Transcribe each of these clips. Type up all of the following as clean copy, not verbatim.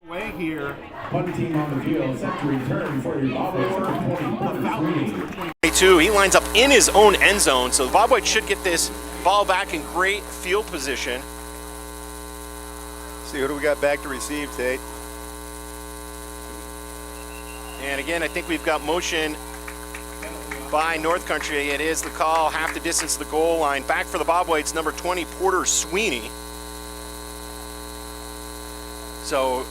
Way here. One team on the field set to return for your Falcons. 22. He lines up in his own end zone, so the Bob White should get this ball back in great field position. See, who do we got back to receive, Tate? And again, I think we've got motion by North Country. It is the call, half the distance to the goal line. Back for the Bob Whites, number 20, Porter Sweeney. So,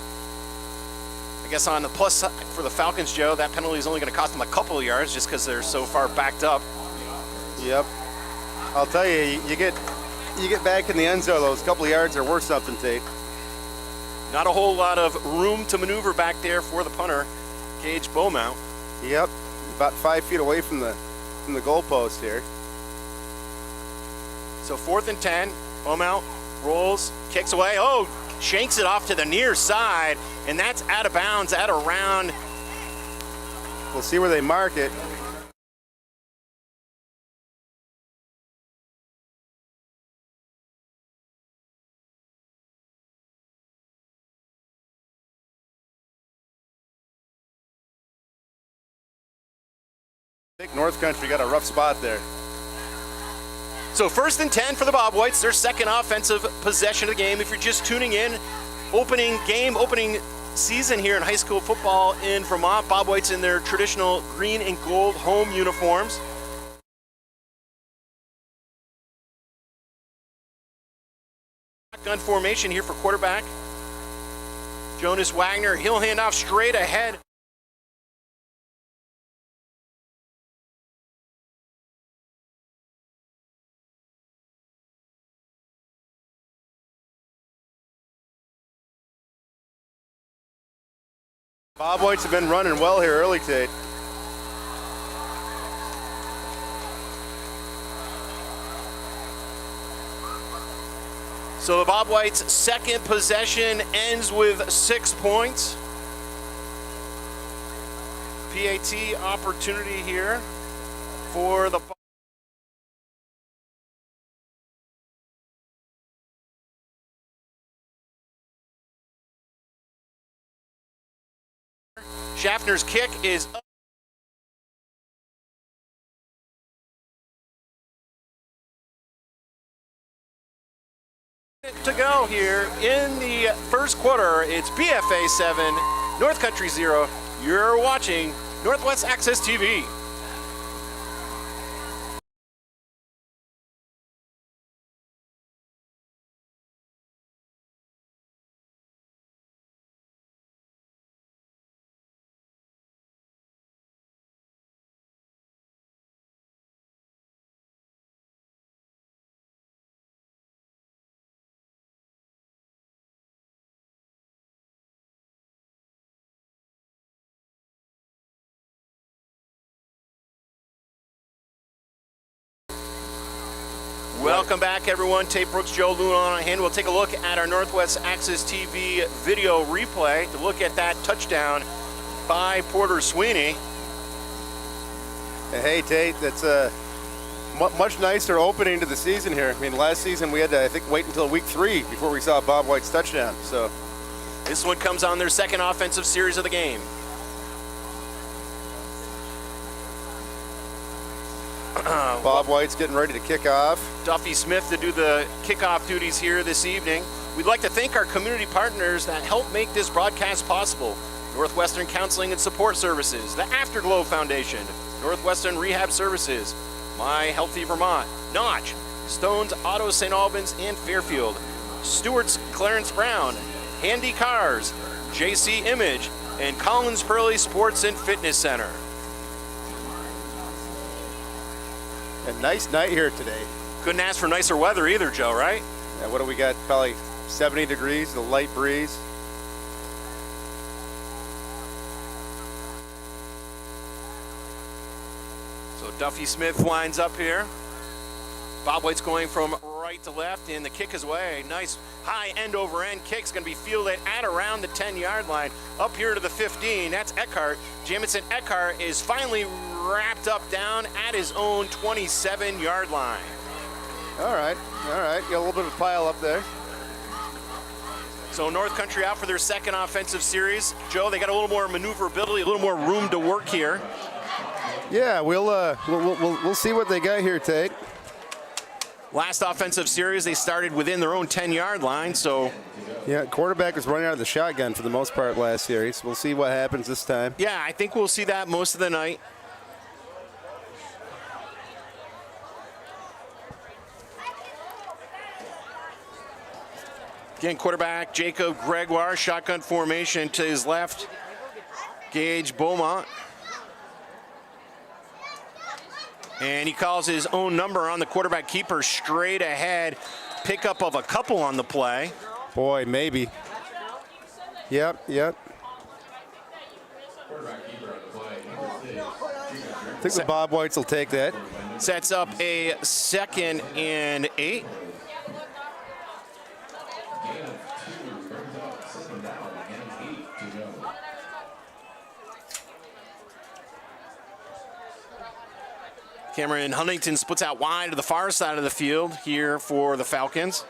I guess on the plus side for the Falcons, Joe, that penalty is only going to cost them a couple of yards just because they're so far backed up. Yep. I'll tell you, you get back in the end zone, those couple of yards are worth something, Tate. Not a whole lot of room to maneuver back there for the punter, Gage Beaumont. Yep. About 5 feet away from the goalpost here. So 4th and 10, Beaumont rolls, kicks away. Oh, shanks it off to the near side, and that's out of bounds at around. We'll see where they mark it. I think North Country got a rough spot there. So 1st and 10 for the Bob Whites, their second offensive possession of the game. If you're just tuning in, opening season here in high school football in Vermont. Bob Whites in their traditional green and gold home uniforms. Shotgun formation here for quarterback Jonas Wagner. He'll hand off straight ahead. Bob Whites have been running well here early, Tate. So the Bob Whites' second possession ends with 6 points. PAT opportunity here for the Schaffner's kick is up. To go here in the first quarter. It's BFA 7, North Country 0. You're watching Northwest Access TV. Welcome back, everyone. Tate Brooks, Joe Luna on hand. We'll take a look at our Northwest Access TV video replay to look at that touchdown by Porter Sweeney. Hey, Tate, that's a much nicer opening to the season here. I mean, last season we had to, I think, wait until week 3 before we saw Bob White's touchdown. So this one comes on their second offensive series of the game. Bob White's getting ready to kick off. Duffy Smith to do the kickoff duties here this evening. We'd like to thank our community partners that help make this broadcast possible. Northwestern Counseling and Support Services, the Afterglow Foundation, Northwestern Rehab Services, My Healthy Vermont, Notch, Stone's Auto St. Albans and Fairfield, Stewart's Clarence Brown, Handy Cars, JC Image, and Collins Pearly Sports and Fitness Center. A nice night here today. Couldn't ask for nicer weather either, Joe, right? Yeah, what do we got? Probably 70 degrees, the light breeze. So Duffy Smith lines up here. Bob White's going from right to left, and the kick is away. Nice high end-over-end kick's going to be fielded at around the 10-yard line. Up here to the 15, that's Eckhart. Jamison Eckhart is finally wrapped up down at his own 27-yard line. All right. Got a little bit of a pile up there. So North Country out for their second offensive series. Joe, they got a little more maneuverability, a little more room to work here. Yeah, we'll see what they got here, Tate. Last offensive series, they started within their own 10-yard line, so... Yeah, quarterback was running out of the shotgun for the most part last series. We'll see what happens this time. Yeah, I think we'll see that most of the night. Again, quarterback Jacob Gregoire, shotgun formation to his left. Gage Beaumont. And he calls his own number on the quarterback keeper straight ahead. Pickup of a couple on the play. Boy, maybe. Yep. I think the Bob Whites will take that. Sets up a 2nd and 8. Cameron Huntington splits out wide to the far side of the field here for the Falcons.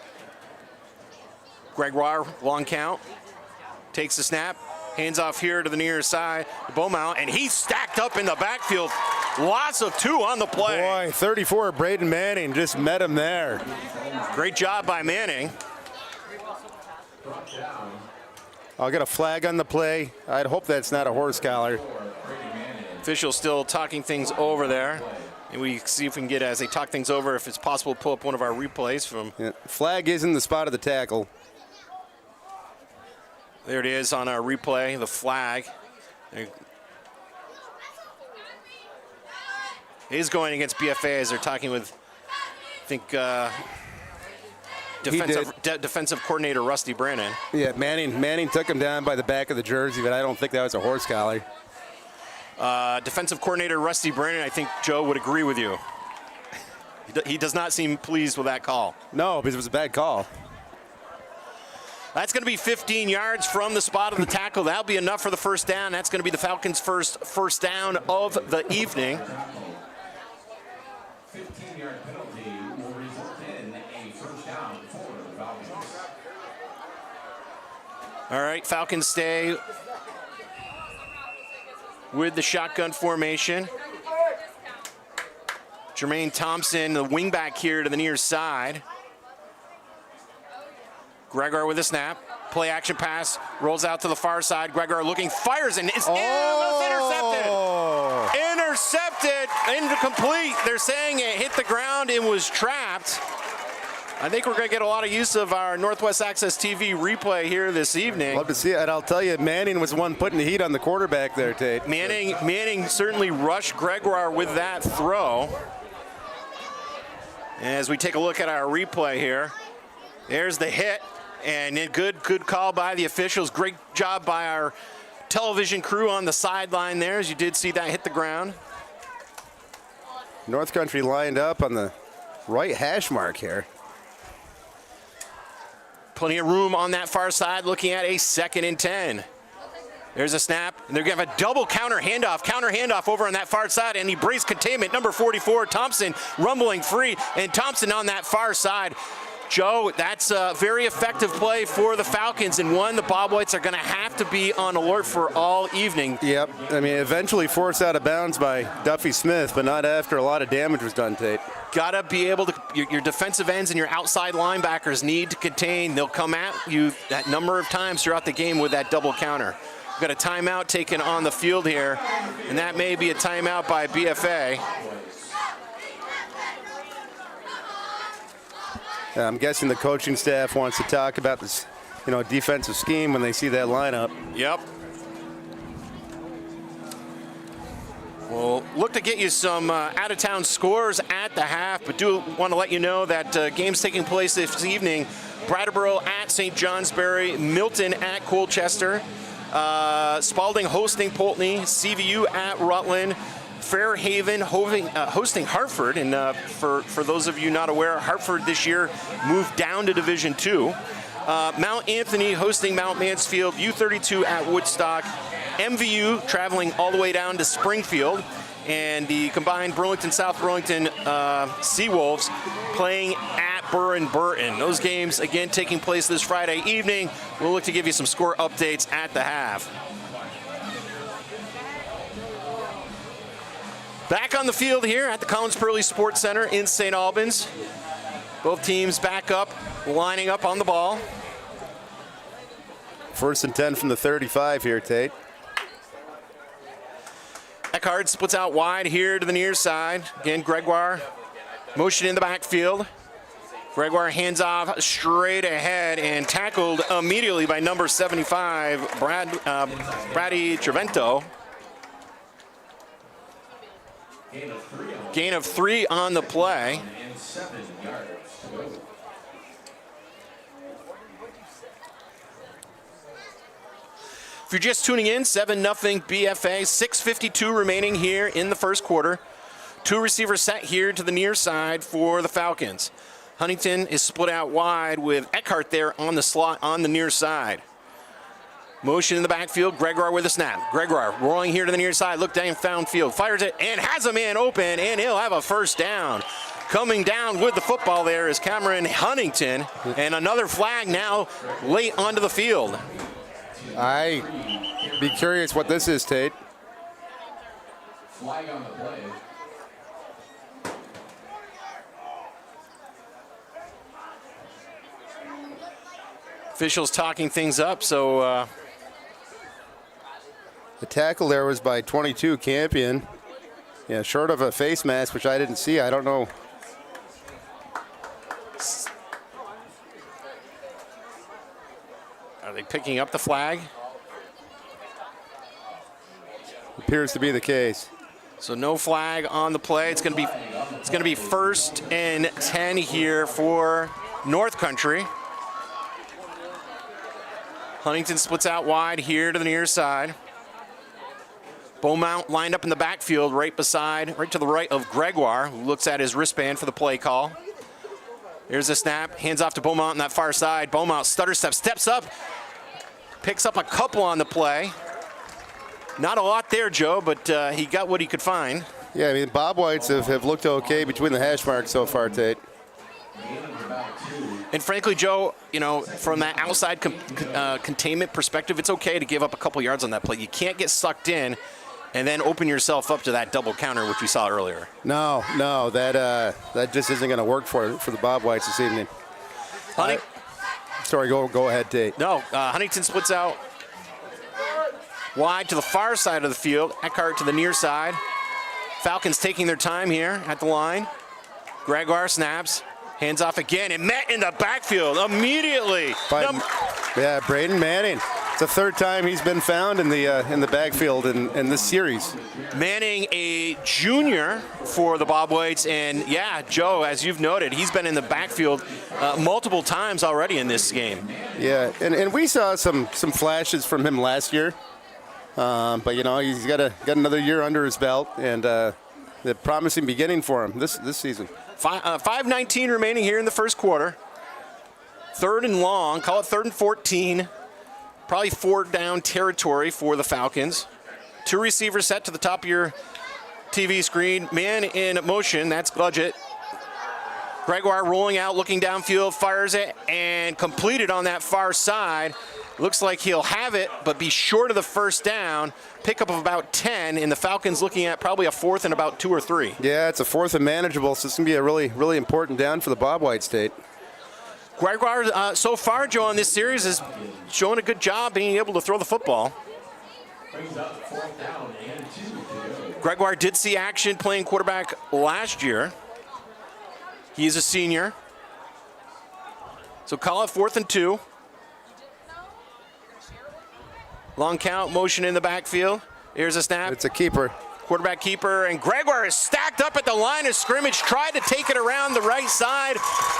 Gregoire, long count, takes the snap, hands off here to the near side, to Beaumont, and he's stacked up in the backfield. Lots of 2 on the play. Boy, 34, Braden Manning just met him there. Great job by Manning. I'll get a flag on the play. I'd hope that's not a horse collar. Officials still talking things over there. And we see if we can get, as they talk things over, if it's possible to pull up one of our replays from. Yeah, flag is in the spot of the tackle. There it is on our replay, the flag. It is going against BFA as they're talking with, I think, defensive coordinator Rusty Brannon. Yeah, Manning took him down by the back of the jersey, but I don't think that was a horse collar. Defensive coordinator Rusty Brannon, I think Joe would agree with you. He does not seem pleased with that call. No, because it was a bad call. That's going to be 15 yards from the spot of the tackle. That'll be enough for the first down. That's going to be the Falcons' first down of the evening. 15-yard penalty will result in a first down for the Falcons. All right, Falcons stay with the shotgun formation. Jermaine Thompson, the wingback here to the near side. Gregoire with a snap. Play action pass, rolls out to the far side. Gregoire looking, fires, and it's intercepted. Intercepted, incomplete. They're saying it hit the ground and was trapped. I think we're going to get a lot of use of our Northwest Access TV replay here this evening. Love to see it, and I'll tell you, Manning was the one putting the heat on the quarterback there, Tate. Manning certainly rushed Gregoire with that throw. As we take a look at our replay here, there's the hit, and a good call by the officials. Great job by our television crew on the sideline there, as you did see that hit the ground. North Country lined up on the right hash mark here. Plenty of room on that far side, looking at a 2nd and 10. There's a snap, and they're going to have a double counter handoff over on that far side, and he breaks containment. Number 44, Thompson, rumbling free, and Thompson on that far side. Joe, that's a very effective play for the Falcons, and one the Bob Whites are going to have to be on alert for all evening. Yep, I mean, eventually forced out of bounds by Duffy Smith, but not after a lot of damage was done, Tate. Gotta be able to, your defensive ends and your outside linebackers need to contain. They'll come at you that number of times throughout the game with that double counter. We've got a timeout taken on the field here, and that may be a timeout by BFA. I'm guessing the coaching staff wants to talk about this, defensive scheme when they see that lineup. Yep. We'll look to get you some out-of-town scores at the half, but do want to let you know that games taking place this evening: Brattleboro at St. Johnsbury, Milton at Colchester, Spalding hosting Pulteney, CVU at Rutland, Fairhaven hosting Hartford, and for those of you not aware, Hartford this year moved down to Division II. Mount Anthony hosting Mount Mansfield, U32 at Woodstock, MVU traveling all the way down to Springfield, and the combined Burlington-South Burlington Seawolves playing at Burren-Burton. Those games, again, taking place this Friday evening. We'll look to give you some score updates at the half. Back on the field here at the Collins Pearly Sports Center in St. Albans. Both teams back up, lining up on the ball. 1st and 10 from the 35 here, Tate. Eckhart splits out wide here to the near side. Again, Gregoire motion in the backfield. Gregoire hands off straight ahead and tackled immediately by number 75, Brady Trevento. Gain of 3 on the play. If you're just tuning in, 7-0 BFA, 6:52 remaining here in the first quarter. 2 receivers set here to the near side for the Falcons. Huntington is split out wide with Eckhart there on the slot on the near side. Motion in the backfield, Gregoire with a snap. Gregoire rolling here to the near side, look down, found field, fires it, and has a man open, and he'll have a first down. Coming down with the football there is Cameron Huntington, and another flag now late onto the field. I be curious what this is, Tate. Flag on the play. Officials talking things up, so The tackle there was by 22 Campion. Yeah, short of a face mask, which I didn't see. I don't know. are they picking up the flag? Appears to be the case. So no flag on the play. It's going to be 1st and 10 here for North Country. Huntington splits out wide here to the near side. Beaumont lined up in the backfield right to the right of Gregoire, who looks at his wristband for the play call. Here's a snap, hands off to Beaumont on that far side. Beaumont stutter step, steps up, picks up a couple on the play. Not a lot there, Joe, but he got what he could find. Yeah, I mean, Bob Whites have looked okay between the hash marks so far, Tate. And frankly, Joe, you know, from that outside containment perspective, it's okay to give up a couple yards on that play. You can't get sucked in and then open yourself up to that double counter, which we saw earlier. No, that just isn't going to work for the Bob Whites this evening. Sorry, go ahead, Tate. No, Huntington splits out wide to the far side of the field. Eckhart to the near side. Falcons taking their time here at the line. Gregoire snaps. Hands off again, and met in the backfield immediately. Yeah, Braden Manning. It's the 3rd time he's been found in the backfield in this series. Manning, a junior for the Bob Whites, and yeah, Joe, as you've noted, he's been in the backfield multiple times already in this game. Yeah, and we saw some flashes from him last year, but you know he's got another year under his belt, and the promising beginning for him this season. 5:19 remaining here in the first quarter. 3rd and long, call it 3rd and 14. Probably 4th down territory for the Falcons. 2 receivers set to the top of your TV screen. Man in motion, that's Gludgett. Gregoire rolling out, looking downfield, fires it, and completed on that far side. Looks like he'll have it, but be short of the first down. Pickup of about 10, and the Falcons looking at probably a 4th and about 2 or 3. Yeah, it's a 4th and manageable, so it's going to be a really, really important down for the Bob White State. Gregoire, so far, Joe, in this series is showing a good job being able to throw the football. Gregoire did see action playing quarterback last year. He's a senior. So call it 4th and 2. Long count, motion in the backfield. Here's a snap. It's a keeper. Quarterback keeper, and Gregoire is stacked up at the line of scrimmage, tried to take it around the right side,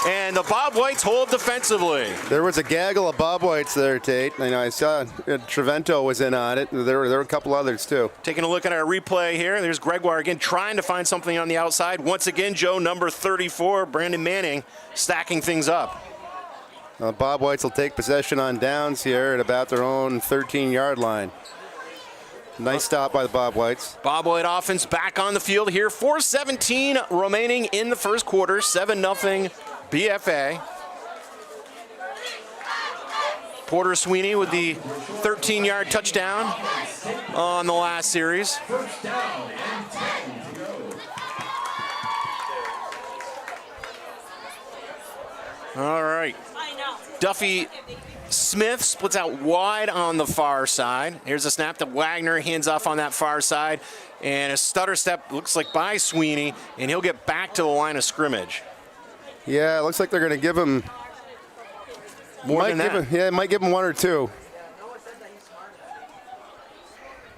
and the Bob Whites hold defensively. There was a gaggle of Bob Whites there, Tate. I know I saw Trevento was in on it. There were a couple others too. Taking a look at our replay here, there's Gregoire again trying to find something on the outside. Once again, Joe, number 34, Brandon Manning, stacking things up. Bob Whites will take possession on downs here at about their own 13-yard line. Nice stop by the Bob Whites. Bob White offense back on the field here. 4:17 remaining in the first quarter. 7-0 BFA. Porter Sweeney with the 13-yard touchdown on the last series. First down and 10 to go. All right. Duffy Smith splits out wide on the far side. Here's a snap to Wagner, hands off on that far side, and a stutter step looks like by Sweeney, and he'll get back to the line of scrimmage. Yeah, it looks like they're going to give him More than that. It might give him one or two.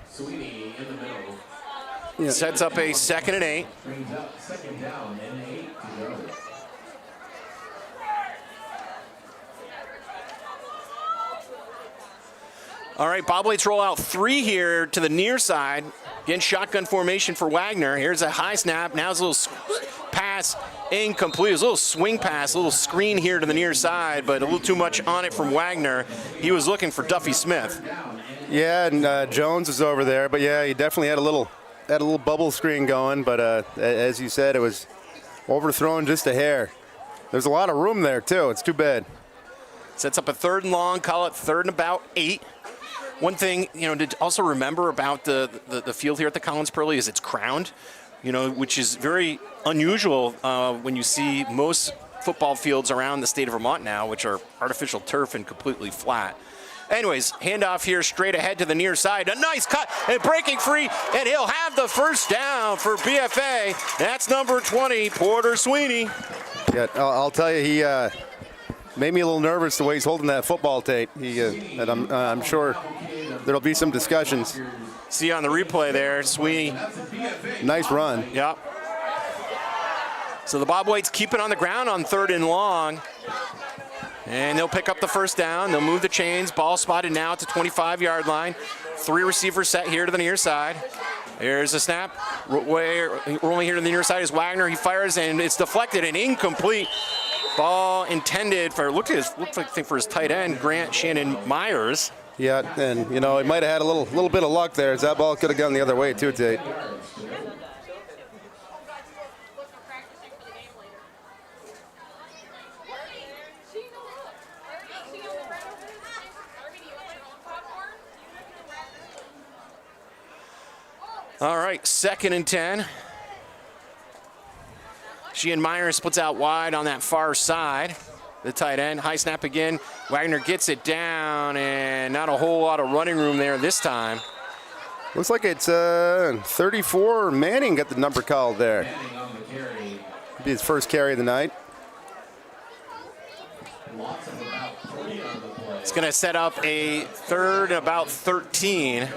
Sweeney in the middle. Yeah. Sets up a 2nd and 8. Brings up second down and 8 to go. All right, Bob White's roll out 3 here to the near side. Again, shotgun formation for Wagner. Here's a high snap. Now it's a little pass incomplete. It was a little swing pass, a little screen here to the near side, but a little too much on it from Wagner. He was looking for Duffy Smith. Yeah, and Jones is over there, but yeah, he definitely had a little bubble screen going, but as you said, it was overthrown just a hair. There's a lot of room there too. It's too bad. Sets up a 3rd and long, call it 3rd and about 8. One thing, to also remember about the field here at the Collins Pearly is it's crowned, which is very unusual when you see most football fields around the state of Vermont now, which are artificial turf and completely flat. Anyways, handoff here straight ahead to the near side. A nice cut and breaking free, and he'll have the first down for BFA. That's number 20, Porter Sweeney. Yeah, I'll tell you, he made me a little nervous the way he's holding that football, Tate. And I'm sure there'll be some discussions. See on the replay there, Sweeney. Nice run. Yep. So the Bob Whites keep it on the ground on 3rd and long. And they'll pick up the first down. They'll move the chains. Ball spotted now at the 25-yard line. 3 receivers set here to the near side. There's a snap. Rolling here to the near side is Wagner. He fires, and it's deflected and incomplete. Ball intended for, looked like for his tight end, Grant Shannon Myers. Yeah, and he might have had a little bit of luck there, as that ball could have gone the other way too, Tate. All right, 2nd and 10. Sheehan Myers splits out wide on that far side. The tight end, high snap again. Wagner gets it down, and not a whole lot of running room there this time. Looks like it's 34. Manning got the number called there. Manning on the carry. Be his first carry of the night. Lots of about 40 on the play. It's going to set up a 3rd and about 13.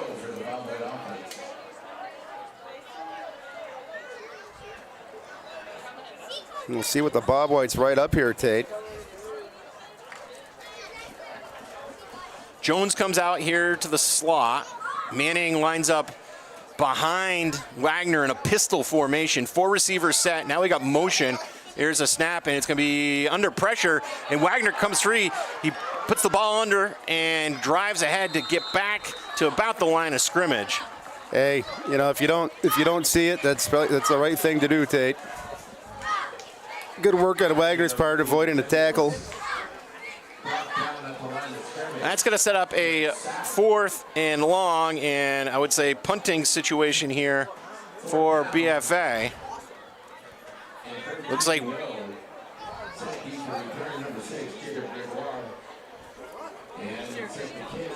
We'll see what the Bob White's right up here, Tate. Jones comes out here to the slot. Manning lines up behind Wagner in a pistol formation. 4 receivers set. Now we got motion. Here's a snap, and it's going to be under pressure. And Wagner comes free. He puts the ball under and drives ahead to get back to about the line of scrimmage. Hey, if you don't see it, that's the right thing to do, Tate. Good work on Wagner's part, avoiding a tackle. That's going to set up a 4th and long, and I would say punting situation here for BFA.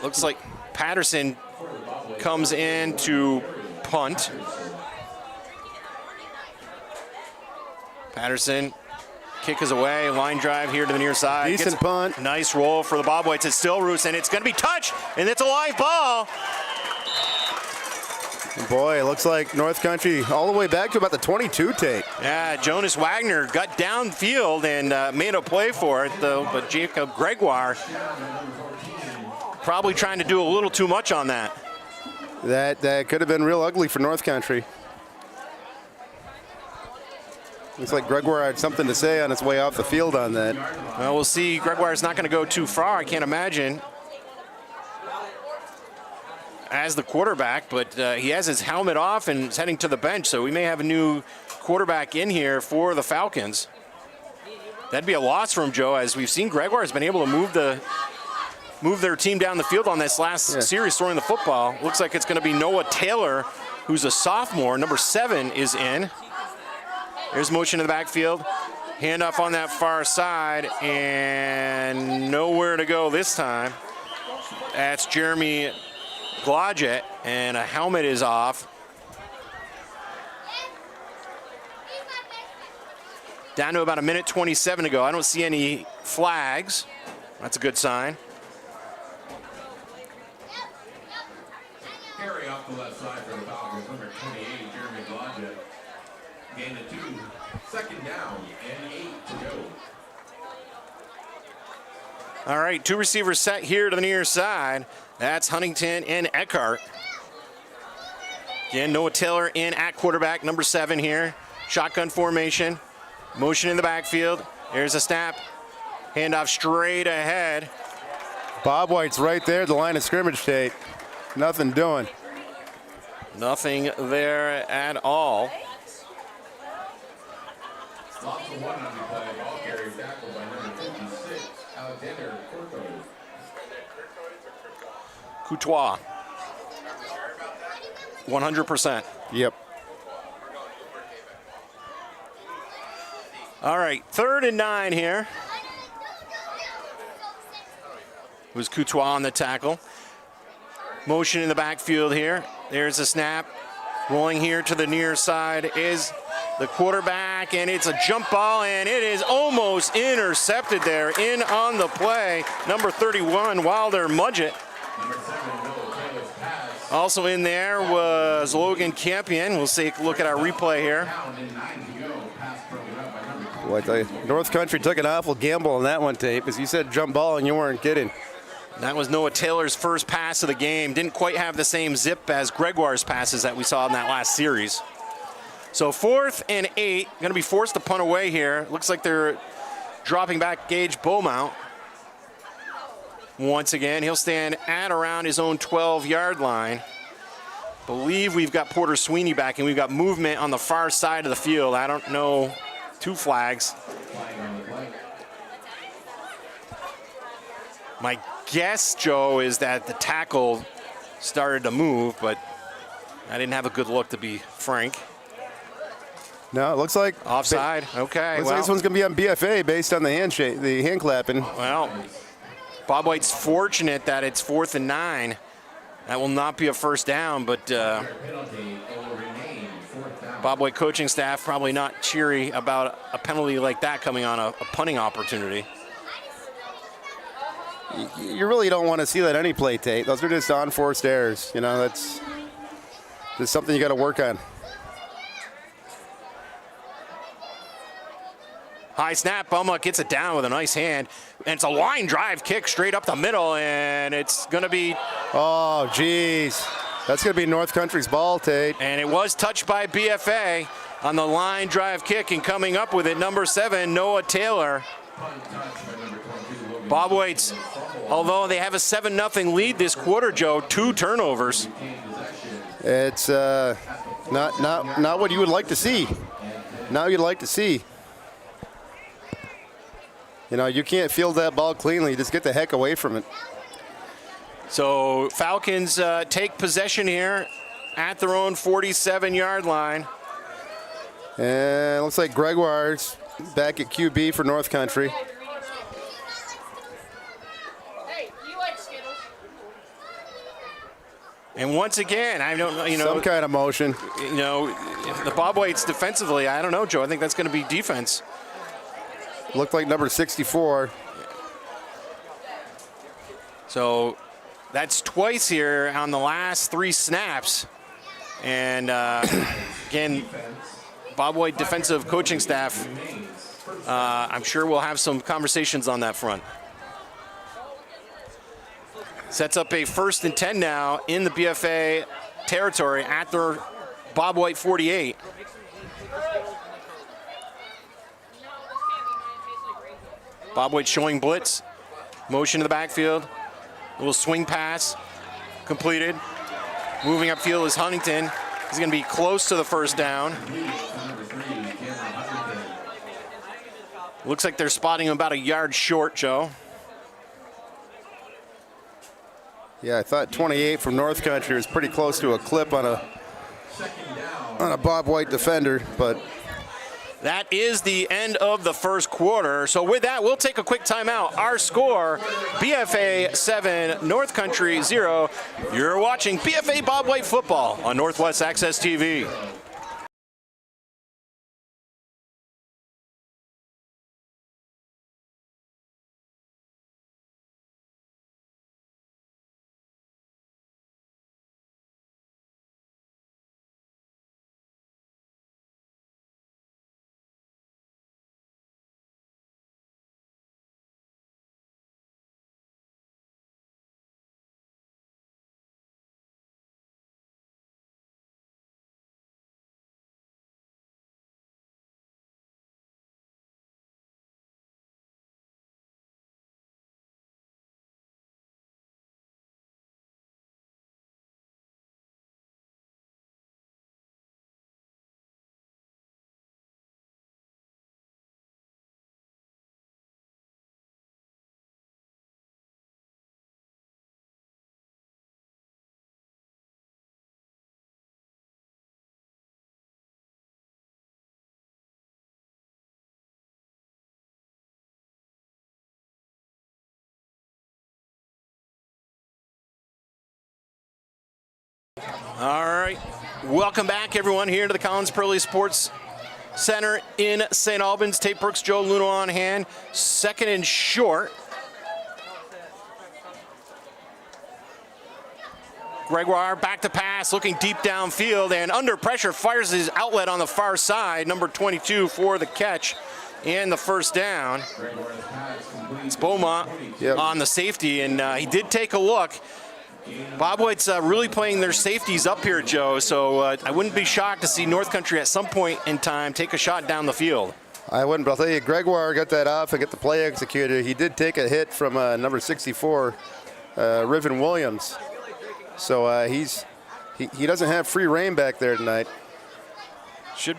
Looks like Patterson comes in to punt. Patterson. Kick is away, line drive here to the near side. Decent punt. Nice roll for the Bob Whites. It's still Roos, and it's going to be touched, and it's a live ball. Boy, it looks like North Country all the way back to about the 22, Tate. Yeah, Jonas Wagner got downfield and made a play for it, though, but Jacob Gregoire probably trying to do a little too much on that. That could have been real ugly for North Country. Looks like Gregoire had something to say on his way off the field on that. Well, we'll see. Gregoire's not going to go too far, I can't imagine. as the quarterback, but he has his helmet off and is heading to the bench, so we may have a new quarterback in here for the Falcons. That'd be a loss for him, Joe, as we've seen Gregoire has been able to move their team down the field on this last series throwing the football. Looks like it's going to be Noah Taylor, who's a sophomore. Number 7 is in. There's motion in the backfield. Handoff on that far side, and nowhere to go this time. That's Jeremy Glodget, and a helmet is off. Down to about a minute 27 to go. I don't see any flags. That's a good sign. Carry off the left side for the Falcons, number 28, Jeremy Glodget. Gain of 2, second down, and 8 to go. All right, 2 receivers set here to the near side. That's Huntington and Eckhart. Again, Noah Taylor in at quarterback, number 7 here. Shotgun formation, motion in the backfield. There's a snap, handoff straight ahead. Bob White's right there at the line of scrimmage, Tate. Nothing doing. Nothing there at all. Loss of 1 on the play. Ball carrier tackled by number 56, Alexander Courtois. 100%. Yep. All right, 3rd and 9 here. It was Courtois on the tackle. Motion in the backfield here. There's a snap. Rolling here to the near side is the quarterback, and it's a jump ball, and it is almost intercepted there. In on the play, number 31, Wilder Mudgett. Also in there was Logan Campion. We'll take a look at our replay here. Well, I tell you, North Country took an awful gamble on that one, Tate, because you said jump ball and you weren't kidding. That was Noah Taylor's first pass of the game. Didn't quite have the same zip as Gregoire's passes that we saw in that last series. So 4th and 8, going to be forced to punt away here. Looks like they're dropping back Gage Beaumont. Once again, he'll stand at around his own 12-yard line. Believe we've got Porter Sweeney back, and we've got movement on the far side of the field. I don't know, 2 flags. My guess, Joe, is that the tackle started to move, but I didn't have a good look, to be frank. No, it looks like offside. Okay. Looks like this one's going to be on BFA based on the handshake, the hand clapping. Well, Bob White's fortunate that it's 4th and 9. That will not be a first down, but Bob White coaching staff probably not cheery about a penalty like that coming on a punting opportunity. You really don't want to see that any play, Tate. Those are just unforced errors. You know, that's just something you got to work on. High snap, Beaumont gets it down with a nice hand. And it's a line drive kick straight up the middle, and it's going to be... Oh, geez. That's going to be North Country's ball, Tate. And it was touched by BFA on the line drive kick, and coming up with it, number 7, Noah Taylor. Bob White's, although they have a 7-0 lead this quarter, Joe, 2 turnovers. It's not what you would like to see. Now you'd like to see. You know, you can't field that ball cleanly. Just get the heck away from it. So Falcons take possession here at their own 47-yard line. And it looks like Gregoire's back at QB for North Country. And once again, I don't know, you know. Some kind of motion. You know, the Bob Whites defensively, I don't know, Joe. I think that's going to be defense. Looked like number 64. So that's twice here on the last 3 snaps. And again, Bob White defensive coaching staff, I'm sure we'll have some conversations on that front. Sets up a 1st and 10 now in the BFA territory at their Bob White 48. Bob White showing blitz. Motion to the backfield. A little swing pass completed. Moving upfield is Huntington. He's going to be close to the first down. Looks like they're spotting him about a yard short, Joe. Yeah, I thought 28 from North Country was pretty close to a clip on a Bob White defender, but that is the end of the first quarter. So with that, we'll take a quick timeout. Our score, BFA 7, North Country 0. You're watching BFA Bob White football on Northwest Access TV. All right, welcome back everyone here to the Collins Pearly Sports Center in St. Albans. Tate Brooks, Joe Luno on hand. Second and short. Gregoire back to pass, looking deep downfield, and under pressure fires his outlet on the far side. Number 22 for the catch and the first down. It's Beaumont on the safety, and he did take a look. Bob White's really playing their safeties up here, Joe, so I wouldn't be shocked to see North Country at some point in time take a shot down the field. I wouldn't, but I'll tell you, Gregoire got that off and got the play executed. He did take a hit from number 64, Riven Williams. So he doesn't have free reign back there tonight. I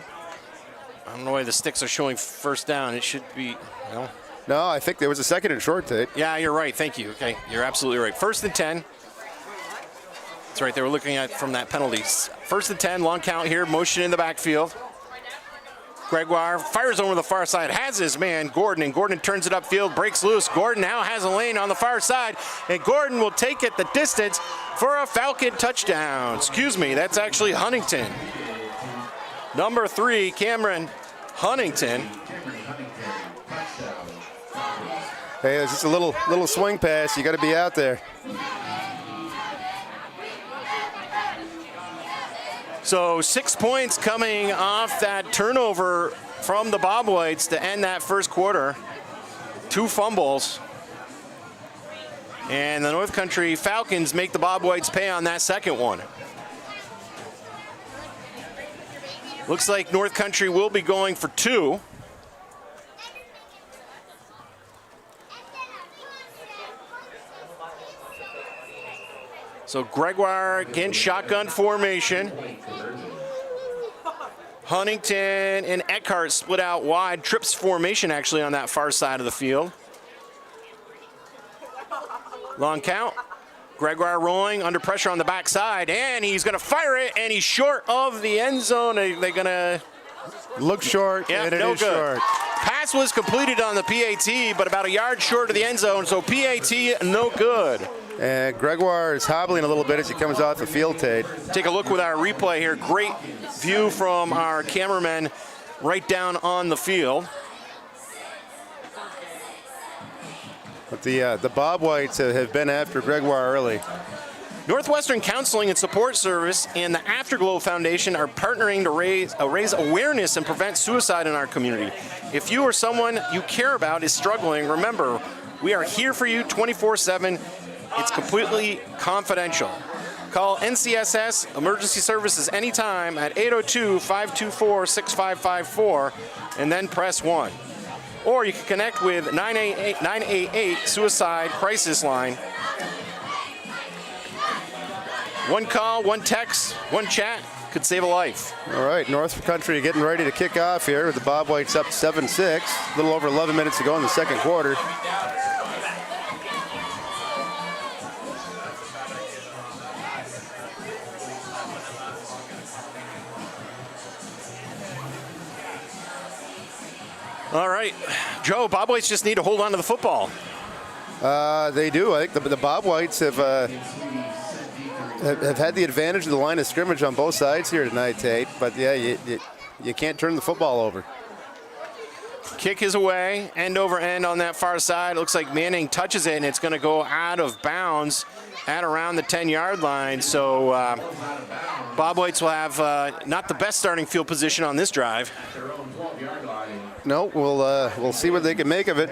don't know why the sticks are showing first down. It should be, No, I think there was a second and short, Tate. Yeah, you're right. Thank you. Okay, you're absolutely right. First and 10. That's right, they were looking at from that penalty. First and 10, long count here, motion in the backfield. Gregoire fires over the far side, has his man, Gordon, and Gordon turns it upfield, breaks loose. Gordon now has a lane on the far side, and Gordon will take it the distance for a Falcon touchdown. Excuse me, that's actually Huntington. Number 3, Cameron Huntington. Hey, it's just a little swing pass. You got to be out there. So 6 points coming off that turnover from the Bob Whites to end that first quarter. 2 fumbles. And the North Country Falcons make the Bob Whites pay on that second one. Looks like North Country will be going for 2. So Gregoire again, shotgun formation. Huntington and Eckhart split out wide. Trips formation actually on that far side of the field. Long count. Gregoire rolling under pressure on the backside, and he's going to fire it, and he's short of the end zone. They're going to look short, and it is short. Pass was completed on the PAT, but about a yard short of the end zone, so PAT no good. And Gregoire is hobbling a little bit as he comes off the field, Tate. Take a look with our replay here. Great view from our cameraman right down on the field. But the Bob Whites have been after Gregoire early. Northwestern Counseling and Support Service and the Afterglow Foundation are partnering to raise awareness and prevent suicide in our community. If you or someone you care about is struggling, remember, we are here for you 24/7. It's completely confidential. Call NCSS Emergency Services anytime at 802-524-6554 and then press 1. Or you can connect with 988 Suicide Crisis Line. One call, one text, one chat could save a life. All right, North Country getting ready to kick off here with the Bob Whites up 7-6. A little over 11 minutes to go in the second quarter. All right, Joe, Bob Whites just need to hold on to the football. They do. I think the Bob Whites have had the advantage of the line of scrimmage on both sides here tonight, Tate. But yeah, you can't turn the football over. Kick is away, end over end on that far side. Looks like Manning touches it, and it's going to go out of bounds at around the 10-yard line. So Bob Whites will have not the best starting field position on this drive. No, we'll see what they can make of it.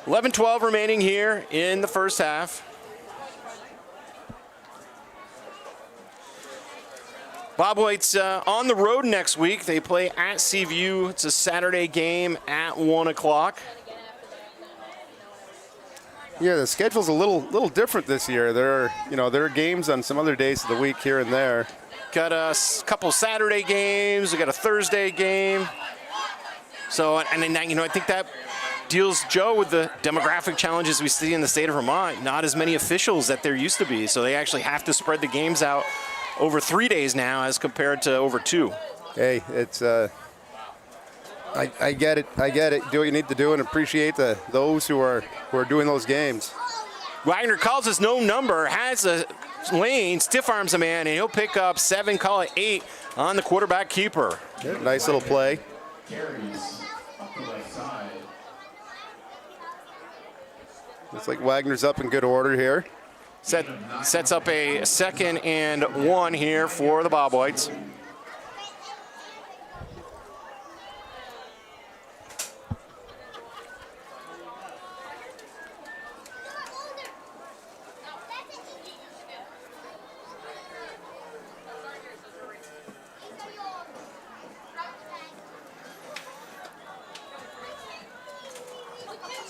11-12 remaining here in the first half. Bob White's on the road next week. They play at Seaview. It's a Saturday game at 1 o'clock. Yeah, the schedule's a little different this year. There are games on some other days of the week here and there. Got a couple Saturday games. We got a Thursday game. So, and then, I think that deals, Joe, with the demographic challenges we see in the state of Vermont. Not as many officials that there used to be. So they actually have to spread the games out over 3 days now as compared to over 2. Hey, it's I get it. Do what you need to do and appreciate those who are doing those games. Wagner calls his no number, has a lane, stiff arms a man, and he'll pick up 7, call it 8 on the quarterback keeper. Yeah, nice little play. Looks like Wagner's up in good order here. Sets up a 2nd and 1 here for the Bob Whites.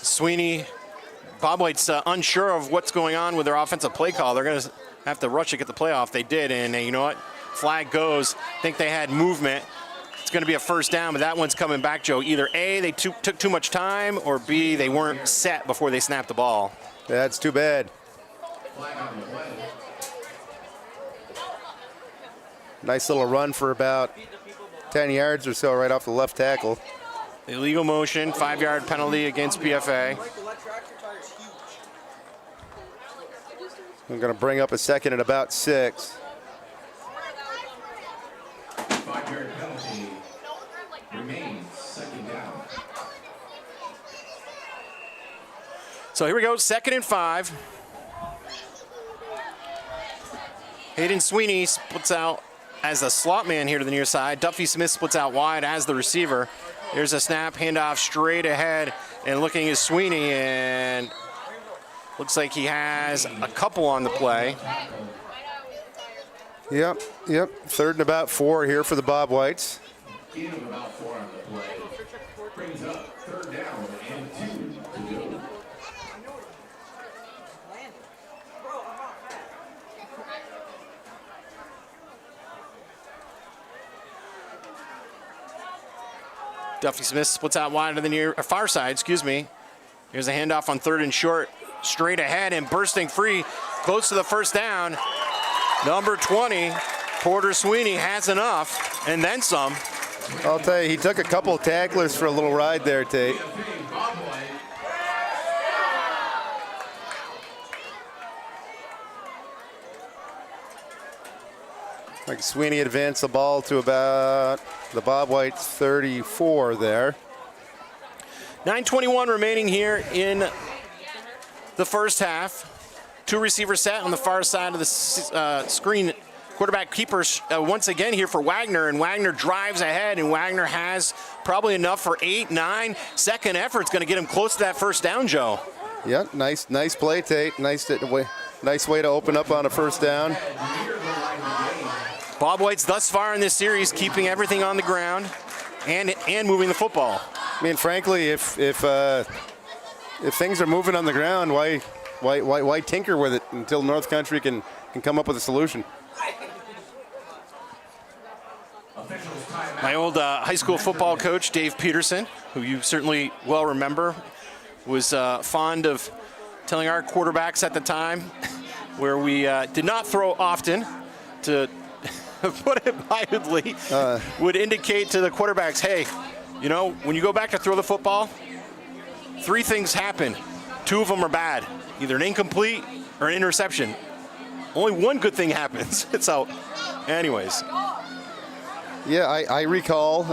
Sweeney, Bob White's unsure of what's going on with their offensive play call. They're going to have to rush to get the playoff. They did, and you know what? Flag goes. Think they had movement. It's going to be a first down, but that one's coming back, Joe. Either A, they took too much time, or B, they weren't set before they snapped the ball. That's too bad. Nice little run for about 10 yards or so right off the left tackle. Illegal motion, 5-yard penalty against BFA. I'm going to bring up a 2nd and about 6. 5-yard penalty remains, 2nd down. So here we go, 2nd and 5. Hayden Sweeney splits out as the slot man here to the near side. Duffy Smith splits out wide as the receiver. There's a snap, handoff straight ahead, and looking is Sweeney, and looks like he has a couple on the play. Yep. 3rd and about 4 here for the Bob Whites. About 4 on the play. Brings up 3rd down and 2 to go. Duffy Smith splits out wide to the far side, Here's a handoff on 3rd and short, straight ahead and bursting free, close to the first down. Number 20, Porter Sweeney has enough, and then some. I'll tell you, he took a couple of tacklers for a little ride there, Tate. Like Sweeney advanced the ball to about the Bob White's 34 there. 9:21 remaining here in the first half. 2 receivers set on the far side of the screen. Quarterback keepers once again here for Wagner, and Wagner drives ahead, and Wagner has probably enough for 8, 9. Second effort's going to get him close to that first down, Joe. Yeah, nice play, Tate. Nice way to open up on a first down. Bob White's thus far in this series keeping everything on the ground and moving the football. I mean, frankly, if things are moving on the ground, why Why tinker with it until North Country can come up with a solution? My old high school football coach, Dave Peterson, who you certainly well remember, was fond of telling our quarterbacks at the time, where we did not throw often, to put it mildly, would indicate to the quarterbacks, hey, you know, when you go back to throw the football, 3 things happen. 2 of them are bad, either an incomplete or an interception. Only 1 good thing happens. So, anyways. Yeah, I recall,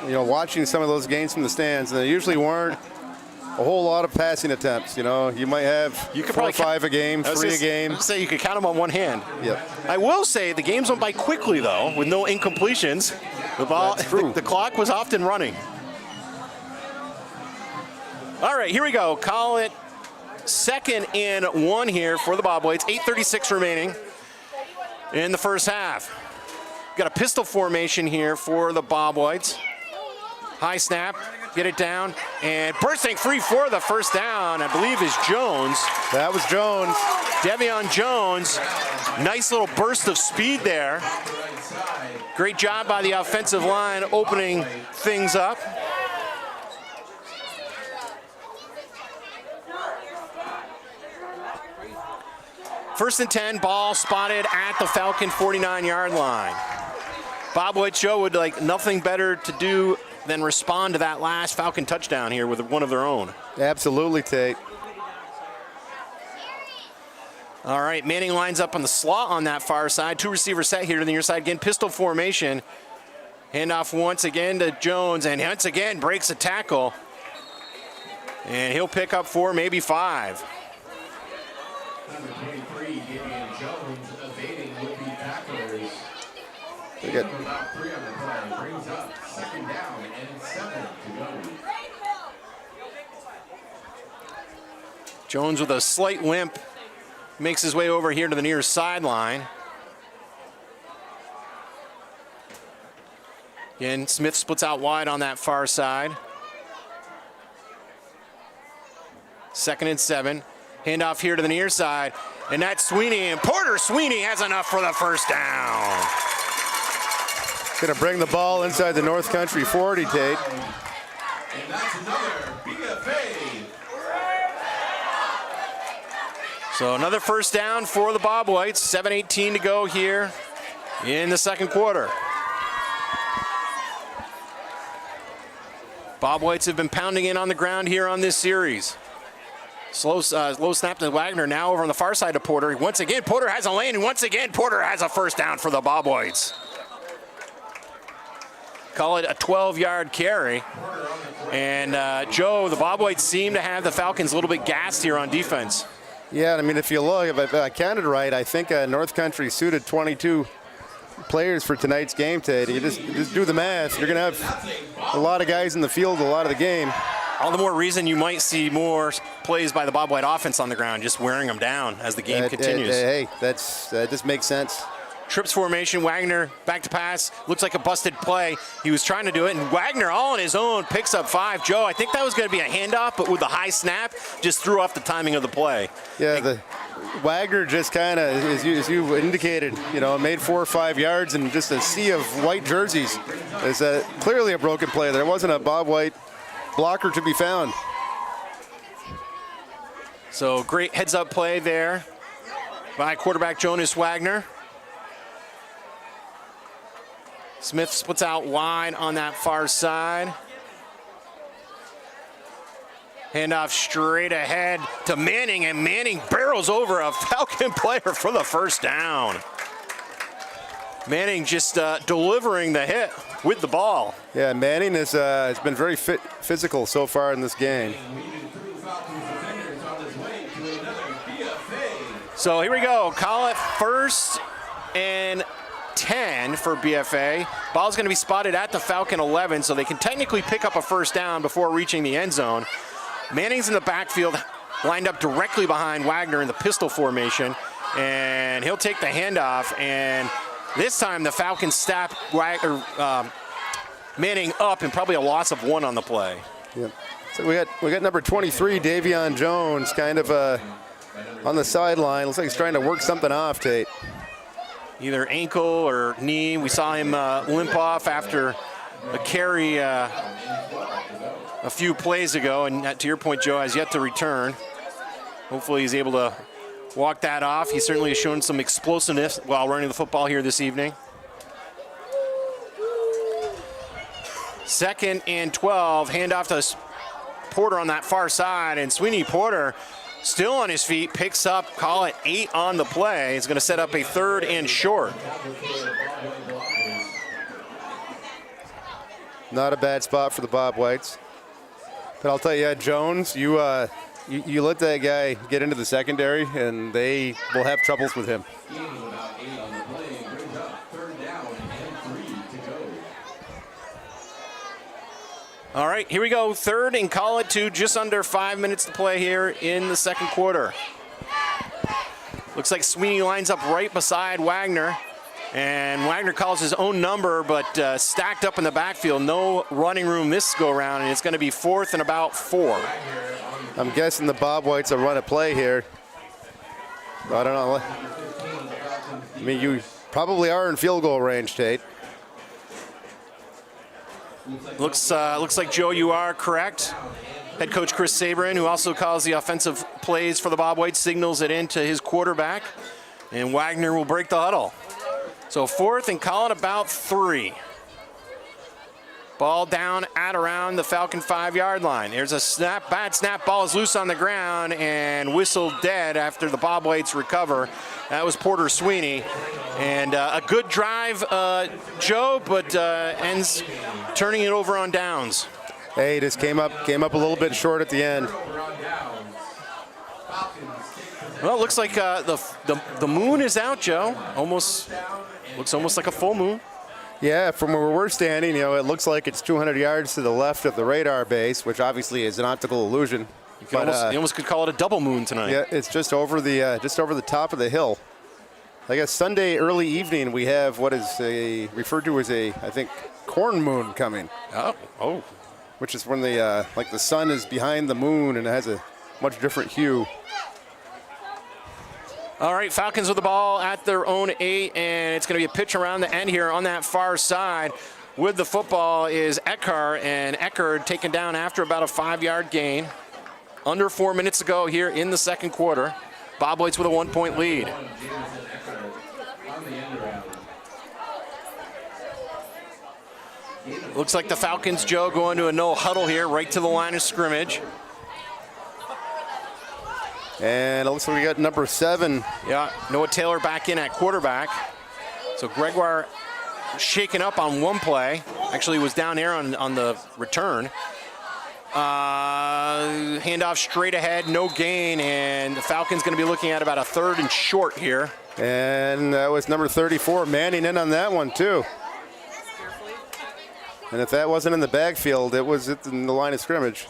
you know, watching some of those games from the stands, and they usually weren't a whole lot of passing attempts. You know, you might have 4 or 5 a game, 3 a game. I'd say you could count them on one hand. Yep. I will say the games went by quickly, though, with no incompletions. The ball, the clock was often running. All right, here we go. Call it 2nd and 1 here for the Bobwhites. 8:36 remaining in the first half. Got a pistol formation here for the Bobwhites. High snap, get it down, and bursting free for the first down, I believe, is Jones. That was Jones. Devion Jones. Nice little burst of speed there. Great job by the offensive line opening things up. First and 10, ball spotted at the Falcon 49-yard line. Bobwhite Show would like nothing better to do than respond to that last Falcon touchdown here with one of their own. Absolutely, Tate. All right, Manning lines up on the slot on that far side. 2 receivers set here to the near side. Again, pistol formation. Handoff once again to Jones, and once again breaks a tackle. And he'll pick up 4, maybe 5. Number 23, Devion Jones, evading would-be tacklers. They get About 3 on the play, brings up 2nd down and 7 to go. Jones with a slight limp makes his way over here to the near sideline. Again, Smith splits out wide on that far side. 2nd and 7. Handoff here to the near side, and that's Sweeney, and Porter Sweeney has enough for the first down. going to bring the ball inside the North Country 40, Tate. And that's another BFA. So another first down for the Bobwhites. 7:18 to go here in the second quarter. Bobwhites have been pounding in on the ground here on this series. Low snap to Wagner, now over on the far side of Porter. Once again, Porter has a lane, and once again, Porter has a first down for the Bobwhites. Call it a 12-yard carry. And Joe, the Bobwhites seem to have the Falcons a little bit gassed here on defense. Yeah, I mean, if you look, if I counted right, I think North Country suited 22 players for tonight's game, Ted. You just do the math. You're going to have a lot of guys in the field a lot of the game. All the more reason you might see more plays by the Bobwhite offense on the ground, just wearing them down as the game continues. Hey, that just makes sense. Trips formation, Wagner back to pass, looks like a busted play. He was trying to do it, and Wagner all on his own picks up 5. Joe, I think that was going to be a handoff, but with the high snap, just threw off the timing of the play. Yeah, the Wagner just kind of, as you indicated, made 4 or 5 yards and just a sea of white jerseys. It's clearly a broken play. There wasn't a Bobwhite blocker to be found. So great heads-up play there by quarterback Jonas Wagner. Smith splits out wide on that far side. Handoff straight ahead to Manning, and Manning barrels over a Falcon player for the first down. Manning just delivering the hit with the ball. Yeah, Manning has been very physical so far in this game. So here we go. Call it 1st and 10 for BFA. Ball's going to be spotted at the Falcon 11, so they can technically pick up a first down before reaching the end zone. Manning's in the backfield, lined up directly behind Wagner in the pistol formation, and he'll take the handoff, and this time the Falcons stop Manning up, and probably a loss of 1 on the play. Yep. So we got number 23, Davion Jones, kind of on the sideline. Looks like he's trying to work something off, Tate. Either ankle or knee. We saw him limp off after a carry a few plays ago, and to your point, Joe, has yet to return. Hopefully he's able to walk that off. He certainly has shown some explosiveness while running the football here this evening. 2nd and 12, handoff to Porter on that far side, and Sweeney Porter still on his feet, picks up, call it 8 on the play. He's going to set up a 3rd and short. Not a bad spot for the Bob Whites. But I'll tell you, Jones, you let that guy get into the secondary, and they will have troubles with him. All right, here we go. 3rd and call it 2, just under 5 minutes to play here in the 2nd quarter. Looks like Sweeney lines up right beside Wagner, and Wagner calls his own number, but stacked up in the backfield. No running room this go around, and it's going to be 4th and about 4. I'm guessing the Bob Whites will run a play here. I don't know. I mean, you probably are in field goal range, Tate. Looks like, Joe, you are correct. Head coach Chris Sabrin, who also calls the offensive plays for the Bob Whites, signals it into his quarterback, and Wagner will break the huddle. So 4th and call it about 3. Ball down at around the Falcon 5-yard line. There's a snap, bad snap, ball is loose on the ground and whistled dead after the Bob Whites recover. That was Porter Sweeney. And a good drive, Joe, but ends turning it over on downs. Hey, just came up a little bit short at the end. Well, it looks like the moon is out, Joe. Looks almost like a full moon. Yeah, from where we're standing, it looks like it's 200 yards to the left of the radar base, which obviously is an optical illusion. You almost could call it a double moon tonight. Yeah, it's just over the top of the hill. I guess Sunday early evening we have what is referred to as I think, corn moon coming. Oh. Which is when the sun is behind the moon and it has a much different hue. All right, Falcons with the ball at their own 8, and it's going to be a pitch around the end here on that far side. With the football is Eckhart, and Eckhart taken down after about a 5-yard gain. Under 4 minutes to go here in the 2nd quarter. Bob Whites with a 1-point lead. Looks like the Falcons, Joe, going to a no huddle here, right to the line of scrimmage. And it looks like we got number 7. Yeah, Noah Taylor back in at quarterback. So Gregoire shaken up on one play. Actually was down there on the return. Handoff straight ahead, no gain, and the Falcons going to be looking at about a 3rd and short here. And that was number 34, Manning, in on that one too. And if that wasn't in the backfield, it was in the line of scrimmage.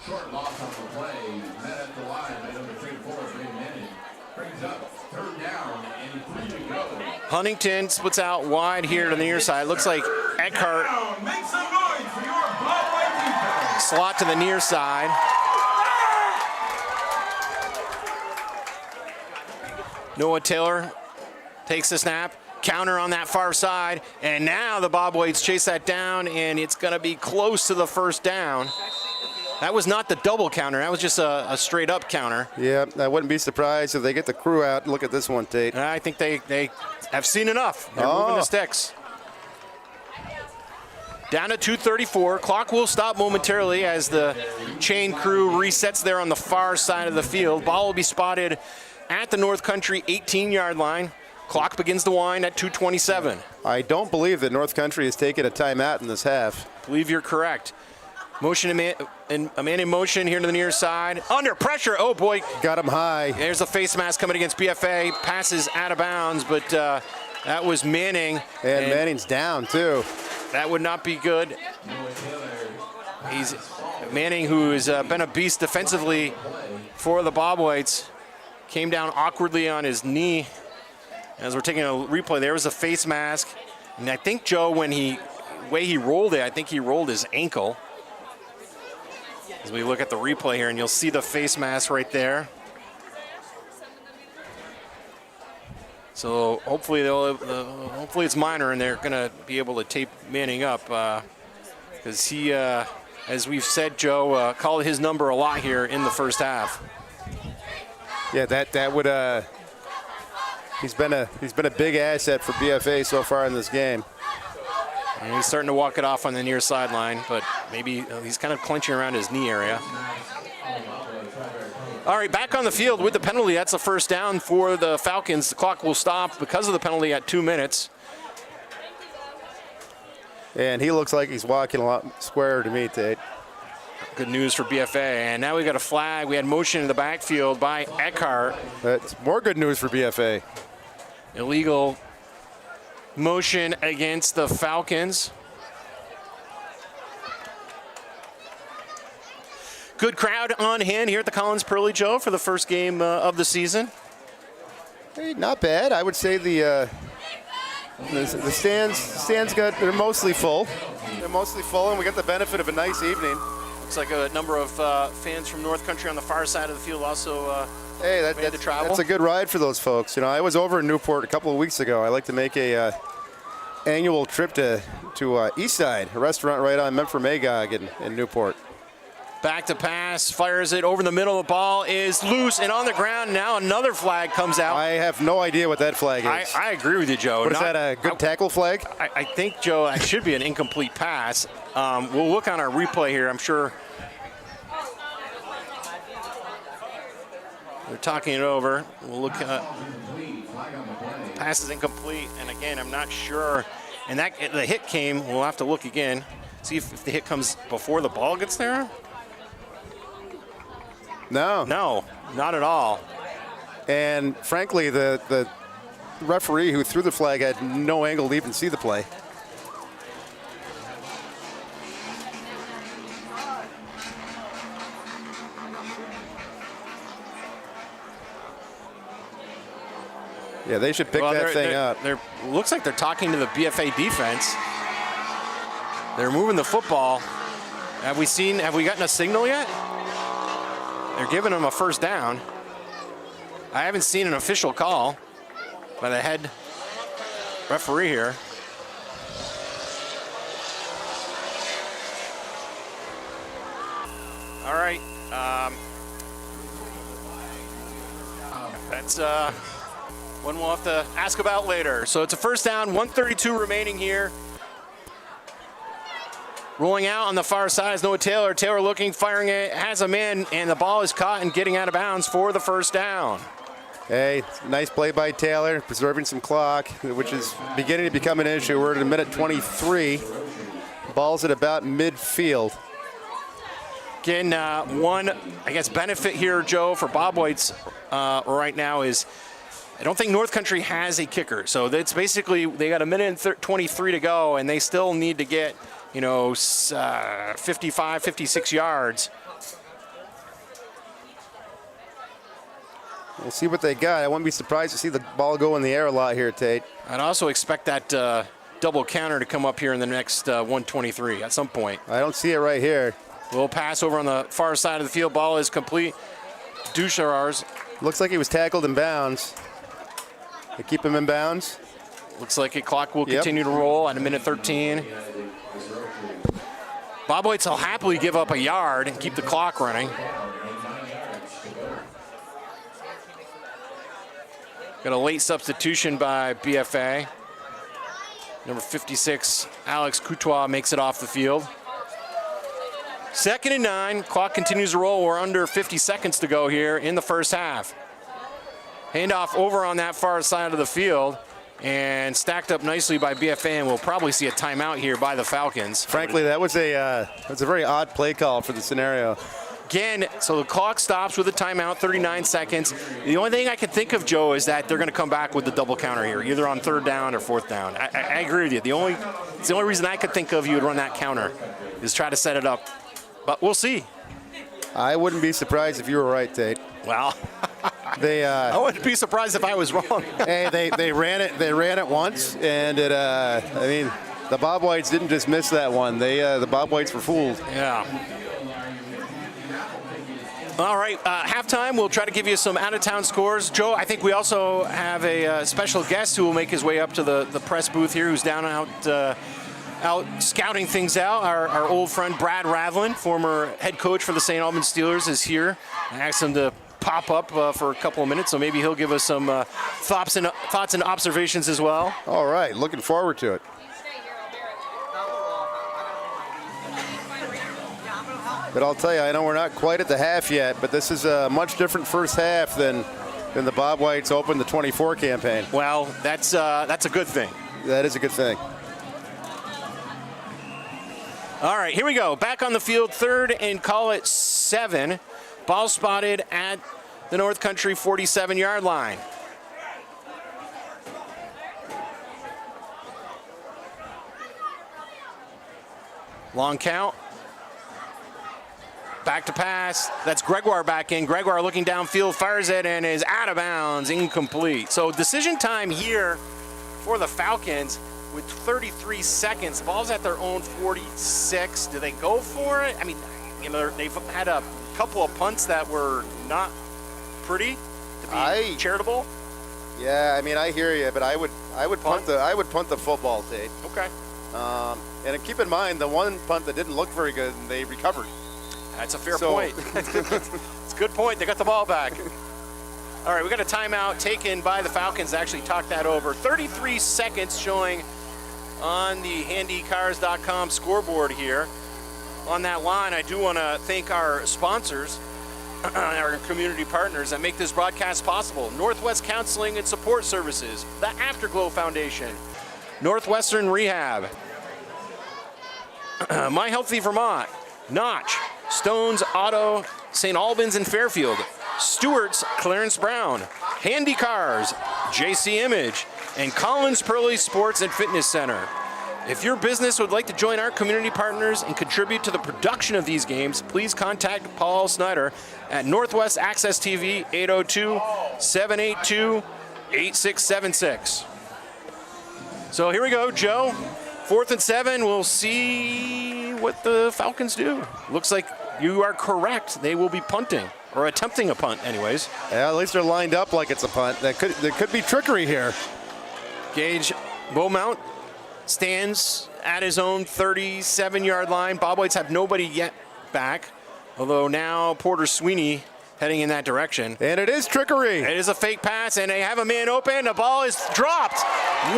Short loss on the play. Met at the line by number 34, Manning. Brings up 3rd down and 3 to go. Huntington splits out wide here to the near side. Looks like Eckhart Make some noise for your Bob White defense. slot to the near side. Noah Taylor takes the snap. Counter on that far side, and now the Bob Whites chase that down, and it's going to be close to the 1st down. That was not the double counter. That was just a straight-up counter. Yeah, I wouldn't be surprised if they get the crew out. Look at this one, Tate. I think they have seen enough. They're moving the sticks. Down to 2:34. Clock will stop momentarily as the chain crew resets there on the far side of the field. Ball will be spotted at the North Country 18-yard line. Clock begins to wind at 2:27. I don't believe that North Country has taken a timeout in this half. I believe you're correct. Motion a man in motion here to the near side. Under pressure. Oh boy. Got him high. There's a face mask coming against BFA. Passes out of bounds, but that was Manning. And Manning's down too. That would not be good. He's Manning, who has been a beast defensively for the Bob Whites, came down awkwardly on his knee. As we're taking a replay, there was a face mask. And I think, Joe, when he way he rolled it, I think he rolled his ankle. As we look at the replay here, and you'll see the face mask right there. So hopefully hopefully it's minor, and they're going to be able to tape Manning up because he, as we've said, Joe, called his number a lot here in the first half. Yeah, that would he's been a big asset for BFA so far in this game. And he's starting to walk it off on the near sideline, but maybe he's kind of clenching around his knee area. All right, back on the field with the penalty. That's a first down for the Falcons. The clock will stop because of the penalty at 2 minutes. And he looks like he's walking a lot squarer to me, Tate. Good news for BFA. And now we got a flag. We had motion in the backfield by Eckhart. That's more good news for BFA. Illegal motion against the Falcons. Good crowd on hand here at the Collins Pearly, Joe, for the first game of the season. Hey, not bad. I would say the stands they're mostly full. They're mostly full, and we got the benefit of a nice evening. Looks like a number of fans from North Country on the far side of the field also made the travel. That's a good ride for those folks. You know, I was over in Newport a couple of weeks ago. I like to make a annual trip to Eastside, a restaurant right on Memphis-Magog in Newport. Back to pass, fires it over the middle. The ball is loose and on the ground. Now another flag comes out. I have no idea what that flag is. I agree with you, Joe. What is that, a good tackle flag? I think, Joe, it should be an incomplete pass. We'll look on our replay here. I'm sure they're talking it over. We'll look at pass is incomplete. And again, I'm not sure. And the hit came. We'll have to look again. See if the hit comes before the ball gets there. No, not at all. And frankly, the referee who threw the flag had no angle to even see the play. Yeah, they should pick that thing up. Looks like they're talking to the BFA defense. They're moving the football. Have we gotten a signal yet? They're giving them a first down. I haven't seen an official call by the head referee here. All right. That's one we'll have to ask about later. So it's a first down, 1:32 remaining here. Rolling out on the far side is Noah Taylor. Taylor looking, firing it, has a man, and the ball is caught and getting out of bounds for the first down. Hey, nice play by Taylor, preserving some clock, which is beginning to become an issue. We're at a minute 23. Ball's at about midfield. Again, one, I guess, benefit here, Joe, for Bob White's right now is I don't think North Country has a kicker. So that's basically, they got a minute and 23 to go, and they still need to get 55, 56 yards. We'll see what they got. I wouldn't be surprised to see the ball go in the air a lot here, Tate. I'd also expect that double counter to come up here in the next 123 at some point. I don't see it right here. Little pass over on the far side of the field. Ball is complete. Ducharars. Looks like he was tackled in bounds. They keep him in bounds. Looks like a clock will continue to roll at a minute 13. Bob White's will happily give up a yard and keep the clock running. Got a late substitution by BFA. Number 56, Alex Coutois, makes it off the field. 2nd and 9, clock continues to roll. We're under 50 seconds to go here in the first half. Handoff over on that far side of the field and stacked up nicely by BFA, and we'll probably see a timeout here by the Falcons. Frankly, that was a very odd play call for the scenario. Again, so the clock stops with a timeout, 39 seconds. The only thing I can think of, Joe, is that they're going to come back with the double counter here, either on 3rd down or 4th down. I agree with you. It's the only reason I could think of you would run that counter is try to set it up. But we'll see. I wouldn't be surprised if you were right, Tate. Well, I wouldn't be surprised if I was wrong. Hey, they ran it once, and the the Bob Whites didn't just miss that one. The Bob Whites were fooled. Yeah. All right, halftime, we'll try to give you some out-of-town scores. Joe, I think we also have a special guest who will make his way up to the press booth here, who's down out scouting things out. Our old friend Brad Ravlin, former head coach for the St. Albans Steelers, is here. I asked him to pop up for a couple of minutes, so maybe he'll give us some thoughts and observations as well. All right, looking forward to it. But I'll tell you, I know we're not quite at the half yet, but this is a much different first half than the Bob Whites opened the 24 campaign. Well, that's a good thing. That is a good thing. All right, here we go. Back on the field, 3rd and call it 7. Ball spotted at the North Country 47-yard line. Long count. Back to pass. That's Gregoire back in. Gregoire looking downfield, fires it, and is out of bounds, incomplete. So decision time here for the Falcons with 33 seconds. The ball's at their own 46. Do they go for it? I mean, you know, they've had a couple of punts that were not pretty, to be charitable. Yeah, I mean, I hear you, but I would punt the football, Tate. Okay. And keep in mind, the one punt that didn't look very good, and they recovered. That's a fair point. It's a good point. They got the ball back. All right, we got a timeout taken by the Falcons to actually talk that over. 33 seconds showing on the handycars.com scoreboard here. On that line, I do want to thank our sponsors, our community partners that make this broadcast possible. Northwest Counseling and Support Services, the Afterglow Foundation, Northwestern Rehab, My Healthy Vermont, Notch, Stones Auto, St. Albans and Fairfield, Stewart's Clarence Brown, Handy Cars, JC Image, and Collins Pearly Sports and Fitness Center. If your business would like to join our community partners and contribute to the production of these games, please contact Paul Snyder at Northwest Access TV, 802-782-8676. So here we go, Joe. 4th and 7, we'll see what the Falcons do. Looks like you are correct. They will be punting, or attempting a punt anyways. Yeah, at least they're lined up like it's a punt. There could be trickery here. Gage Beaumont stands at his own 37-yard line. Bob Whites have nobody yet back, although now Porter Sweeney heading in that direction. And it is trickery. It is a fake pass, and they have a man open. The ball is dropped.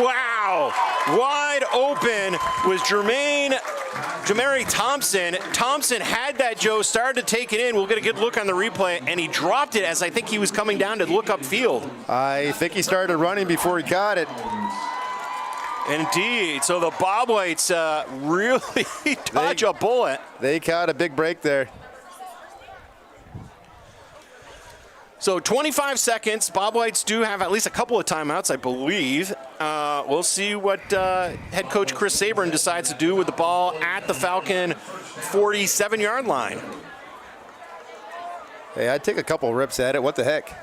Wow. Wide open was Jamari Thompson. Thompson had that, Joe, started to take it in. We'll get a good look on the replay, and he dropped it as I think he was coming down to look upfield. I think he started running before he caught it. Indeed. So the Bob Whites really dodge a bullet. They caught a big break there. So 25 seconds. Bob Whites do have at least a couple of timeouts, I believe. We'll see what head coach Chris Sabrin decides to do with the ball at the Falcon 47-yard line. Hey, I'd take a couple rips at it. What the heck?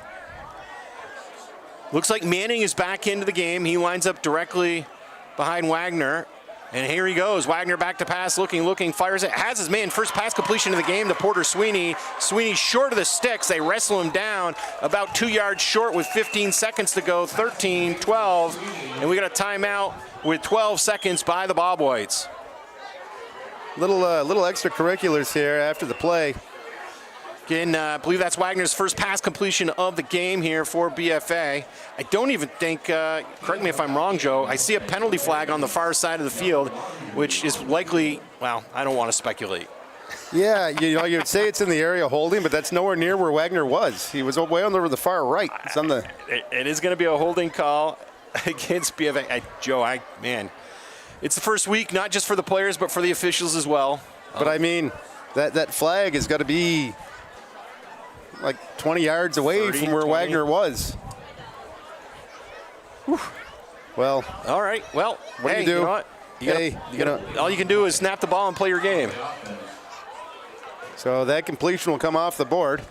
Looks like Manning is back into the game. He lines up directly behind Wagner. And here he goes. Wagner back to pass, looking, fires it. Has his man first pass completion of the game to Porter Sweeney. Sweeney short of the sticks. They wrestle him down about 2 yards short with 15 seconds to go. 13-12. And we got a timeout with 12 seconds by the Bob Whites. Little extracurriculars here after the play. Again, I believe that's Wagner's first pass completion of the game here for BFA. I don't even think, correct me if I'm wrong, Joe, I see a penalty flag on the far side of the field, which is likely, well, I don't want to speculate. Yeah, you'd say it's in the area holding, but that's nowhere near where Wagner was. He was way on the far right. It's on the. It is going to be a holding call against BFA. Joe, man, it's the first week, not just for the players, but for the officials as well. But I mean, that flag has got to be like 20 yards away 30, from where 20. Wagner was. Whew. Well. All right. Well, what do you do? You know what? All you can do is snap the ball and play your game. So that completion will come off the board.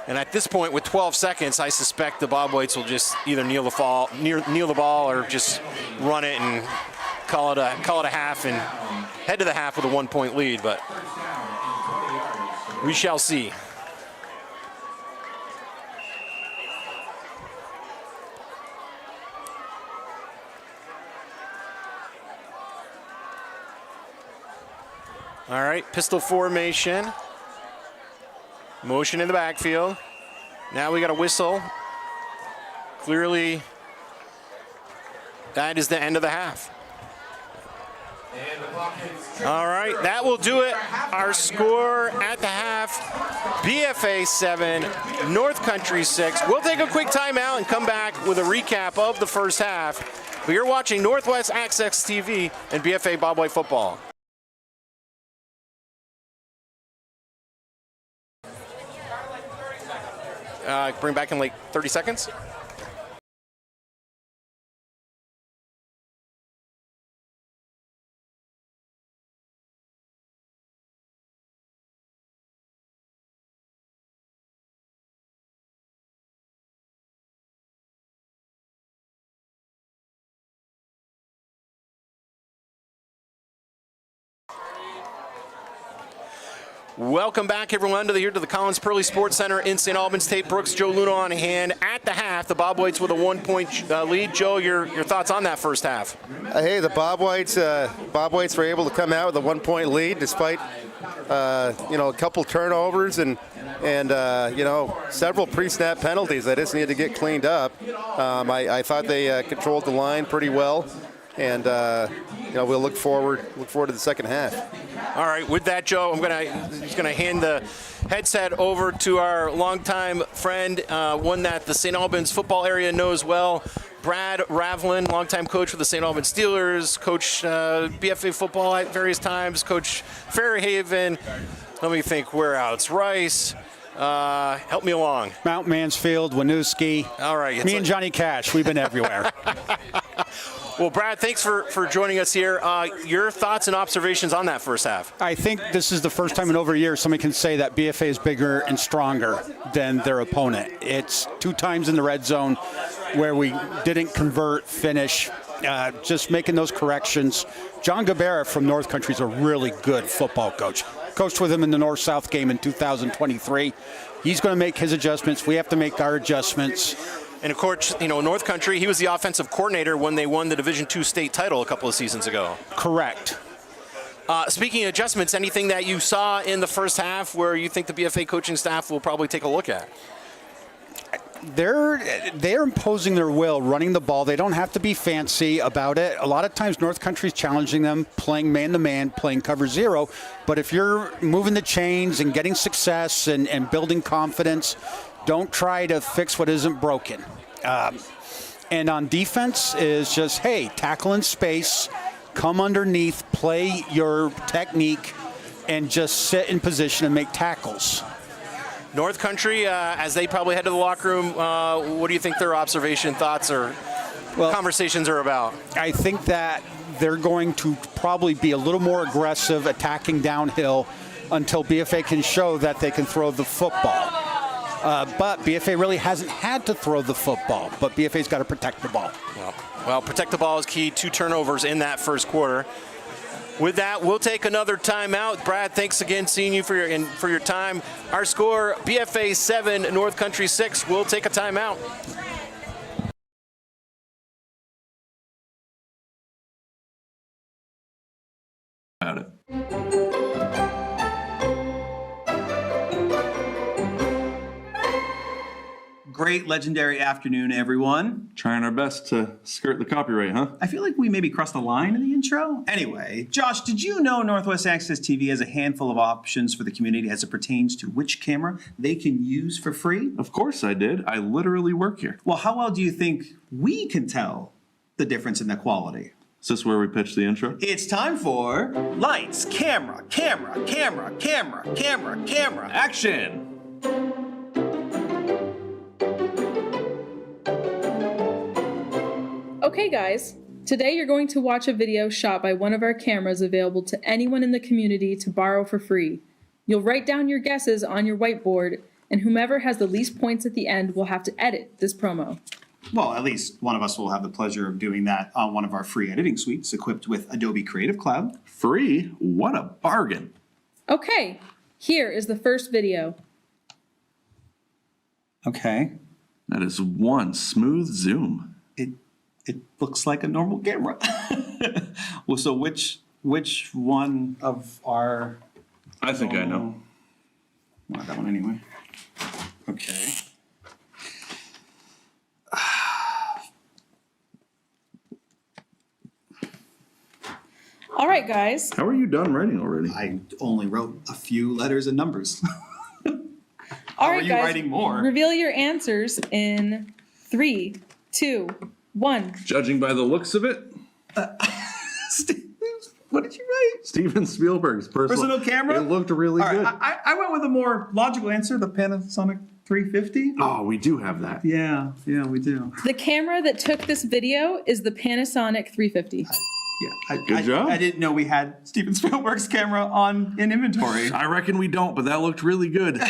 And at this point, with 12 seconds, I suspect the Bob Whites will just either kneel the ball or just run it and call it a half and head to the half with a 1-point lead, but we shall see. All right, pistol formation. Motion in the backfield. Now we got a whistle. Clearly, that is the end of the half. All right, that will do it. Our score at the half, BFA 7, North Country 6. We'll take a quick timeout and come back with a recap of the first half. But you're watching Northwest Access TV and BFA Bob White Football. Bring back in like 30 seconds. Welcome back, everyone, here to the Collins Pearly Sports Center in St. Albans. Tate Brooks, Joe Luna on hand at the half. The Bob Whites with a 1-point lead. Joe, your thoughts on that first half? Hey, the Bob Whites were able to come out with a 1-point lead despite a couple turnovers and several pre-snap penalties that just needed to get cleaned up. I thought they controlled the line pretty well, and we'll look forward to the second half. All right, with that, Joe, I'm gonna hand the headset over to our longtime friend, one that the St. Albans football area knows well, Brad Ravlin, longtime coach for the St. Albans Steelers, coach BFA football at various times, coach Fairhaven. Let me think, where else? Rice. Help me along. Mount Mansfield, Winooski. All right. Me and Johnny Cash, we've been everywhere. Well, Brad, thanks for joining us here. Your thoughts and observations on that first half? I think this is the first time in over a year somebody can say that BFA is bigger and stronger than their opponent. It's 2 times in the red zone where we didn't convert, finish, just making those corrections. John Gabera from North Country is a really good football coach. Coached with him in the North-South game in 2023. He's going to make his adjustments. We have to make our adjustments. And of course, North Country, he was the offensive coordinator when they won the Division II state title a couple of seasons ago. Correct. Speaking of adjustments, anything that you saw in the first half where you think the BFA coaching staff will probably take a look at? They're imposing their will, running the ball. They don't have to be fancy about it. A lot of times North Country's challenging them, playing man-to-man, playing cover zero. But if you're moving the chains and getting success and building confidence, don't try to fix what isn't broken. And on defense is just, hey, tackle in space, come underneath, play your technique, and just sit in position and make tackles. North Country, as they probably head to the locker room, what do you think their observation, thoughts, or conversations are about? I think that they're going to probably be a little more aggressive attacking downhill until BFA can show that they can throw the football. But BFA really hasn't had to throw the football, but BFA's got to protect the ball. Well, protect the ball is key. 2 turnovers in that first quarter. With that, we'll take another timeout. Brad, thanks again, seeing you for your time. Our score, BFA 7, North Country 6. We'll take a timeout. About it. Great, legendary afternoon, everyone. Trying our best to skirt the copyright, huh? I feel like we maybe crossed the line in the intro. Anyway, Josh, did you know Northwest Access TV has a handful of options for the community as it pertains to which camera they can use for free? Of course I did. I literally work here. Well, how well do you think we can tell the difference in the quality? Is this where we pitch the intro? It's time for lights, camera, camera, camera, camera, camera, camera, action! Okay guys, today you're going to watch a video shot by one of our cameras available to anyone in the community to borrow for free. You'll write down your guesses on your whiteboard, and whomever has the least points at the end will have to edit this promo. well, at least one of us will have the pleasure of doing that on one of our free editing suites equipped with Adobe Creative Cloud. Free? What a bargain. Okay, here is the first video. Okay. That is one smooth zoom. It looks like a normal camera. Well, so which one of our... I think I know. Well, that one anyway. Okay. All right, guys. How are you done writing already? I only wrote a few letters and numbers. All Are right, you guys. writing more? Reveal your answers in 3, 2, 1. Judging by the looks of it, What did you write? Steven Spielberg's Personal camera? It looked really All right, good. I went with a more logical answer, the Panasonic 350. Oh, we do have that. Yeah, we do. The camera that took this video is the Panasonic 350. Yeah, Good job. I didn't know we had Steven Spielberg's camera in inventory. I reckon we don't, but that looked really good.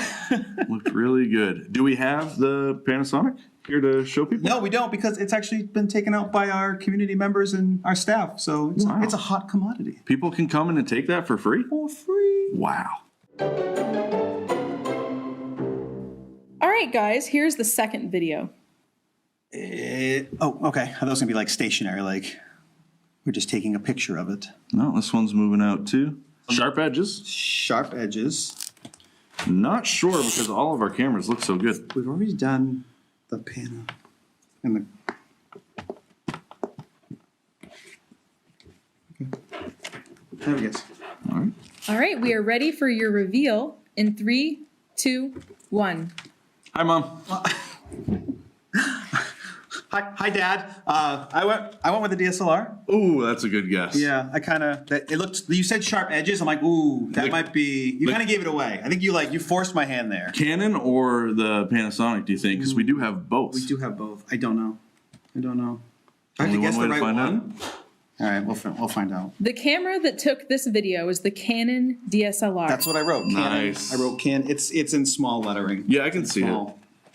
Looked really good. Do we have the Panasonic here to show people? No, we don't, because it's actually been taken out by our community members and our staff. So Wow. it's a hot commodity. People can come in and take that for free? For free. Wow. All right, guys, here's the second video. Okay. I thought it was gonna be like stationary, like we're just taking a picture of it. No, this one's moving out too. Sharp edges. Sharp edges. Not sure because all of our cameras look so good. We've already done the Pana and the. Okay. There we go. All right. All right, we are ready for your reveal in 3, 2, 1. Hi, Mom. Hi, Dad. I went with the DSLR. Ooh, that's a good guess. Yeah, it looked. You said sharp edges. I'm like, ooh, that might be. You kind of gave it away. I think you forced my hand there. Canon or the Panasonic, do you think? Because we do have both. We do have both. I don't know. Do I have Only to guess one the way to right find one? All right, we'll find out. The camera that took this video is the Canon DSLR. That's what I wrote. Nice. Canon. I wrote Canon. It's in small lettering. Yeah, I can see it.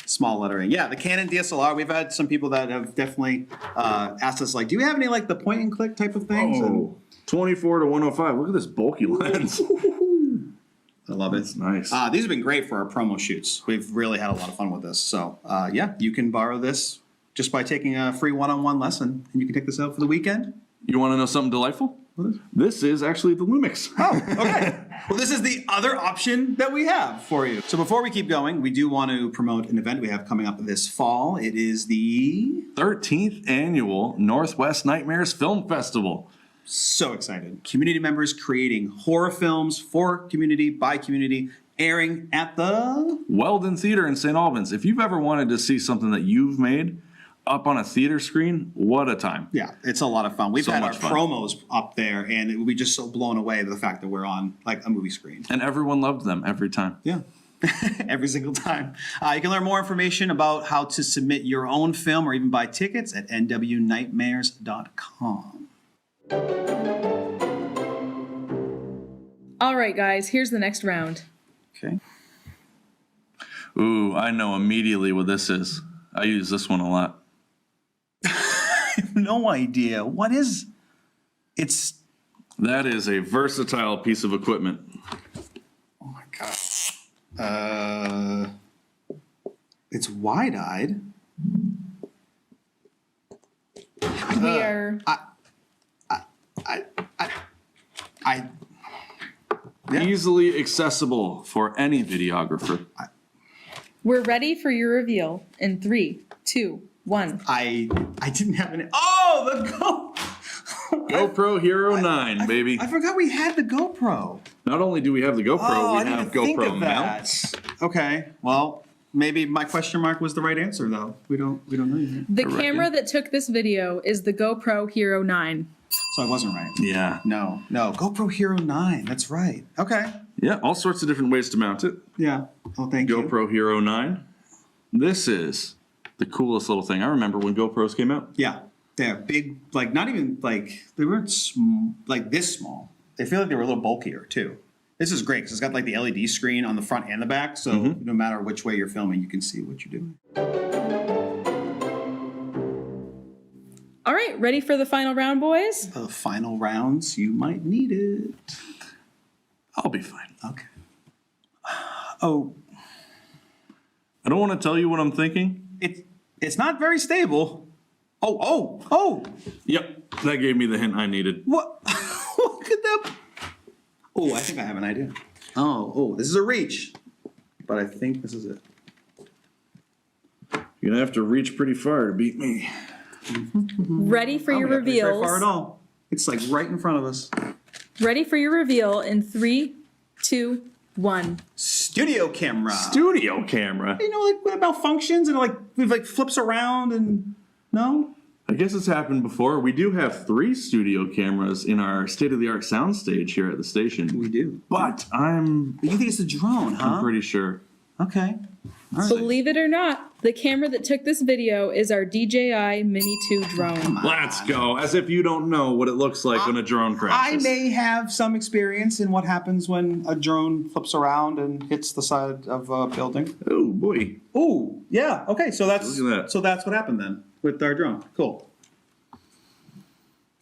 Small lettering. Yeah, the Canon DSLR. We've had some people that have definitely asked us, like, do you have any like the point and click type of things? Oh, 24 to 105. Look at this bulky lens. I love it. That's nice. These have been great for our promo shoots. We've really had a lot of fun with this. So yeah, you can borrow this just by taking a free one-on-one lesson, and you can take this out for the weekend. You want to know something delightful? This is actually the Lumix. Oh, okay. Well, this is the other option that we have for you. So before we keep going, we do want to promote an event we have coming up this fall. It is the 13th annual Northwest Nightmares Film Festival. So excited. Community members creating horror films for community, by community, airing at the Weldon Theater in St. Albans. If you've ever wanted to see something that you've made up on a theater screen, what a time. Yeah, it's a lot of fun. We've So had our much fun. promos up there, and we'll be just so blown away by the fact that we're on like a movie screen. And everyone loved them every time. Yeah. Every single time. You can learn more information about how to submit your own film or even buy tickets at nwnightmares.com. All right, guys, here's the next round. Okay. Ooh, I know immediately what this is. I use this one a lot. No idea. What is it's That is a versatile piece of equipment. oh my god. It's wide-eyed. We are Yeah. Easily accessible for any videographer. we're ready for your reveal in 3, 2, 1. I didn't have any. Oh, the GoPro Hero 9, baby. I forgot we had the GoPro. Not only do we have the GoPro, Oh, I we didn't have even think GoPro of that. mounts. Okay, well, maybe my question mark was the right answer, though. We don't know yet. The Correct. camera that took this video is the GoPro Hero 9. So I wasn't right. Yeah. No, GoPro Hero 9. That's right. Okay. Yeah, all sorts of different ways to mount it. Yeah. Oh, thank you. GoPro Hero 9. This is the coolest little thing. I remember when GoPros came out. Yeah. They're big, like not even like they weren't like this small. They feel like they were a little bulkier too. This is great because it's got like the LED screen on the front and the back, so no matter which way you're filming, you can see what you're doing. right, ready for the final round, boys? The final rounds, you might need it. I'll be fine. Okay. Oh, I don't want to tell you what I'm thinking. it's not very stable. Oh! Yep, that gave me the hint I needed. What? Look at that. Oh, I think I have an idea. Oh, this is a reach. But I think this is it. You're gonna have to reach pretty far to beat me. Ready for your We haven't reached very far at reveals. all. It's like right in front of us. Ready for your reveal in 3, 2, 1. Studio camera. Studio camera. You know, like when it malfunctions and it flips around and no? I guess it's happened before. We do have 3 studio cameras in our state-of-the-art soundstage here at the station. We do. But I'm You think it's a drone, huh? pretty sure. Okay. All right. Believe it or not, the camera that took this video is our DJI Mini 2 drone. Let's go. As if you don't know what it looks like when a drone I crashes. may have some experience in what happens when a drone flips around and hits the side of a building. Oh boy. Oh, yeah. Okay, so that's Look at that. so that's what happened then with our drone. Cool.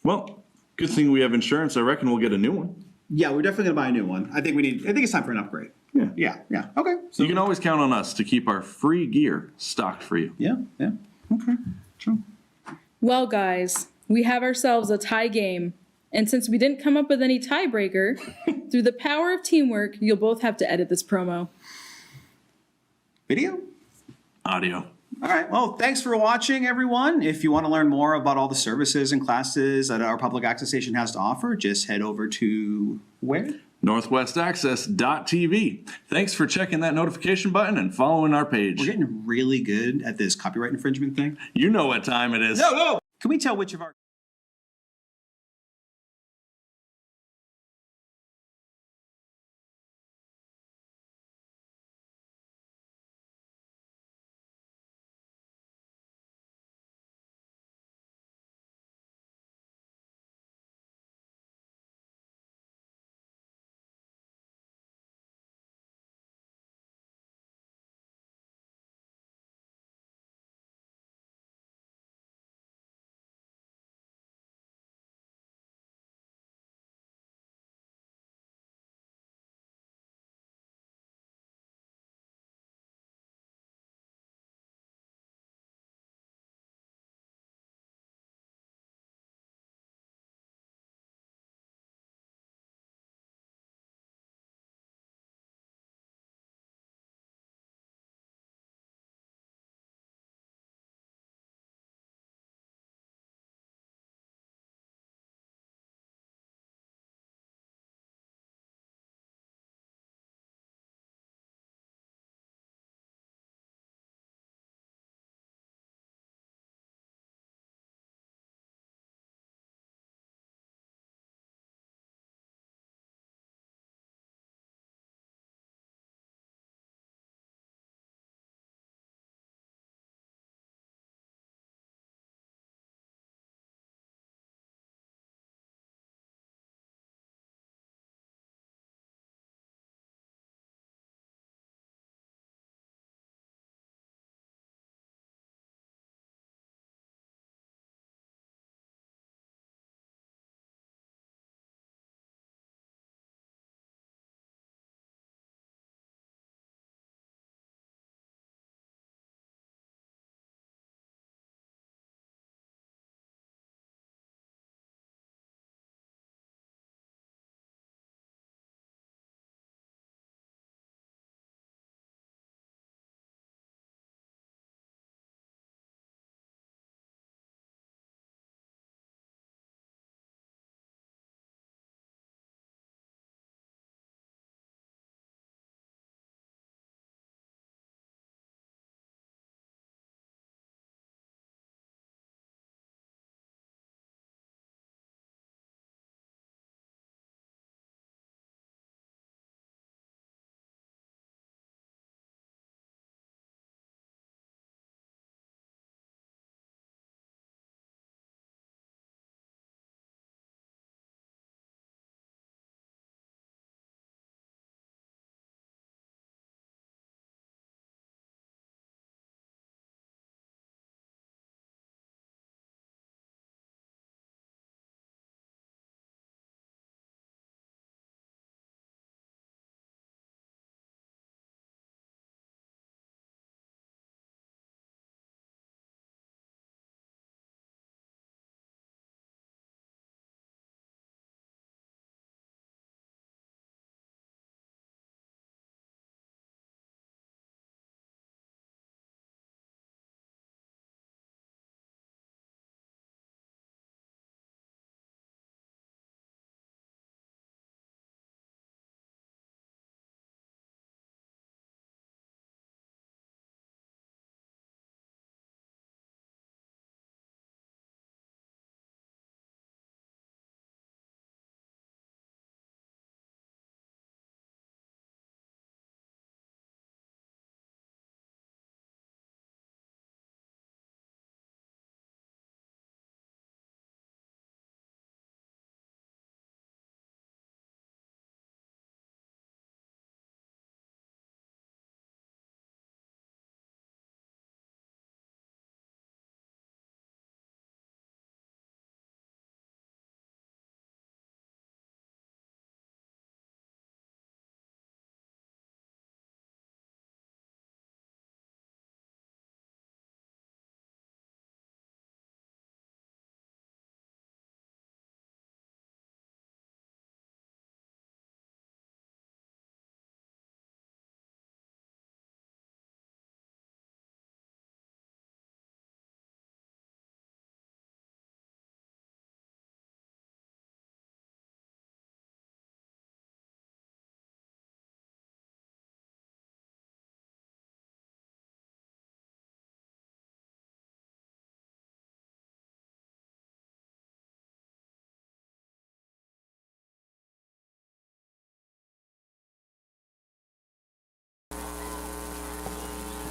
Well, good thing we have insurance. I reckon we'll get a new one. Yeah, we're definitely gonna buy a new one. I think it's time for an upgrade. Yeah. Yeah. Okay. So You can always count on us to keep our free gear stocked for you. yeah. Okay. True. Well, guys, we have ourselves a tie game. And since we didn't come up with any tiebreaker, through the power of teamwork, you'll both have to edit this promo. Video? Audio. All right. Well, thanks for watching, everyone. If you want to learn more about all the services and classes that our public access station has to offer, just head over to where? NorthwestAccess.tv. Thanks for checking that notification button and following our page. We're getting really good at this copyright infringement thing. You know what time it is. No. Can we tell which of our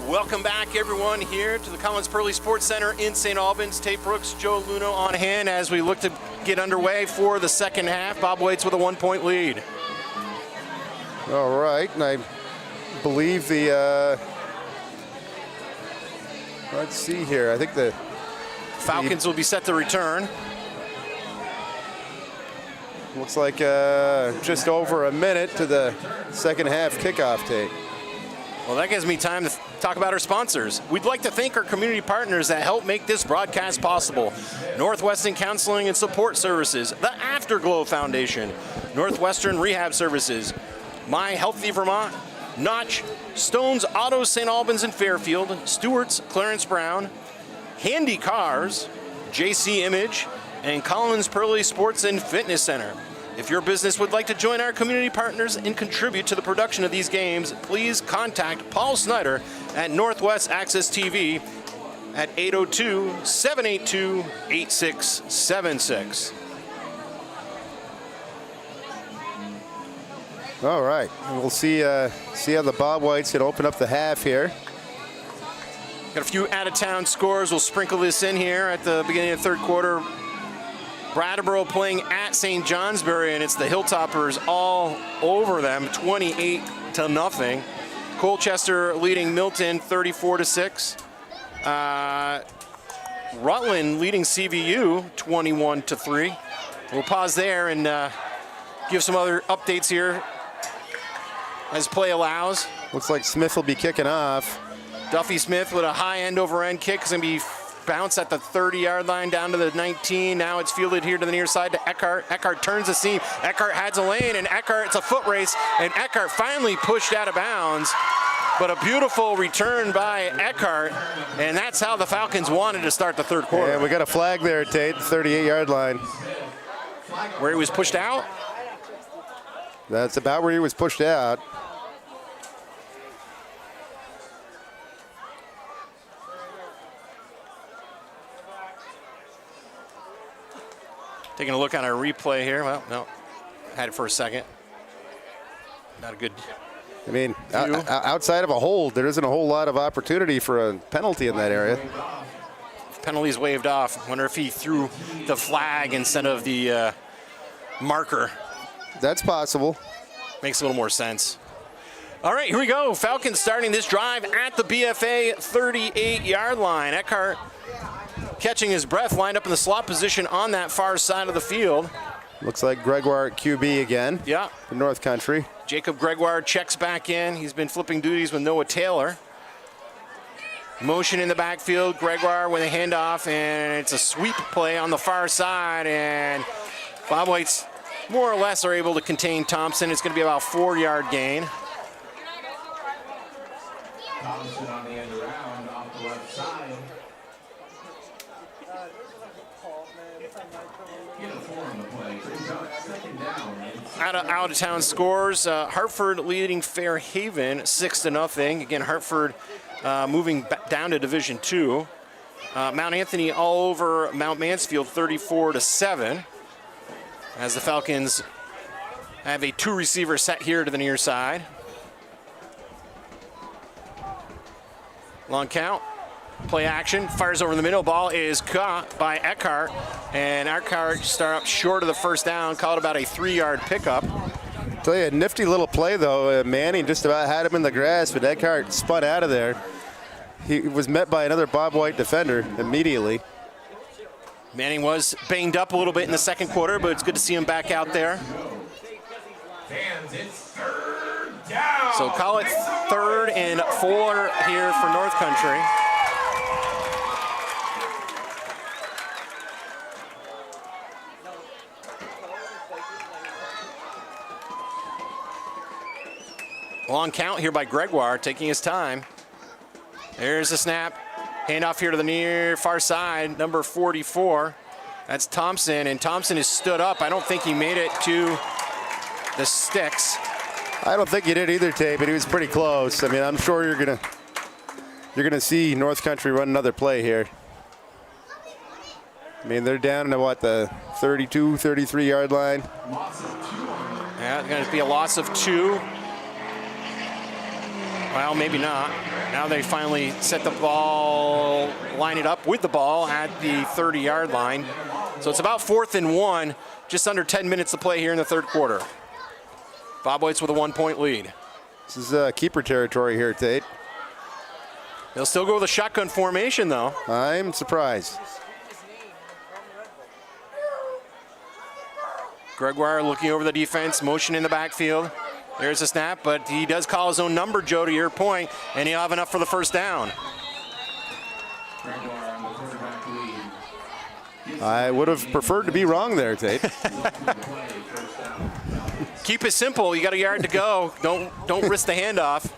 Welcome back, everyone, here to the Collins Pearly Sports Center in St. Albans. Tate Brooks, Joe Luno on hand as we look to get underway for the second half. Bob Waits with a 1-point lead. All right, and I believe the, let's see here, I think the Falcons will be set to return. looks like just over a minute to the second half kickoff tape. Well, that gives me time to talk about our sponsors. We'd like to thank our community partners that help make this broadcast possible. Northwestern Counseling and Support Services, the Afterglow Foundation, Northwestern Rehab Services, My Healthy Vermont, Notch, Stone's Auto St. Albans and Fairfield, Stewart's Clarence Brown, Handy Cars, JC Image, and Collins Pearly Sports and Fitness Center. If your business would like to join our community partners and contribute to the production of these games, please contact Paul Snyder at Northwest Access TV at 802-782-8676. All right, we'll see how the Bob Whites can open up the half here. Got a few out-of-town scores. We'll sprinkle this in here at the beginning of the third quarter. Brattleboro playing at St. Johnsbury, and it's the Hilltoppers all over them, 28-0. Colchester leading Milton 34-6. Rutland leading CVU 21-3. We'll pause there and give some other updates here as play allows. Looks like Smith will be kicking off. Duffy Smith with a high end-over-end kick is going to be bounced at the 30-yard line down to the 19. Now it's fielded here to the near side to Eckhart. Eckhart turns the seam. Eckhart has a lane, and Eckhart, it's a foot race, and Eckhart finally pushed out of bounds. But a beautiful return by Eckhart, and that's how the Falcons wanted to start the third quarter. Yeah, we got a flag there, Tate, 38-yard line. Where he was pushed out? That's about where he was pushed out. Taking a look on our replay here. Well, no, had it for a second. Not a good. I mean, outside of a hold, there isn't a whole lot of opportunity for a penalty in that area. Penalties waived off. Wonder if he threw the flag instead of the marker. That's possible. Makes a little more sense. All right, here we go. Falcons starting this drive at the BFA 38-yard line. Eckhart catching his breath, lined up in the slot position on that far side of the field. Looks like Gregoire at QB again. Yeah. The North Country. Jacob Gregoire checks back in. He's been flipping duties with Noah Taylor. Motion in the backfield. Gregoire with a handoff, and it's a sweep play on the far side, and Bob Whites more or less are able to contain Thompson. It's going to be about a 4-yard gain. Thompson on the end around off the left side. Get a 4 on the play. Second down. Out of town scores. Hartford leading Fairhaven 6-0. Again, Hartford moving down to Division II. Mount Anthony all over Mount Mansfield 34-7. As the Falcons have a 2-receiver set here to the near side. Long count. Play action, fires over the middle. Ball is caught by Eckhart, and Eckhart start up short of the first down, called about a 3-yard pickup. I'll tell you, a nifty little play, though. Manning just about had him in the grass, but Eckhart spun out of there. He was met by another Bob White defender immediately. Manning was banged up a little bit in the second quarter, but it's good to see him back out there. Fans, it's third down. So call it 3rd and 4 here for North Country. Long count here by Gregoire, taking his time. There's the snap. Handoff here to the near far side, number 44. That's Thompson, and Thompson is stood up. I don't think he made it to the sticks. I don't think he did either, Tate, but he was pretty close. I mean, I'm sure you're gonna see North Country run another play here. I mean, they're down to what, the 32, 33-yard line. Yeah, it's going to be a loss of 2. Well, maybe not. Now they finally set the ball, line it up with the ball at the 30-yard line. So it's about 4th and 1, just under 10 minutes to play here in the third quarter. Bob White's with a 1-point lead. This is keeper territory here, Tate. They'll still go with a shotgun formation, though. I'm surprised. Gregoire looking over the defense, motion in the backfield. There's a snap, but he does call his own number, Joe, to your point, and he'll have enough for the first down. I would have preferred to be wrong there, Tate. Keep it simple. You got a yard to go. Don't risk the handoff.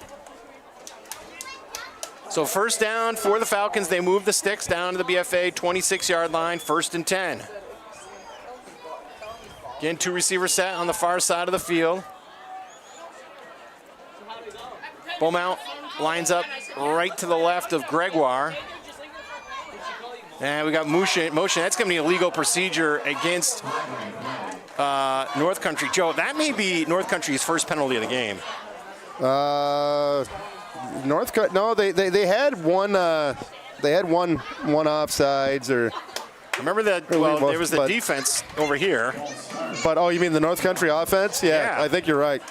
So first down for the Falcons. They move the sticks down to the BFA 26-yard line, 1st and 10. Again, 2 receiver set on the far side of the field. Beaumont lines up right to the left of Gregoire. And we got motion. That's going to be a legal procedure against North Country. Joe, that may be North Country's first penalty of the game. No, they had one. They had one offsides or. Remember that? Well, there was the defense over here. But oh, you mean the North Country offense? Yeah, I think you're right.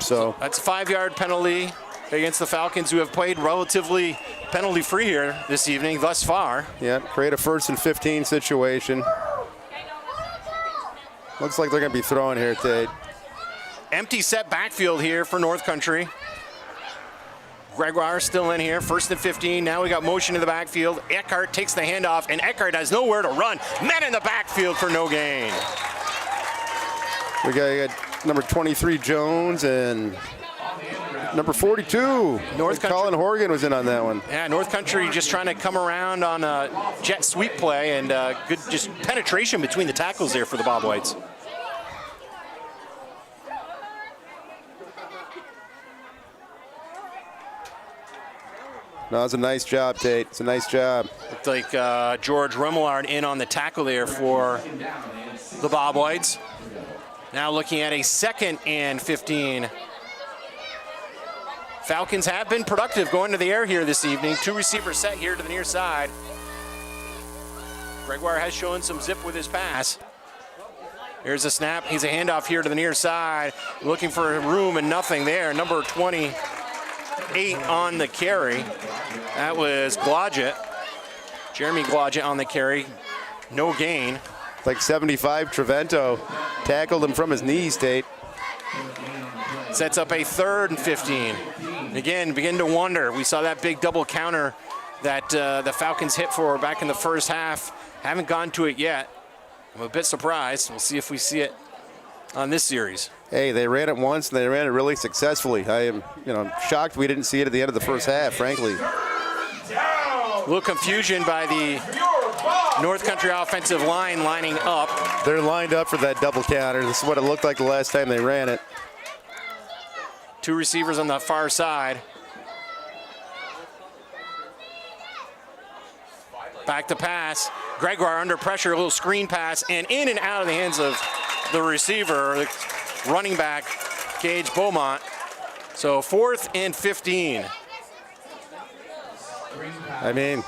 So that's a 5-yard penalty against the Falcons, who have played relatively penalty-free here this evening thus far. Yeah, create a 1st and 15 situation. Looks like they're going to be throwing here, Tate. Empty set backfield here for North Country. Gregoire still in here, 1st and 15. Now we got motion in the backfield. Eckhart takes the handoff, and Eckhart has nowhere to run. Men in the backfield for no gain. We got number 23 Jones and number 42. North Country. Colin Horgan was in on that one. Yeah, North Country just trying to come around on a jet sweep play, and good just penetration between the tackles there for the Bob Whites. No, it's a nice job, Tate. It's a nice job. Looked like George Remillard in on the tackle there for the Bob Whites. Now looking at a 2nd and 15. Falcons have been productive going to the air here this evening. 2 receivers set here to the near side. Gregoire has shown some zip with his pass. Here's a snap. He's a handoff here to the near side. Looking for room and nothing there. Number 28 on the carry. That was Glodgett. Jeremy Glodgett on the carry. No gain. Like 75, Trevento tackled him from his knees, Tate. Sets up a 3rd and 15. Again, begin to wonder. We saw that big double counter that the Falcons hit for back in the first half. Haven't gone to it yet. I'm a bit surprised. We'll see if we see it on this series. Hey, they ran it once and they ran it really successfully. I am, shocked we didn't see it at the end of the first half, frankly. A little confusion by the North Country offensive line lining up. They're lined up for that double counter. This is what it looked like the last time they ran it. 2 receivers on the far side. Back to pass. Gregoire under pressure, a little screen pass, and in and out of the hands of the receiver, the running back, Gage Beaumont. So 4th and 15. I mean,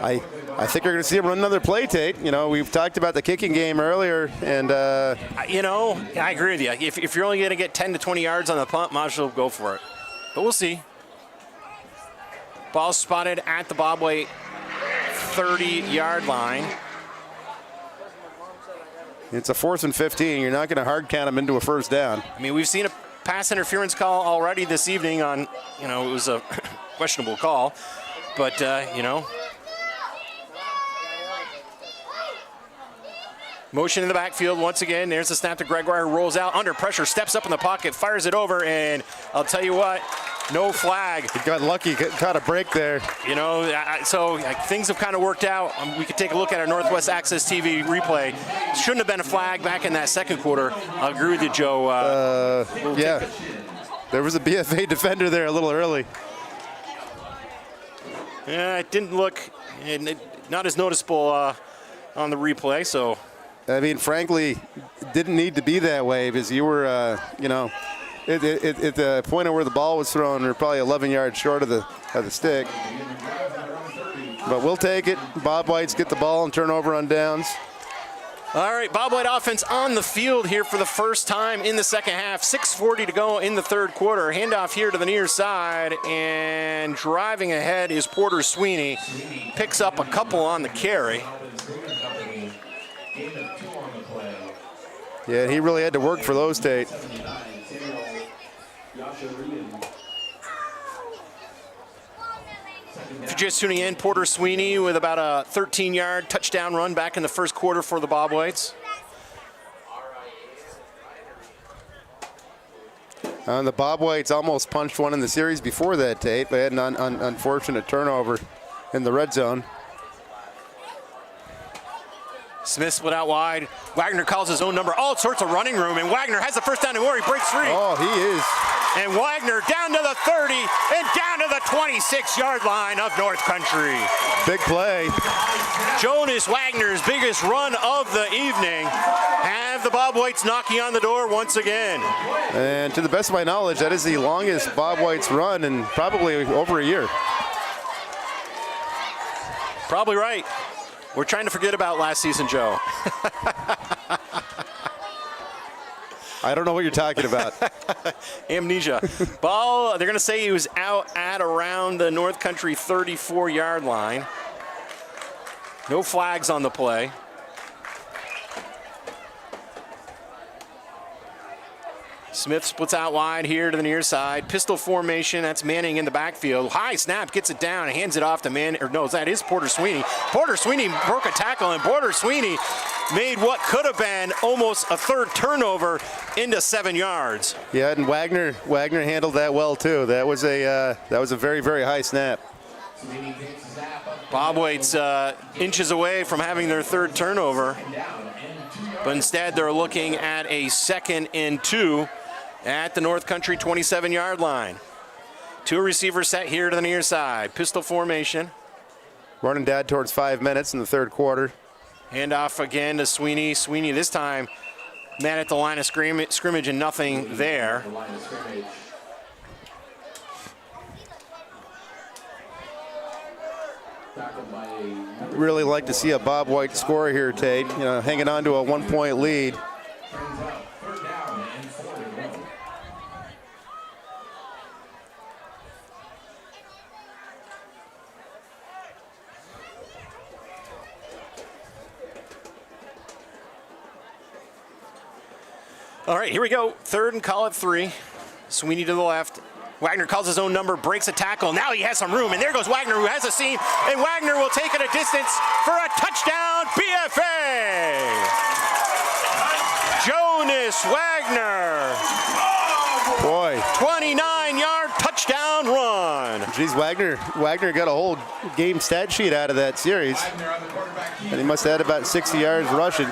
I think you're going to see him run another play, Tate. We've talked about the kicking game earlier, and I agree with you. If you're only going to get 10 to 20 yards on the punt, might as well go for it. But we'll see. Ball spotted at the Bob White 30-yard line. It's a 4th and 15. You're not going to hard count him into a first down. I mean, we've seen a pass interference call already this evening on, it was a questionable call. But, motion in the backfield once again. There's the snap to Gregoire, rolls out under pressure, steps up in the pocket, fires it over, and I'll tell you what, no flag. He got lucky, caught a break there. So things have kind of worked out. We could take a look at our Northwest Access TV replay. Shouldn't have been a flag back in that second quarter. I agree with you, Joe. Yeah, there was a BFA defender there a little early. Yeah, it didn't look not as noticeable on the replay, so I mean, frankly, didn't need to be that way because you were, you know, at the point of where the ball was thrown, we were probably 11 yards short of the stick. But we'll take it. Bob White's get the ball and turn over on downs. All right, Bob White offense on the field here for the first time in the second half. 6:40 to go in the third quarter. Handoff here to the near side, and driving ahead is Porter Sweeney. Picks up a couple on the carry. Yeah, he really had to work for those, Tate. If you're just tuning in, Porter Sweeney with about a 13-yard touchdown run back in the first quarter for the Bob Whites. The Bob Whites almost punched one in the series before that, Tate, but had an unfortunate turnover in the red zone. Smith split out wide. Wagner calls his own number. All sorts of running room, and Wagner has the first down and more. He breaks free. Oh, he is. And Wagner down to the 30 and down to the 26-yard line of North Country. Big play. Jonas Wagner's biggest run of the evening. Have the Bob Whites knocking on the door once again. And to the best of my knowledge, that is the longest Bob White's run in probably over a year. Probably right. We're trying to forget about last season, Joe. I don't know what you're talking about. Amnesia. Ball, they're going to say he was out at around the North Country 34-yard line. No flags on the play. Smith splits out wide here to the near side. Pistol formation, that's Manning in the backfield. High snap, gets it down and hands it off to Manning. Or no, that is Porter Sweeney. Porter Sweeney broke a tackle, and Porter Sweeney made what could have been almost a third turnover into 7 yards. Yeah, and Wagner handled that well too. That was a very, very high snap. Bob White's inches away from having their third turnover, but instead they're looking at a 2nd and 2 at the North Country 27-yard line. Two receivers set here to the near side. Pistol formation. Running down towards 5 minutes in the third quarter. Handoff again to Sweeney. Sweeney this time met at the line of scrimmage and nothing there. Really like to see a Bob White score here, Tate. You know, hanging on to a 1-point lead. All right, here we go. Third and call it 3. Sweeney to the left. Wagner calls his own number, breaks a tackle. Now he has some room, and there goes Wagner, who has a seam, and Wagner will take it a distance for a touchdown, BFA! Jonas Wagner. Boy. 29-yard touchdown run. Geez, Wagner got a whole game stat sheet out of that series. And he must have had about 60 yards rushing.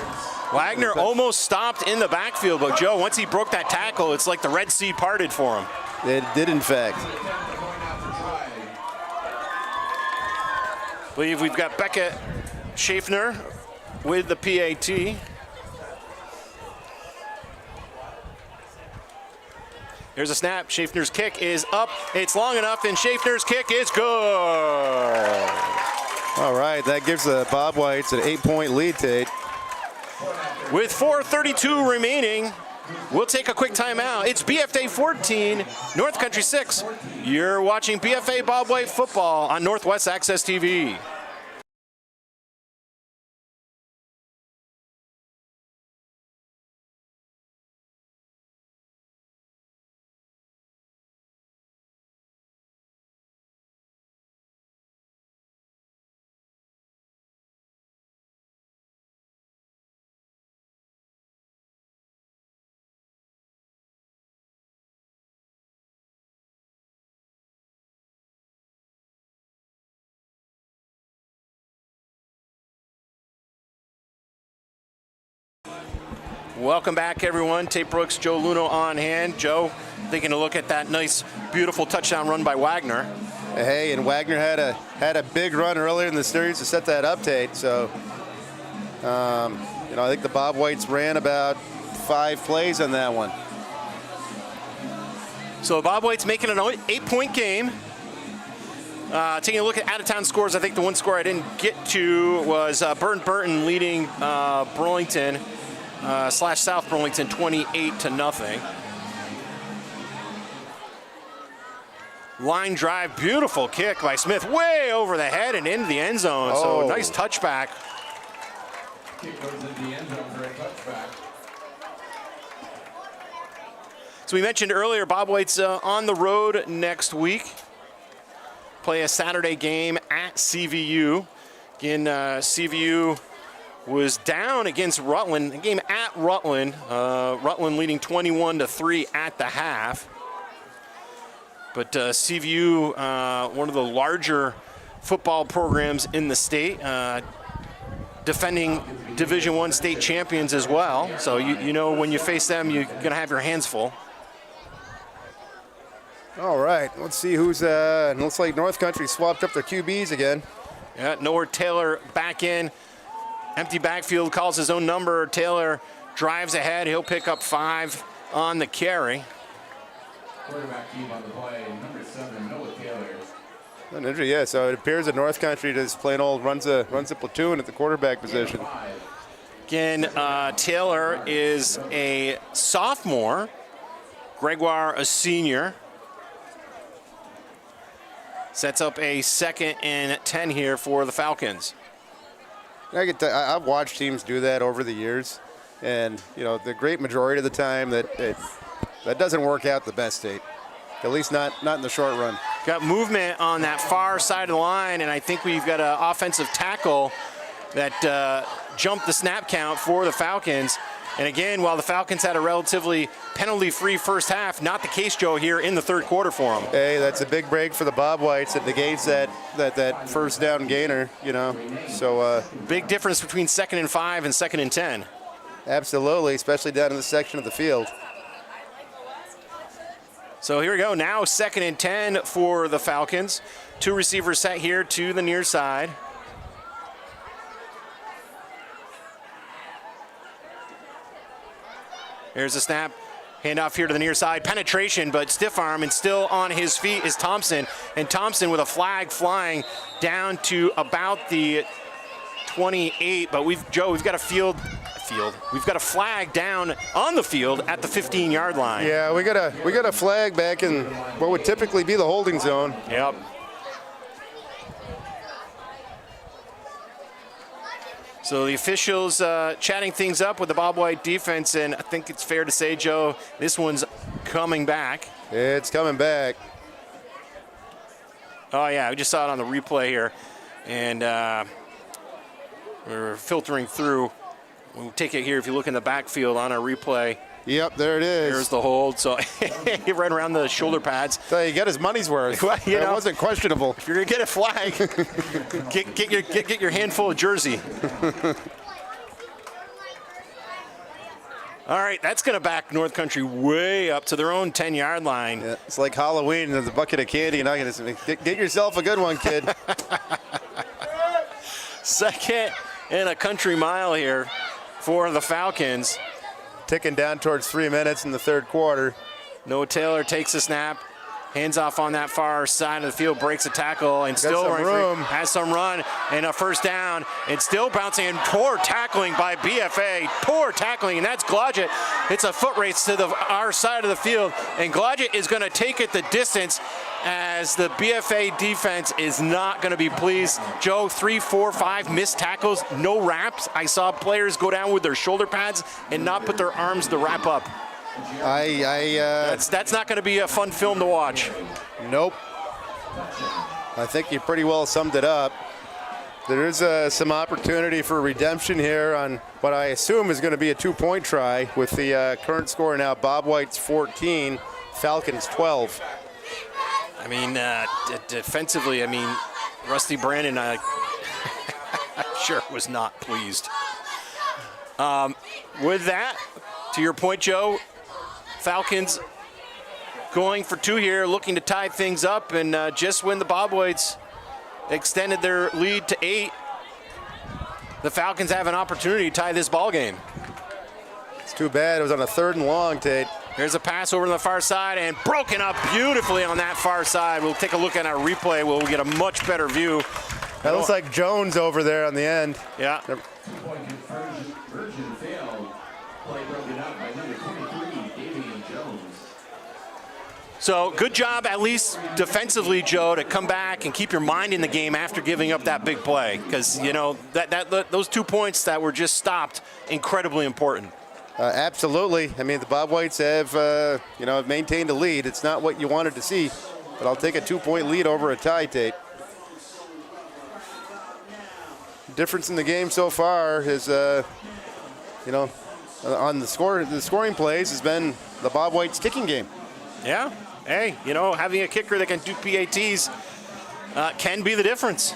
Wagner almost stopped in the backfield, but Joe, once he broke that tackle, it's like the Red Sea parted for him. It did, in fact. I believe we've got Becca Schaffner with the PAT. Here's a snap. Schaffner's kick is up. It's long enough, and Schaffner's kick is good. All right, that gives the Bob Whites an 8-point lead, Tate. With 4:32 remaining, we'll take a quick timeout. It's BFA 14, North Country 6. You're watching BFA Bob White football on Northwest Access TV. Welcome back, everyone. Tate Brooks, Joe Luno on hand. Joe, taking a look at that nice, beautiful touchdown run by Wagner. Hey, and Wagner had a big run earlier in the series to set that up, Tate. So You know, I think the Bob Whites ran about 5 plays on that one. So Bob White's making an 8-point game. Taking a look at out-of-town scores, I think the one score I didn't get to was Burton leading Burlington / South Burlington 28-0. Line drive, beautiful kick by Smith, way over the head and into the end zone. Oh. So nice touchback. Kick goes into the end zone for a touchback. So we mentioned earlier, Bob White's on the road next week. Play a Saturday game at CVU. Again, CVU was down against Rutland. A game at Rutland. Rutland leading 21-3 at the half. But CVU, one of the larger football programs in the state, defending Division I state champions as well. So you know when you face them, you're going to have your hands full. All right, let's see who's. Looks like North Country swapped up their QBs again. Yeah, Noah Taylor back in. Empty backfield, calls his own number. Taylor drives ahead. He'll pick up 5 on the carry. Quarterback team on the play, number 7, Noah Taylor. Yeah, so it appears that North Country just plain old runs a platoon at the quarterback position. Again, Taylor is a sophomore. Gregoire a senior. Sets up a 2nd and 10 here for the Falcons. I've watched teams do that over the years, and you know the great majority of the time that doesn't work out the best state, at least not in the short run. Got movement on that far side of the line, and I think we've got an offensive tackle that jumped the snap count for the Falcons. And again, while the Falcons had a relatively penalty-free first half, not the case, Joe, here in the third quarter for them. Hey, that's a big break for the Bob Whites. It negates that first down gainer, you know. So big difference between 2nd and 5 and 2nd and 10. Absolutely, especially down in this section of the field. So here we go. Now 2nd and 10 for the Falcons. 2 receivers set here to the near side. Here's a snap. Handoff here to the near side. Penetration, but stiff arm, and still on his feet is Thompson. And Thompson with a flag flying down to about the 28. But we've got we've got a flag down on the field at the 15-yard line. Yeah, we got a flag back in what would typically be the holding zone. Yep. So the officials chatting things up with the Bob White defense, and I think it's fair to say, Joe, this one's coming back. It's coming back. Oh, yeah, we just saw it on the replay here, and we're filtering through. We'll take it here if you look in the backfield on our replay. Yep, there it is. There's the hold. So right around the shoulder pads. So he got his money's worth. Well, That wasn't questionable. If you're gonna get a flag, get your handful of jersey. All right, that's gonna back North Country way up to their own 10-yard line. Yeah, it's like Halloween. There's a bucket of candy, and I can get yourself a good one, kid. 2nd and a country mile here for the Falcons. Ticking down towards 3 minutes in the third quarter. Noah Taylor takes a snap, hands off on that far side of the field, breaks a tackle, and still some room. Has some run, and a first down, and still bouncing in. Poor tackling by BFA, poor tackling, and that's Glodgett. It's a foot race to our side of the field, and Glodgett is going to take it the distance as the BFA defense is not going to be pleased. Joe, 3, 4, 5 missed tackles, no wraps. I saw players go down with their shoulder pads and not put their arms to wrap up. That's not going to be a fun film to watch. Nope. I think you pretty well summed it up. There is some opportunity for redemption here on what I assume is going to be a 2-point try with the current score now Bob White's 14, Falcons 12. I mean, defensively, I mean, Rusty Brandon, I'm sure was not pleased. With that, to your point, Joe, Falcons going for 2 here, looking to tie things up, and just when the Bob Whites extended their lead to 8, the Falcons have an opportunity to tie this ball game. It's too bad. It was on a 3rd and long, Tate. Here's a pass over to the far side and broken up beautifully on that far side. We'll take a look at our replay. We'll get a much better view. That looks like Jones over there on the end. Yeah. Point conversion failed. Play broken up by number 23, Damian Jones. So good job, at least defensively, Joe, to come back and keep your mind in the game after giving up that big play. Because, you know, those 2 points that were just stopped, incredibly important. Absolutely. I mean, the Bob Whites have, maintained a lead. It's not what you wanted to see, but I'll take a 2-point lead over a tie, Tate. Difference in the game so far is, on the scoring plays has been the Bob White's kicking game. Yeah. Hey, you know, having a kicker that can do PATs can be the difference.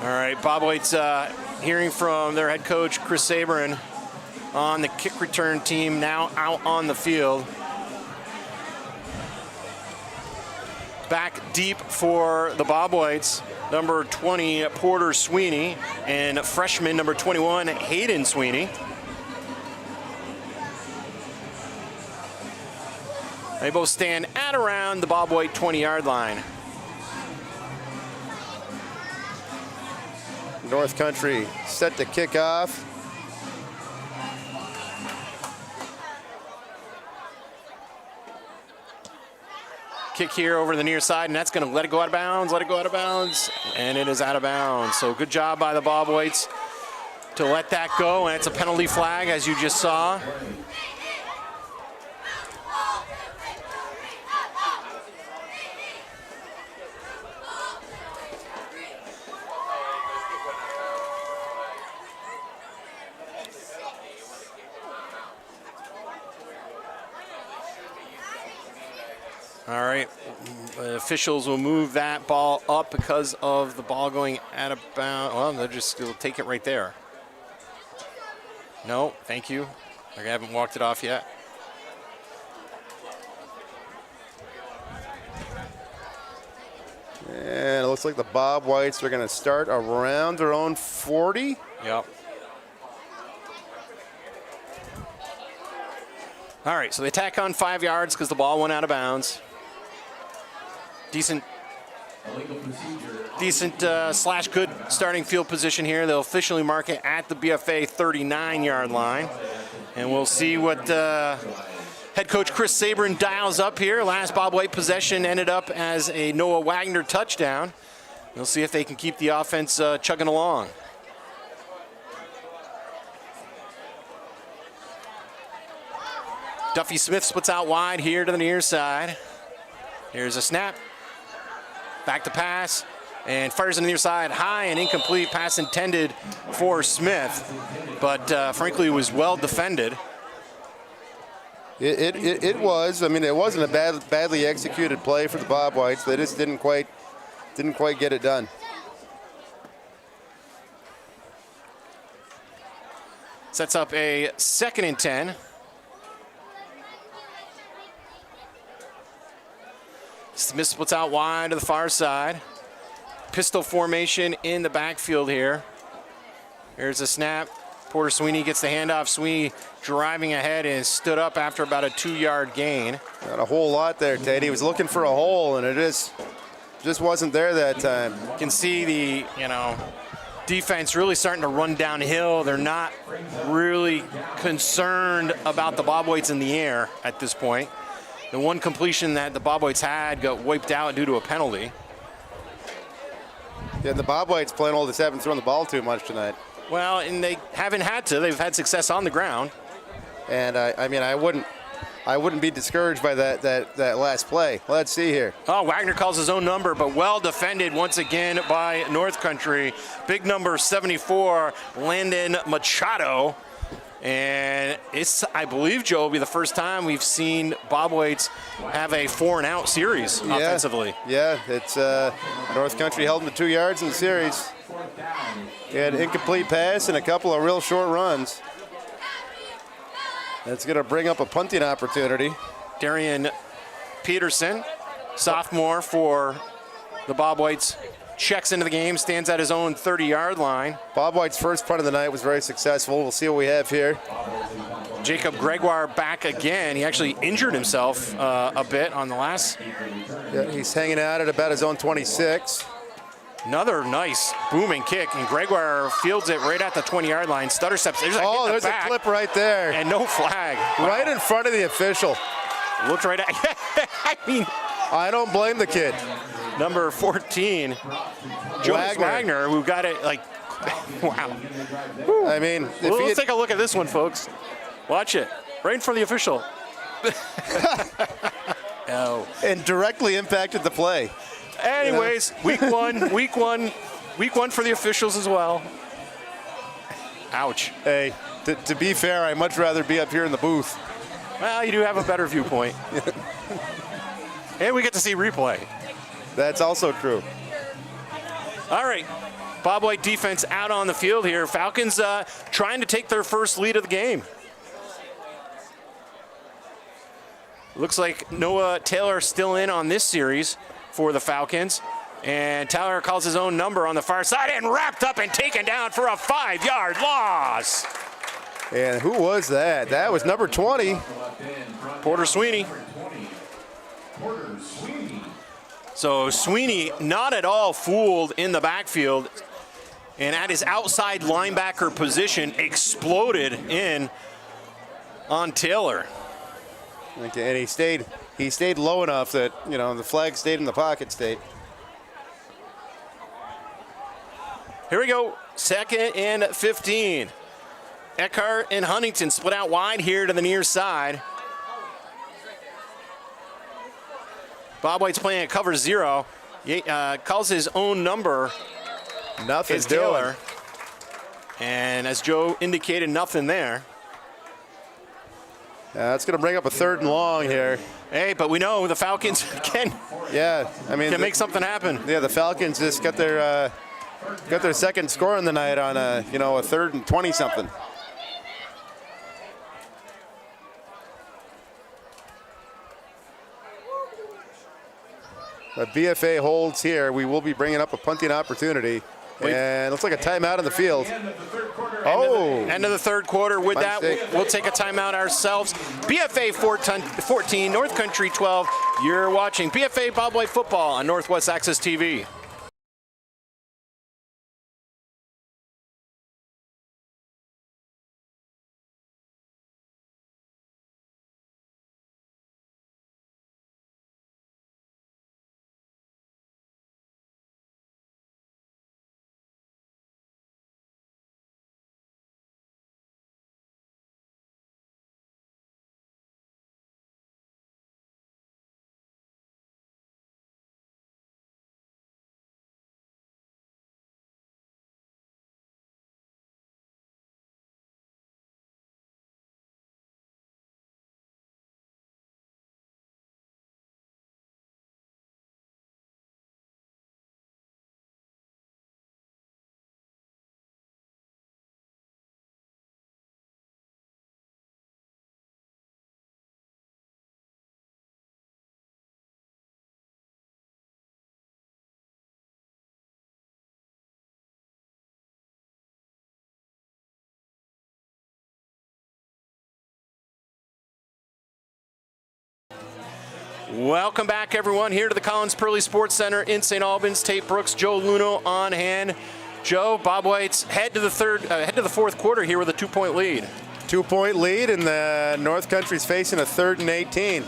All right, Bob White's hearing from their head coach, Chris Sabrin, on the kick return team now out on the field. Back deep for the Bob Whites, number 20, Porter Sweeney, and freshman number 21, Hayden Sweeney. They both stand at around the Bob White 20-yard line. North Country set to kick off. Kick here over the near side, and that's going to let it go out of bounds, and it is out of bounds. So good job by the Bob Whites to let that go, and it's a penalty flag, as you just saw. All right, officials will move that ball up because of the ball going out of bounds. Well, they'll take it right there. No, thank you. I haven't walked it off yet. And it looks like the Bob Whites are going to start around their own 40. Yep. All right, so they tack on 5 yards because the ball went out of bounds. Decent slash good starting field position here. They'll officially mark it at the BFA 39-yard line. And we'll see what head coach Chris Sabrin dials up here. Last Bob White possession ended up as a Noah Wagner touchdown. We'll see if they can keep the offense chugging along. Duffy Smith splits out wide here to the near side. Here's a snap. Back to pass. And fires on the near side. High and incomplete. Pass intended for Smith. But frankly, it was well defended. It was. I mean, it wasn't a badly executed play for the Bob Whites. They just didn't quite get it done. Sets up a 2nd and 10. Smith splits out wide to the far side. Pistol formation in the backfield here. Here's a snap. Porter Sweeney gets the handoff. Sweeney driving ahead and stood up after about a 2-yard gain. Not a whole lot there, Ted. He was looking for a hole, and it just wasn't there that time. You can see the, defense really starting to run downhill. They're not really concerned about the Bob Whites in the air at this point. The one completion that the Bob Whites had got wiped out due to a penalty. Yeah, the Bob Whites playing all this haven't thrown the ball too much tonight. Well, and they haven't had to. They've had success on the ground. And I wouldn't be discouraged by that last play. Let's see here. Oh, Wagner calls his own number, but well defended once again by North Country. Big number 74, Landon Machado. And it's, I believe, Joe, will be the first time we've seen Bob Whites have a 4-and-out series offensively. Yeah, it's North Country held him to 2 yards in the series. He had an incomplete pass and a couple of real short runs. That's going to bring up a punting opportunity. Darian Peterson sophomore for the Bob Whites, checks into the game, stands at his own 30-yard line. Bob White's first punt of the night was very successful. We'll see what we have here. Jacob Gregoire back again. He actually injured himself a bit on the last. Yeah, he's hanging out at about his own 26. Another nice booming kick, and Gregoire fields it right at the 20-yard line. Stutter steps. There's There's a clip right there. And no flag. Right in front of the official. Looked right at. I mean, I don't blame the kid. number 14, Jonas Wagner, who got it like, wow. I mean, Let's take a look at this one, folks. Watch it. Right in front of the official. Oh. And directly impacted the play. Anyways, week one for the officials as well. Ouch. Hey, to be fair, I'd much rather be up here in the booth. Well, you do have a better viewpoint. And we get to see replay. That's also true. All right. Bob White defense out on the field here. Falcons trying to take their first lead of the game. Looks like Noah Taylor still in on this series for the Falcons. And Taylor calls his own number on the far side and wrapped up and taken down for a 5-yard loss. And who was that? That was number 20. Porter Sweeney. So Sweeney not at all fooled in the backfield, and at his outside linebacker position exploded in on Taylor. And he stayed low enough that, you know, the flag stayed in the pocket state. Here we go, 2nd and 15. Eckhart and Huntington split out wide here to the near side. Bob White's playing at cover 0. He calls his own number. Nothing's Taylor. And as Joe indicated, nothing there. That's going to bring up a 3rd and long here. Hey, but we know the Falcons can make something happen. Yeah, the Falcons just got their second score in the night on a 3rd and 20 something. But BFA holds here. We will be bringing up a punting opportunity. And it looks like a timeout in the field. End of the third quarter. With that, we'll take a timeout ourselves. BFA 14, North Country 12. You're watching BFA Bob White football on Northwest Access TV. Welcome back, everyone, here to the Collins Pearly Sports Center in St. Albans. Tate Brooks, Joe Luno on hand. Joe, Bob White's head to the fourth quarter here with a 2-point lead. 2-point lead, and the North Country's facing a 3rd and 18.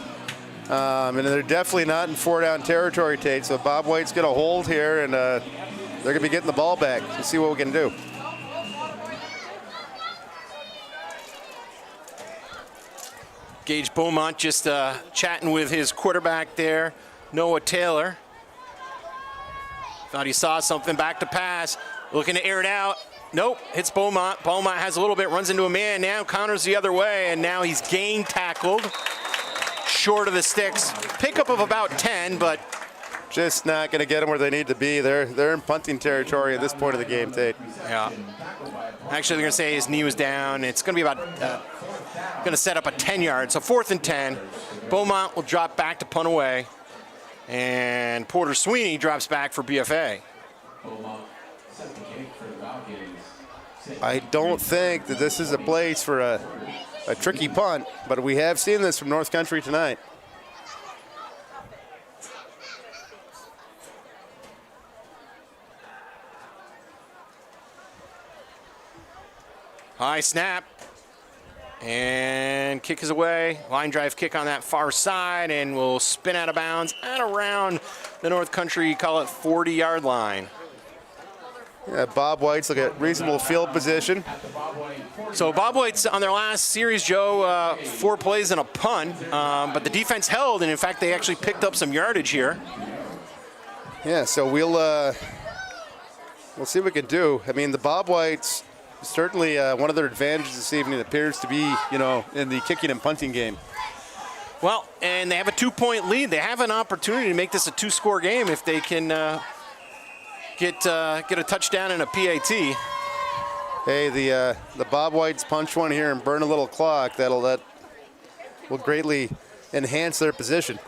And they're definitely not in 4-down territory, Tate. So Bob White's going to hold here, and they're going to be getting the ball back. Let's see what we can do. Gage Beaumont just chatting with his quarterback there, Noah Taylor. Thought he saw something, back to pass, looking to air it out. Nope, hits Beaumont. Beaumont has a little bit, runs into a man, now counters the other way, and now he's gang tackled. Short of the sticks. Pickup of about 10, but just not going to get them where they need to be. They're in punting territory at this point of the game, Tate. Yeah. Actually, they're going to say his knee was down. It's going to be about, going to set up a 10-yard. So 4th and 10. Beaumont will drop back to punt away. And Porter Sweeney drops back for BFA. I don't think that this is a place for a tricky punt, but we have seen this from North Country tonight. High snap. And kick is away. Line drive kick on that far side, and will spin out of bounds and around the North Country, call it 40-yard line. Yeah, Bob White's look at reasonable field position. So Bob White's on their last series, Joe, 4 plays and a punt, but the defense held, and in fact, they actually picked up some yardage here. Yeah, so we'll see what we can do. I mean, the Bob Whites, certainly one of their advantages this evening appears to be, in the kicking and punting game. Well, and they have a 2-point lead. They have an opportunity to make this a 2-score game if they can get a touchdown and a PAT. Hey, the Bob Whites punch one here and burn a little clock. That will greatly enhance their position.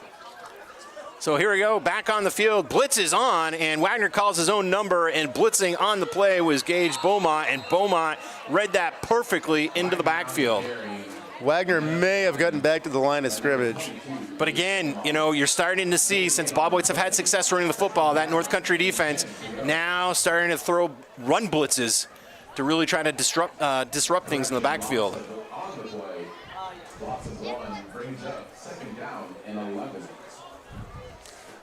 So here we go, back on the field. Blitz is on, and Wagner calls his own number, and blitzing on the play was Gage Beaumont, and Beaumont read that perfectly into the backfield. Wagner may have gotten back to the line of scrimmage. But again, you're starting to see, since Bob Whites have had success running the football, that North Country defense now starting to throw run blitzes to really try to disrupt things in the backfield.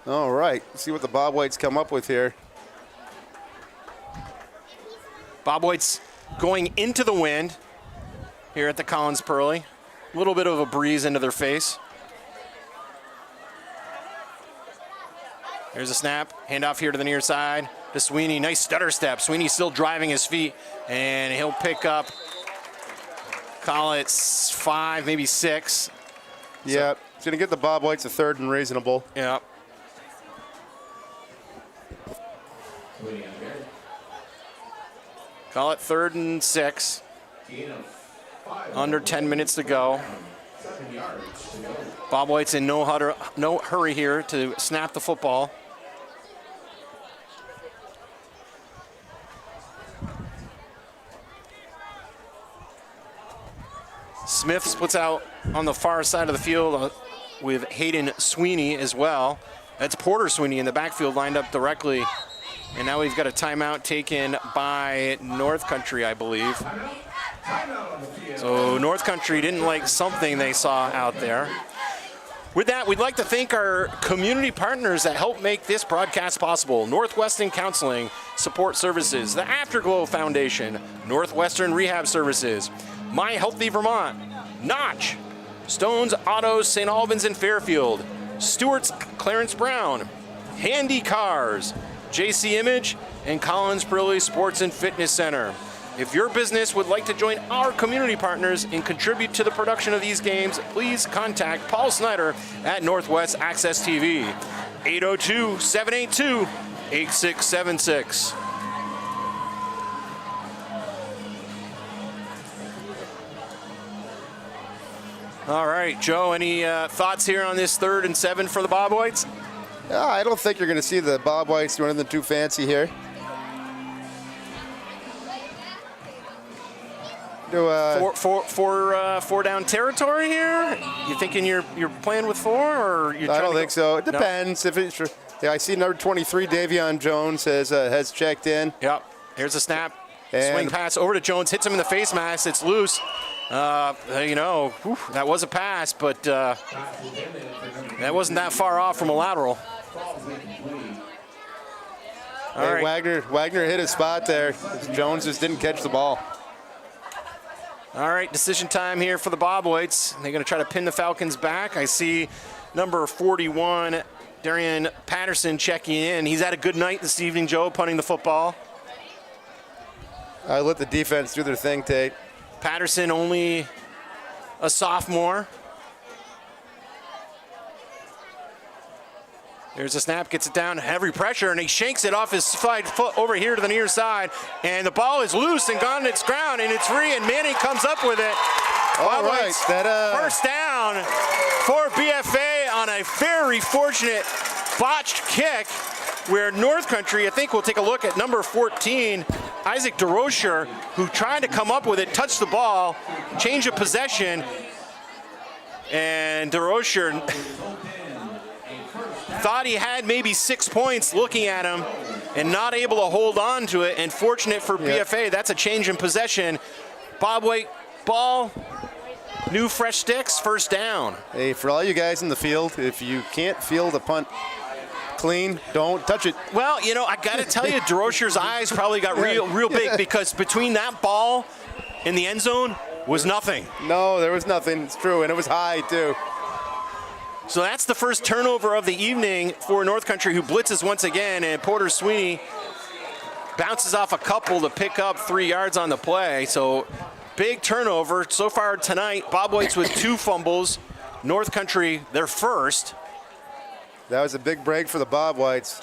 All right, let's see what the Bob Whites come up with here. Bob White's going into the wind here at the Collins Pearly. A little bit of a breeze into their face. Here's a snap, handoff here to the near side to Sweeney. Nice stutter step. Sweeney still driving his feet, and he'll pick up, call it 5, maybe 6. Yeah, he's going to get the Bob Whites a 3rd and reasonable. Yeah. Call it 3rd and 6. Under 10 minutes to go. Bob White's in no hurry here to snap the football. Smith splits out on the far side of the field with Hayden Sweeney as well. That's Porter Sweeney in the backfield lined up directly. And now we've got a timeout taken by North Country, I believe. So North Country didn't like something they saw out there. With that, we'd like to thank our community partners that help make this broadcast possible. Northwestern Counseling Support Services, the Afterglow Foundation, Northwestern Rehab Services, My Healthy Vermont, Notch, Stones Autos, St. Albans and Fairfield, Stewart's Clarence Brown, Handy Cars, JC Image, and Collins Pearly Sports and Fitness Center. If your business would like to join our community partners and contribute to the production of these games, please contact Paul Snyder at Northwest Access TV, 802-782-8676. All right, Joe, any thoughts here on this 3rd and 7 for the Bob Whites? I don't think you're going to see the Bob Whites do anything too fancy here. Four down territory here? You thinking you're playing with 4, or you're I don't think so. It depends. No? If it's, yeah, I see number 23, Davion Jones has checked in. Yep. Here's a snap. Swing pass over to Jones, hits him in the face mask. It's loose. That was a pass, but that wasn't that far off from a lateral. All right. Wagner hit his spot there. Jones just didn't catch the ball. All right, decision time here for the Bob Whites. They're going to try to pin the Falcons back. I see number 41, Darian Patterson, checking in. He's had a good night this evening, Joe, punting the football. I let the defense do their thing, Tate. Patterson, only a sophomore. There's a snap, gets it down, heavy pressure, and he shanks it off his side foot over here to the near side. And the ball is loose and gone its ground, and it's free, and Manning comes up with it. All right, first down for BFA on a very fortunate botched kick where North Country, I think we'll take a look at number 14, Isaac DeRocher, who tried to come up with it, touched the ball, change of possession, and DeRocher thought he had maybe 6 points looking at him and not able to hold on to it, and fortunate for BFA, that's a change in possession. Bob White, ball, new fresh sticks, first down. Hey, for all you guys in the field, if you can't field a punt clean, don't touch it. Well, you know, I got to tell you, DeRocher's eyes probably got real big, because between that ball and the end zone was nothing. No, there was nothing. It's true, and it was high too. So that's the first turnover of the evening for North Country, who blitzes once again, and Porter Sweeney bounces off a couple to pick up 3 yards on the play. So big turnover so far tonight. Bob White's with 2 fumbles. North Country, their first. That was a big break for the Bob Whites.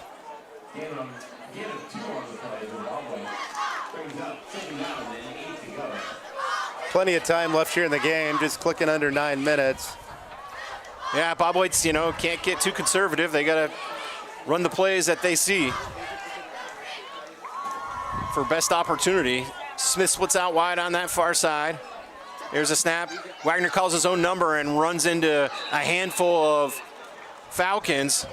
Plenty of time left here in the game, just clicking under 9 minutes. Yeah, Bob White's, you know, can't get too conservative. They got to run the plays that they see for best opportunity. Smith splits out wide on that far side. There's a snap. Wagner calls his own number and runs into a handful of Falcons.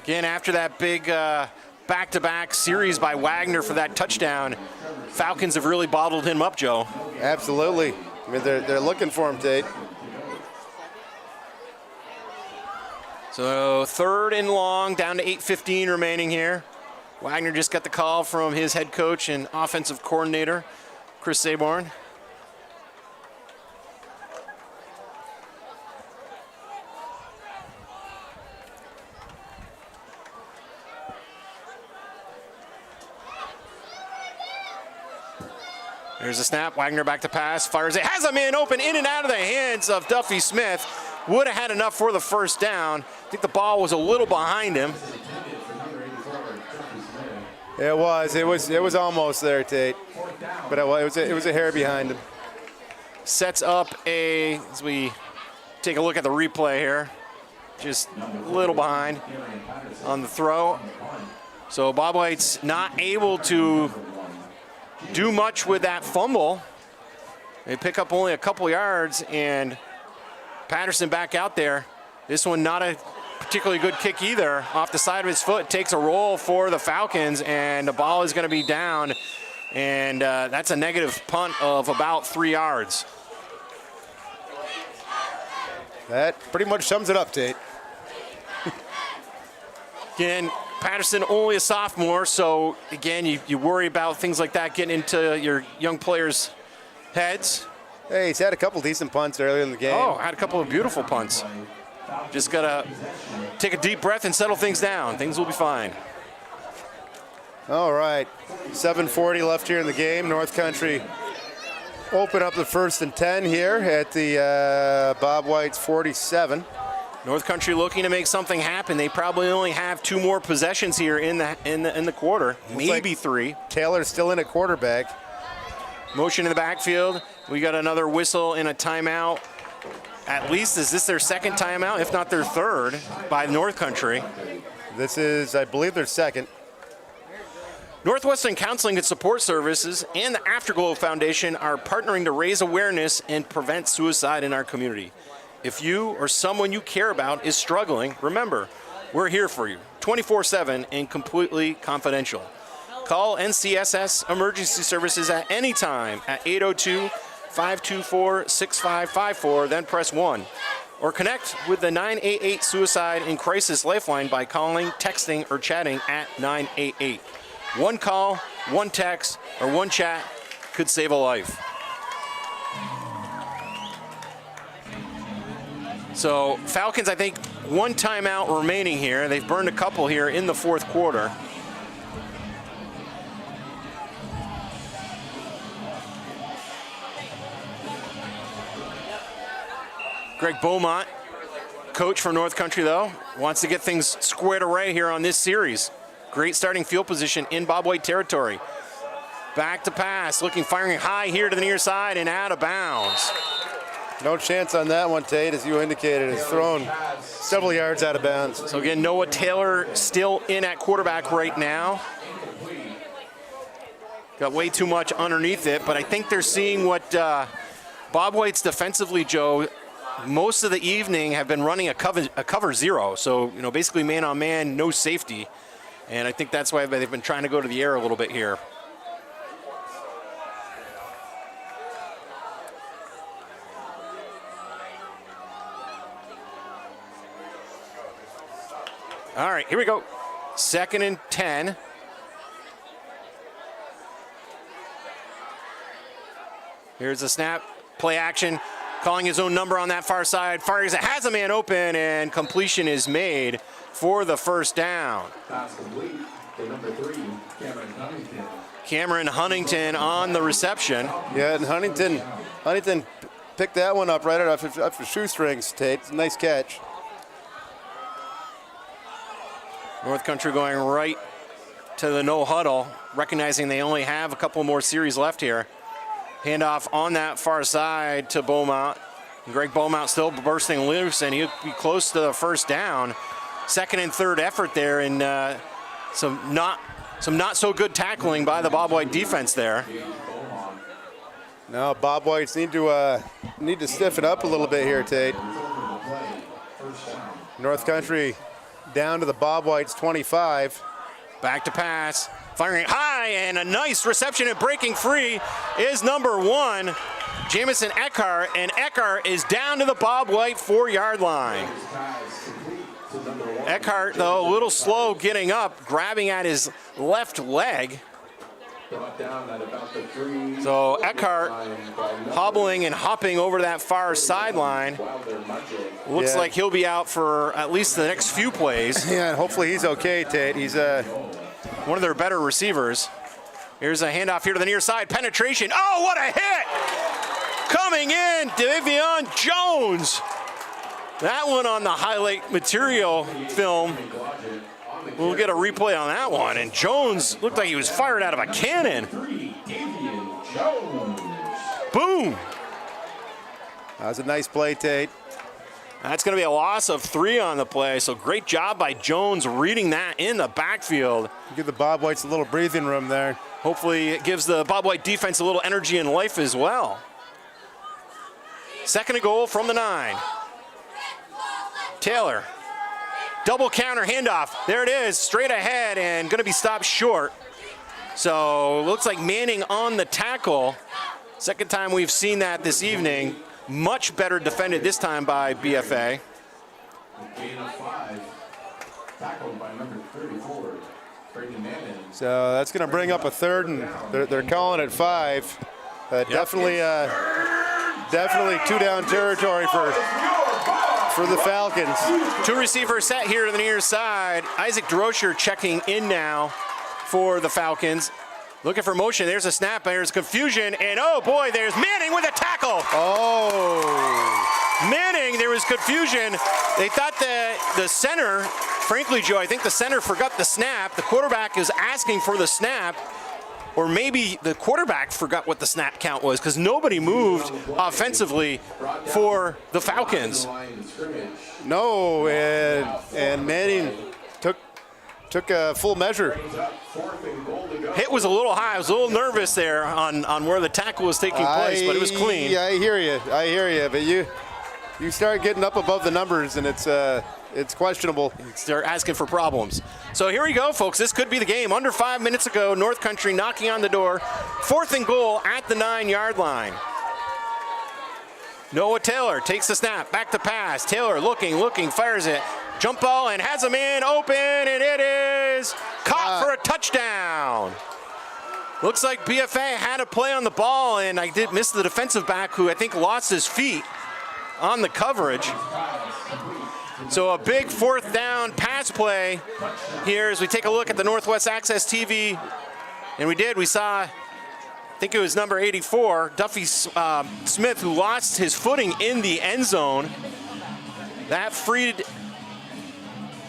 Again, after that big back-to-back series by Wagner for that touchdown, Falcons have really bottled him up, Joe. Absolutely. I mean, they're looking for him, Tate. So 3rd and long, down to 8:15 remaining here. Wagner just got the call from his head coach and offensive coordinator, Chris Saborn. There's a snap, Wagner back to pass, fires it, has a man open, in and out of the hands of Duffy Smith. Would have had enough for the first down. I think the ball was a little behind him. It was almost there, Tate, but it was a hair behind him. Sets up as we take a look at the replay here, just a little behind on the throw. So Bob White's not able to do much with that fumble. They pick up only a couple yards, and Patterson back out there. This one not a particularly good kick either. Off the side of his foot, takes a roll for the Falcons, and the ball is going to be down, and that's a negative punt of about 3 yards. That pretty much sums it up, Tate. Again, Patterson only a sophomore, so again, you worry about things like that getting into your young players' heads. Hey, he's had a couple decent punts earlier in the game. Oh, had a couple of beautiful punts. Just got to take a deep breath and settle things down. Things will be fine. All right, 7:40 left here in the game. North Country open up the 1st and 10 here at the Bob White's 47. North Country looking to make something happen. They probably only have 2 more possessions here in the quarter, maybe 3. Taylor's still in at quarterback. Motion in the backfield. We got another whistle and a timeout. At least, is this their 2nd timeout, if not their 3rd, by North Country? This is, I believe, their 2nd. Northwestern Counseling and Support Services and the Afterglow Foundation are partnering to raise awareness and prevent suicide in our community. If you or someone you care about is struggling, remember, we're here for you, 24/7 and completely confidential. Call NCSS Emergency Services at any time at 802-524-6554, then press 1. Or connect with the 988 Suicide and Crisis Lifeline by calling, texting, or chatting at 988. One call, one text, or one chat could save a life. So Falcons, I think, 1 timeout remaining here. They've burned a couple here in the 4th quarter. Greg Beaumont, coach for North Country, though, wants to get things squared away here on this series. Great starting field position in Bob White territory. Back to pass, firing high here to the near side and out of bounds. No chance on that one, Tate, as you indicated. It's thrown several yards out of bounds. So again, Noah Taylor still in at quarterback right now. Got way too much underneath it, but I think they're seeing what Bob White's defensively, Joe, most of the evening have been running a cover zero. So, you know, basically man on man, no safety. And I think that's why they've been trying to go to the air a little bit here. All right, here we go. 2nd and 10. Here's the snap, play action, calling his own number on that far side. Fires it, has a man open, and completion is made for the first down. Pass complete to number 3, Cameron Huntington. Cameron Huntington on the reception. Yeah, and Huntington picked that one up right off his shoestrings, Tate. Nice catch. North Country going right to the no huddle, recognizing they only have a couple more series left here. Handoff on that far side to Beaumont. Greg Beaumont still bursting loose, and he'll be close to the first down. 2nd and 3rd effort there, and some not so good tackling by the Bob White defense there. Now Bob Whites need to stiffen up a little bit here, Tate. North Country down to the Bob Whites 25. Back to pass, firing high, and a nice reception and breaking free is number 1, Jamison Eckhart, and Eckhart is down to the Bob White 4-yard line. Eckhart, though, a little slow getting up, grabbing at his left leg. So Eckhart hobbling and hopping over that far sideline. Looks like he'll be out for at least the next few plays. Yeah, and hopefully he's okay, Tate. He's one of their better receivers. Here's a handoff here to the near side. Penetration. Oh, what a hit! Coming in, Davion Jones. That one on the highlight material film. We'll get a replay on that one. And Jones looked like he was fired out of a cannon. Boom. That was a nice play, Tate. That's going to be a loss of 3 on the play. So great job by Jones reading that in the backfield. Give the Bob Whites a little breathing room there. Hopefully it gives the Bob White defense a little energy and life as well. 2nd and goal from the 9. Taylor. Double counter handoff. There it is, straight ahead, and going to be stopped short. So looks like Manning on the tackle. Second time we've seen that this evening. Much better defended this time by BFA. Gain of 5. Tackled by number 34, Brandon Manning. So that's going to bring up a 3rd, and they're calling it 5. Definitely 2-down territory for the Falcons. 2 receiver set here to the near side. Isaac Droscher checking in now for the Falcons. Looking for motion. There's a snap. There's confusion. And oh boy, there's Manning with a tackle. Oh. Manning, there was confusion. They thought that the center, frankly, Joe, I think the center forgot the snap. The quarterback is asking for the snap. Or maybe the quarterback forgot what the snap count was because nobody moved offensively for the Falcons. No, and Manning took a full measure. Hit was a little high. I was a little nervous there on where the tackle was taking place, but it was clean. Yeah, I hear you. But you start getting up above the numbers, and it's questionable. Start asking for problems. So here we go, folks. This could be the game. Under 5 minutes ago, North Country knocking on the door. 4th and goal at the 9-yard line. Noah Taylor takes the snap. Back to pass. Taylor looking, fires it. Jump ball and has a man open, and it is caught for a touchdown. Looks like BFA had a play on the ball, and I did miss the defensive back who I think lost his feet on the coverage. So a big 4th down pass play here as we take a look at the Northwest Access TV. And we saw, I think it was number 84, Duffy Smith, who lost his footing in the end zone. That freed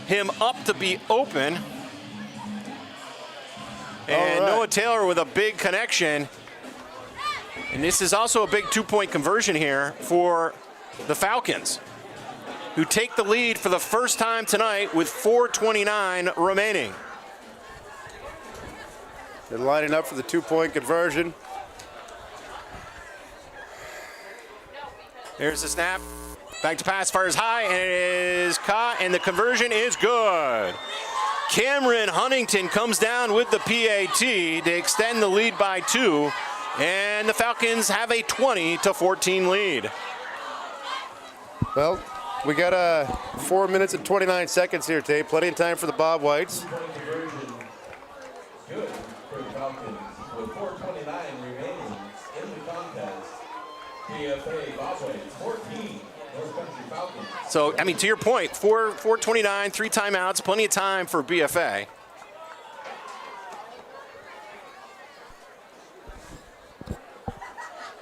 him up to be open. And Noah Taylor with a big connection. And this is also a big 2-point conversion here for the Falcons, who take the lead for the first time tonight with 4:29 remaining. They're lining up for the 2-point conversion. There's the snap. Back to pass, fires high, and it is caught, and the conversion is good. Cameron Huntington comes down with the PAT to extend the lead by 2, and the Falcons have a 20-14 lead. Well, we got 4 minutes and 29 seconds here, Tate. Plenty of time for the Bob Whites. Good for the Falcons with 4:29 remaining in the contest. BFA Bobway 14, North Country Falcons. So, I mean, to your point, 4:29, 3 timeouts, plenty of time for BFA.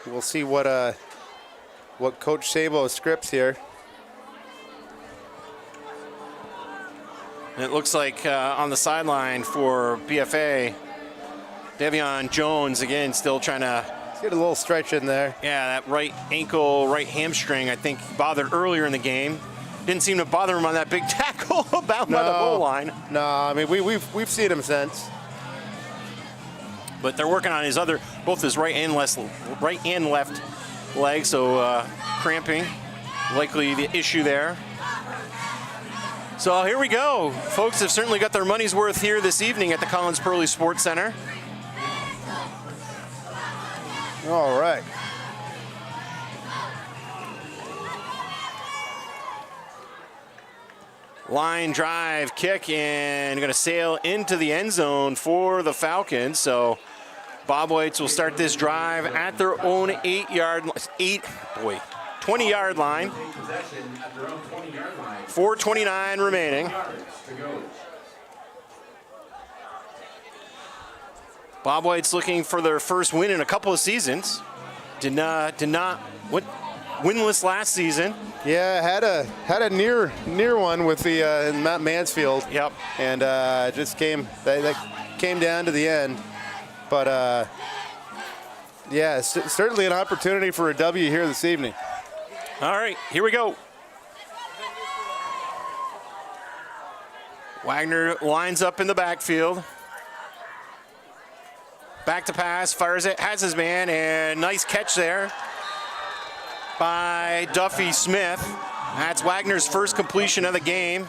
We'll see what Coach Sabo scripts here. And it looks like on the sideline for BFA, Devion Jones, again, still trying to... Let's get a little stretch in there. Yeah, that right ankle, right hamstring, I think bothered earlier in the game. Didn't seem to bother him on that big tackle about by the goal line. No, I mean, we've seen him since. But they're working on his both his right and left leg, so cramping, likely the issue there. So here we go. Folks have certainly got their money's worth here this evening at the Collins Pearly Sports Center. All right. Line drive kick, and going to sail into the end zone for the Falcons. So Bob Whites will start this drive at their own 20-yard line. 4:29 remaining. Bob White's looking for their first win in a couple of seasons. Did not went winless last season. Yeah, had a near one with the Matt Mansfield. Yep. And just came down to the end. But yeah, certainly an opportunity for a W here this evening. All right, here we go. Wagner lines up in the backfield. Back to pass, fires it, has his man, and nice catch there by Duffy Smith. That's Wagner's first completion of the game.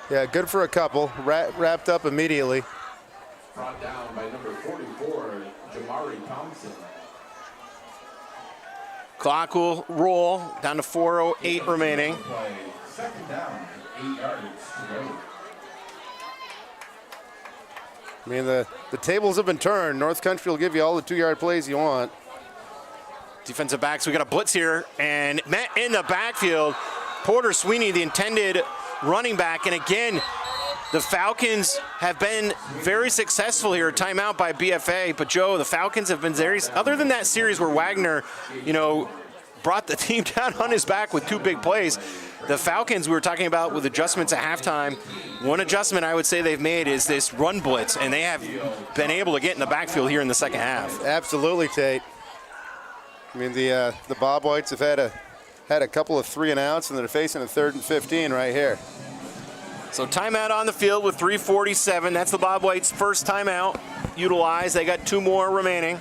Yeah, good for a couple. Wrapped up immediately. Brought down by number 44, Jamari Thompson. Clock will roll down to 4:08 remaining. Play. Second down, 8 yards to go. I mean, the tables have been turned. North Country will give you all the 2-yard plays you want. Defensive backs, we got a blitz here, and met in the backfield. Porter Sweeney, the intended running back, and again, the Falcons have been very successful here. Timeout by BFA, but Joe, the Falcons have been very, other than that series where Wagner, brought the team down on his back with 2 big plays, the Falcons we were talking about with adjustments at halftime, one adjustment I would say they've made is this run blitz, and they have been able to get in the backfield here in the second half. Absolutely, Tate. I mean, the Bob Whites have had a couple of 3-and-outs, and they're facing a 3rd and 15 right here. So timeout on the field with 3:47. That's the Bob Whites' first timeout utilized. They got 2 more remaining.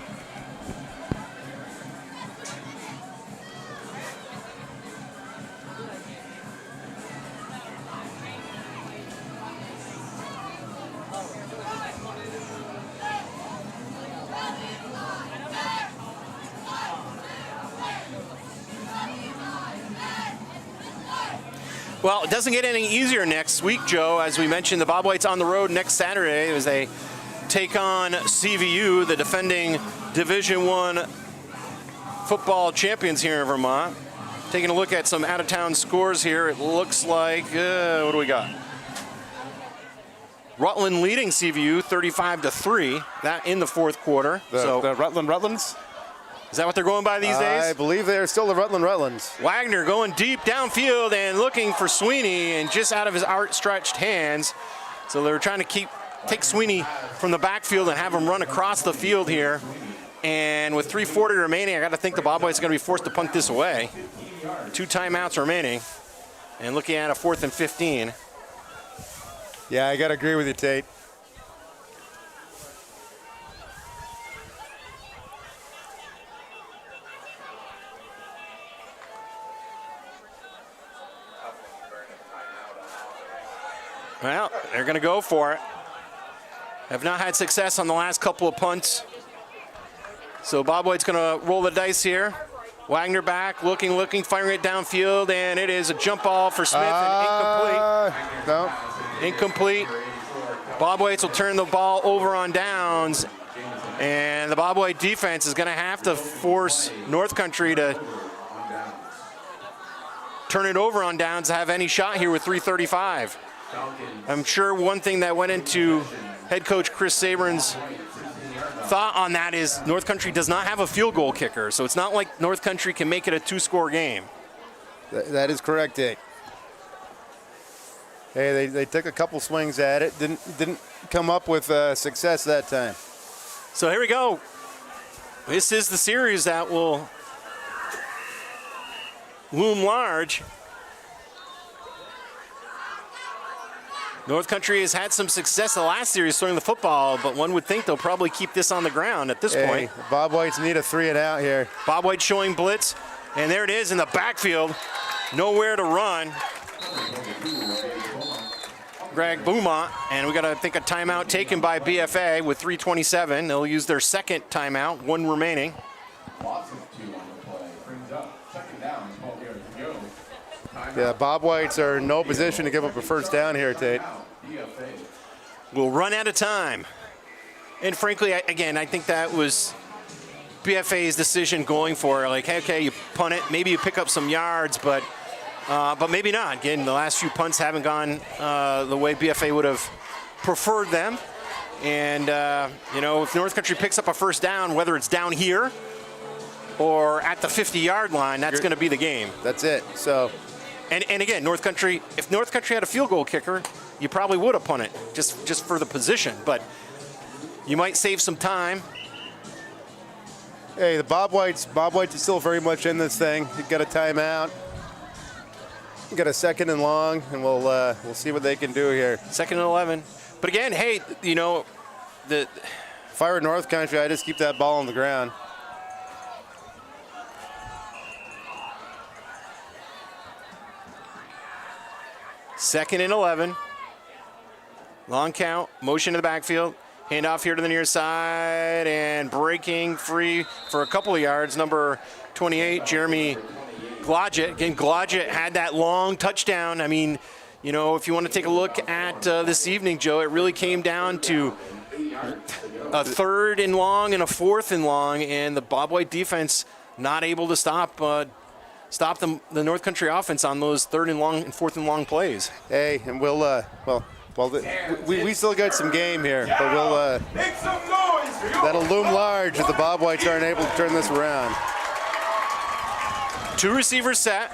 Well, it doesn't get any easier next week, Joe. As we mentioned, the Bob Whites on the road next Saturday as they take on CVU, the defending Division I football champions here in Vermont. Taking a look at some out-of-town scores here, it looks like, what do we got? Rutland leading CVU 35-3, that in the fourth quarter. The Rutlands? Is that what they're going by these days? I believe they're still the Rutlands. Wagner going deep downfield and looking for Sweeney, and just out of his outstretched hands. So they're trying to take Sweeney from the backfield and have him run across the field here. And with 3:40 remaining, I got to think the Bob Whites are going to be forced to punt this away. 2 timeouts remaining. And looking at a 4th and 15. Yeah, I got to agree with you, Tate. Well, they're going to go for it. Have not had success on the last couple of punts. So Bob White's going to roll the dice here. Wagner back, looking, firing it downfield, and it is a jump ball for Smith and incomplete. No. Incomplete. Bob Whites will turn the ball over on downs, and the Bob White defense is going to have to force North Country to turn it over on downs to have any shot here with 3:35. I'm sure one thing that went into head coach Chris Sabrin's thought on that is North Country does not have a field goal kicker, so it's not like North Country can make it a 2-score game. That is correct, Dick. Hey, they took a couple swings at it, didn't come up with success that time. So here we go. This is the series that will loom large. North Country has had some success the last series throwing the football, but one would think they'll probably keep this on the ground at this point. Bob White's need a 3 and out here. Bob White showing blitz, and there it is in the backfield. Nowhere to run. Greg Beaumont, and we got to think a timeout taken by BFA with 3:27. They'll use their second timeout, 1 remaining. Yeah, Bob Whites are in no position to give up a first down here, Tate. We'll run out of time. And frankly, again, I think that was BFA's decision going for it. Like, hey, okay, you punt it, maybe you pick up some yards, but maybe not. Again, the last few punts haven't gone the way BFA would have preferred them. And, if North Country picks up a first down, whether it's down here or at the 50-yard line, that's going to be the game. That's it. So, and again, North Country, if North Country had a field goal kicker, you probably would have punted just for the position. But you might save some time. hey, the Bob Whites is still very much in this thing. You got a timeout. You got a 2nd and long, and we'll see what they can do here. 2nd and 11. But again, hey, the If I were North Country, I'd just keep that ball on the ground. Second and 11. Long count, motion to the backfield. Handoff here to the near side, and breaking free for a couple of yards, number 28, Jeremy Glodgett. Again, Glodgett had that long touchdown. I mean, if you want to take a look at this evening, Joe, it really came down to a 3rd and long and a 4th and long, and the Bob White defense not able to stop the North Country offense on those 3rd and long and 4th and long plays. Hey, and we still got some game here, but that'll loom large if the Bob Whites aren't able to turn this around. 2 receivers set.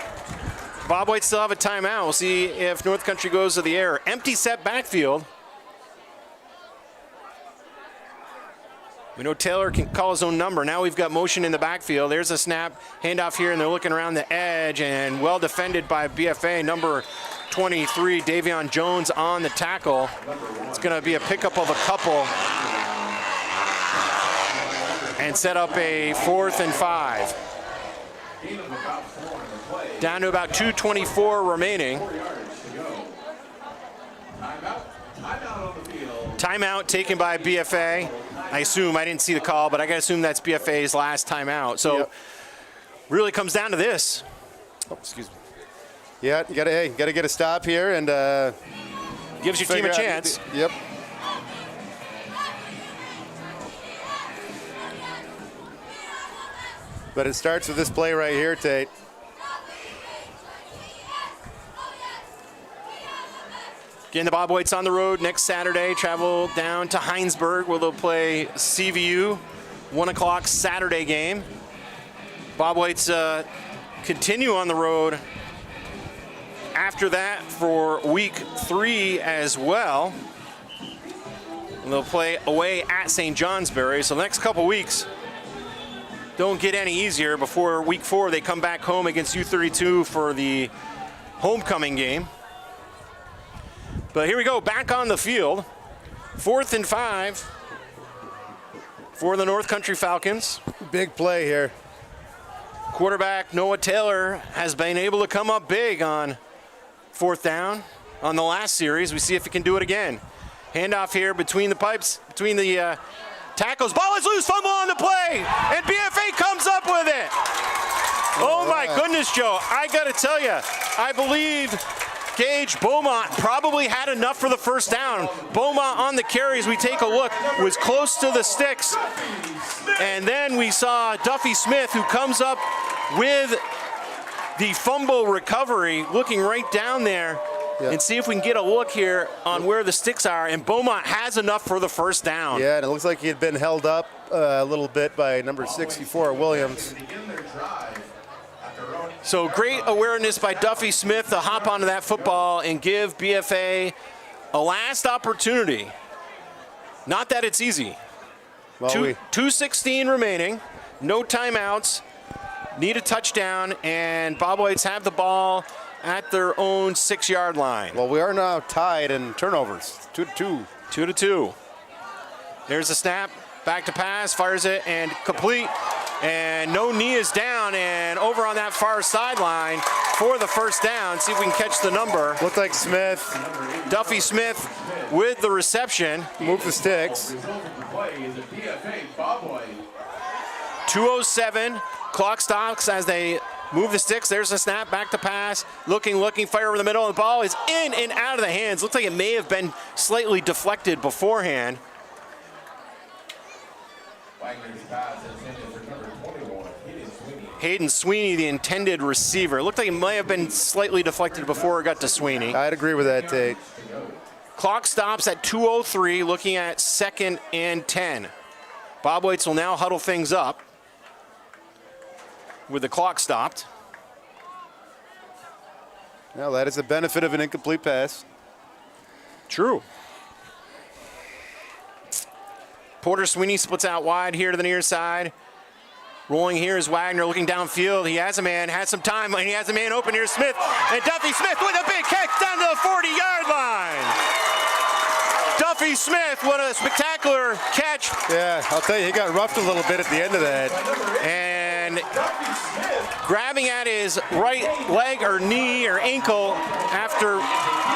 Bob White still have a timeout. We'll see if North Country goes to the air. Empty set backfield. We know Taylor can call his own number. Now we've got motion in the backfield. There's a snap, handoff here, and they're looking around the edge, and well defended by BFA. Number 23, Davion Jones on the tackle. It's going to be a pickup of a couple and set up a 4th and 5. Down to about 2:24 remaining. Timeout taken by BFA. I assume, I didn't see the call, but I got to assume that's BFA's last timeout. So really comes down to this. Oh, excuse me. Yeah, you gotta get a stop here and gives your team a chance. Yep. But it starts with this play right here, Tate. Again, the Bob Whites on the road next Saturday. Travel down to Heinsberg where they'll play CVU. 1 o'clock Saturday game. Bob Whites continue on the road after that for week 3 as well. And they'll play away at St. Johnsbury. So the next couple weeks, don't get any easier. Before week 4, they come back home against U32 for the homecoming game. But here we go, back on the field. 4th and 5 for the North Country Falcons. Big play here. Quarterback Noah Taylor has been able to come up big on 4th down on the last series. We see if he can do it again. Handoff here between the pipes, between the tackles. Ball is loose, fumble on the play, and BFA comes up with it. Oh my goodness, Joe. I got to tell you, I believe Gage Beaumont probably had enough for the first down. Beaumont on the carries, we take a look, was close to the sticks. And then we saw Duffy Smith, who comes up with the fumble recovery, looking right down there. And see if we can get a look here on where the sticks are. And Beaumont has enough for the first down. Yeah, and it looks like he had been held up a little bit by number 64, Williams. So great awareness by Duffy Smith to hop onto that football and give BFA a last opportunity. Not that it's easy. Well, 2:16 remaining, no timeouts, need a touchdown, and Bob Whites have the ball at their own 6-yard line. Well, we are now tied in turnovers, 2-2. 2-2. There's a snap, back to pass, fires it, and complete. And no knee is down, and over on that far sideline for the first down. See if we can catch the number. Looked like Smith. Duffy Smith with the reception. Move the sticks. 2:07, clock stops as they move the sticks. There's a snap, back to pass. Looking, fire over the middle. The ball is in and out of the hands. Looks like it may have been slightly deflected beforehand. Hayden Sweeney, the intended receiver. It looked like it might have been slightly deflected before it got to Sweeney. I'd agree with that, Tate. Clock stops at 2:03, looking at 2nd and 10. Bob Whites will now huddle things up with the clock stopped. Well, that is the benefit of an incomplete pass. True. Porter Sweeney splits out wide here to the near side. Rolling here is Wagner looking downfield. He has a man, has some time, and he has a man open here, Smith. And Duffy Smith with a big catch down to the 40-yard line. Duffy Smith, what a spectacular catch. Yeah, I'll tell you, he got roughed a little bit at the end of that. And grabbing at his right leg or knee or ankle after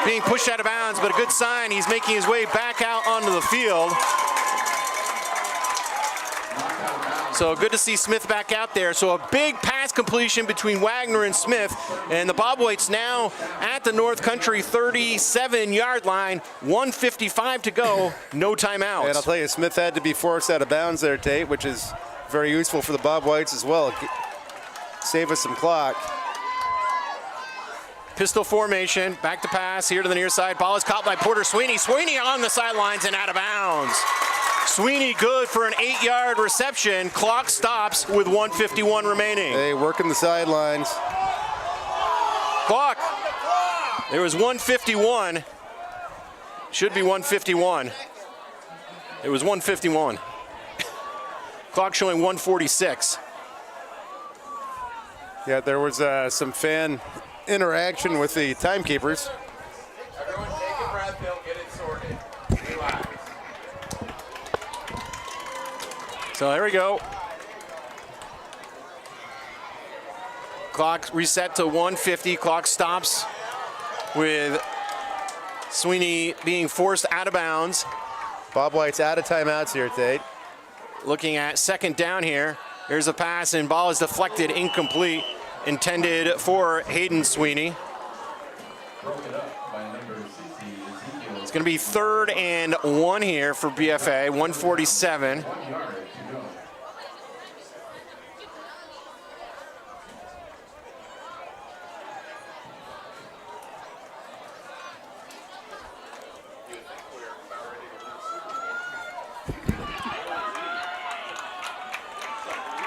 being pushed out of bounds, but a good sign. He's making his way back out onto the field. So good to see Smith back out there. So a big pass completion between Wagner and Smith. And the Bob Whites now at the North Country 37-yard line. 1:55 to go, no timeouts. And I'll tell you, Smith had to be forced out of bounds there, Tate, which is very useful for the Bob Whites as well. Save us some clock. Pistol formation, back to pass here to the near side. Ball is caught by Porter Sweeney. Sweeney on the sidelines and out of bounds. Sweeney good for an 8-yard reception. Clock stops with 1:51 remaining. Hey, working the sidelines. Clock. There was 1:51. Should be 1:51. It was 1:51. Clock showing 1:46. Yeah, there was some fan interaction with the timekeepers. Everyone take a breath, they'll get it sorted. Relax. So there we go. Clock reset to 1:50. Clock stops with Sweeney being forced out of bounds. Bob White's out of timeouts here, Tate. Looking at 2nd down here. There's a pass and ball is deflected, incomplete. Intended for Hayden Sweeney. It's going to be 3rd and 1 here for BFA, 1:47.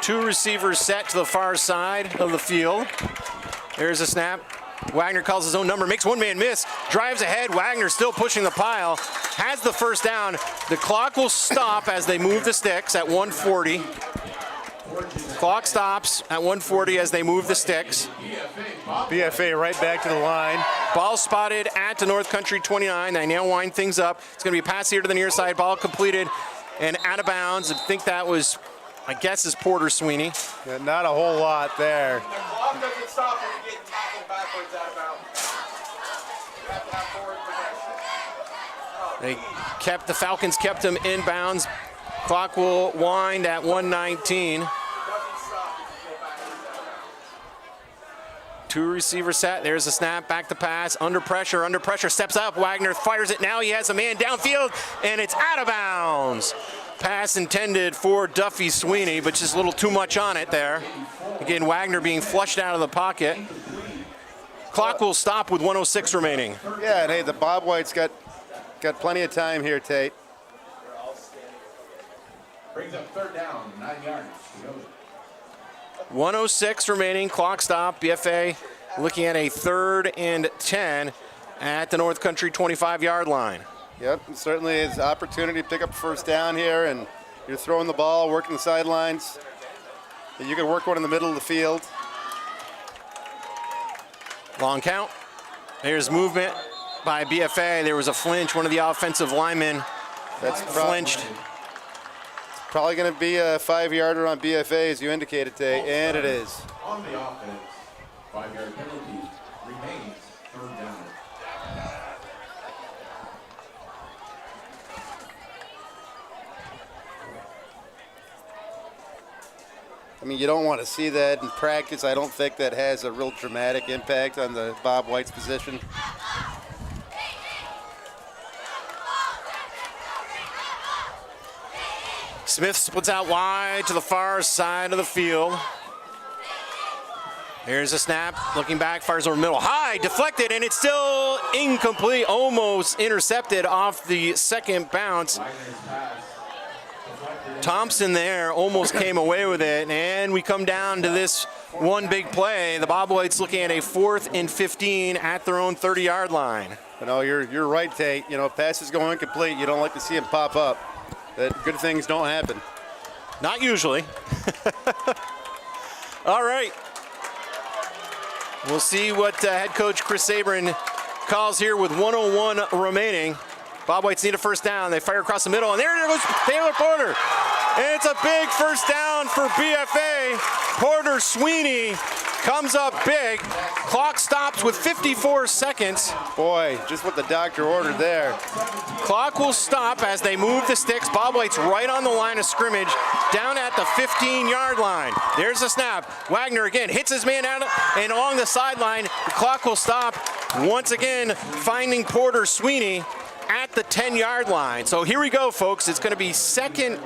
Two receivers set to the far side of the field. There's a snap. Wagner calls his own number, makes one man miss, drives ahead. Wagner still pushing the pile, has the first down. The clock will stop as they move the sticks at 1:40. Clock stops at 1:40 as they move the sticks. BFA right back to the line. Ball spotted at the North Country 29. They now wind things up. It's going to be a pass here to the near side. Ball completed and out of bounds. I think that was, I guess, is Porter Sweeney. Yeah, not a whole lot there. The clock doesn't stop when you get tackled backwards out of bounds. You have to have forward progression. The Falcons kept him inbounds. Clock will wind at 1:19. Two receiver set. There's a snap, back to pass, under pressure, steps up. Wagner fires it now. He has a man downfield, and it's out of bounds. Pass intended for Duffy Sweeney, but just a little too much on it there. Again, Wagner being flushed out of the pocket. Clock will stop with 1:06 remaining. Yeah, and hey, the Bob White's got plenty of time here, Tate. Brings up third down, 9 yards. 1:06 remaining, clock stop. BFA looking at a 3rd and 10 at the North Country 25-yard line. Yep, certainly is opportunity to pick up first down here, and you're throwing the ball, working the sidelines. You can work one in the middle of the field. Long count. There's movement by BFA. There was a flinch. One of the offensive linemen flinched. Probably going to be a 5-yarder on BFA, as you indicated, Tate, and it is. On the offense, 5-yard penalty remains, third down. I mean, you don't want to see that in practice. I don't think that has a real dramatic impact on the Bob White's position. Smith splits out wide to the far side of the field. Here's a snap, looking back, fires over the middle. High, deflected, and it's still incomplete, almost intercepted off the second bounce. Thompson there almost came away with it, and we come down to this one big play. The Bob Whites looking at a 4th and 15 at their own 30-yard line. You know, you're right, Tate. You know, passes go incomplete. You don't like to see them pop up. Good things don't happen. Not usually. All right. We'll see what head coach Chris Sabrin calls here with 1:01 remaining. Bob Whites need a first down. They fire across the middle, and there goes Taylor Porter. And it's a big first down for BFA. Porter Sweeney comes up big. Clock stops with 54 seconds. Boy, just what the doctor ordered there. Clock will stop as they move the sticks. Bob White's right on the line of scrimmage, down at the 15-yard line. There's a snap. Wagner again hits his man out and along the sideline. The clock will stop once again, finding Porter Sweeney at the 10-yard line. So here we go, folks. It's going to be second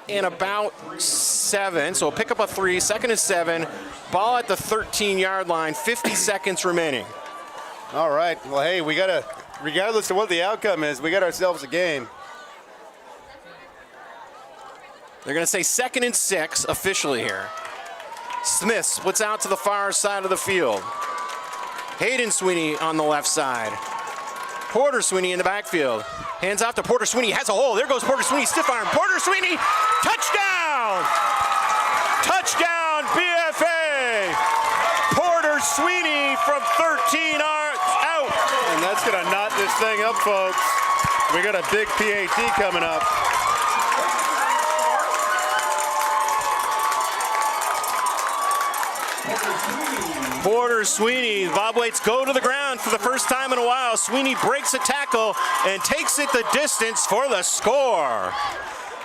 and about 7. So we'll pick up a 3, 2nd and 7. Ball at the 13-yard line, 50 seconds remaining. All right. Well, hey, we got to, regardless of what the outcome is, we got ourselves a game. They're going to say 2nd and 6 officially here. Smith splits out to the far side of the field. Hayden Sweeney on the left side. Porter Sweeney in the backfield. Hands off to Porter Sweeney. Has a hole. There goes Porter Sweeney. Stiff arm. Porter Sweeney. Touchdown! Touchdown, BFA! Porter Sweeney from 13 yards out. And that's going to knot this thing up, folks. We got a big PAT coming up. Porter Sweeney, Bob Whites go to the ground for the first time in a while. Sweeney breaks a tackle and takes it the distance for the score.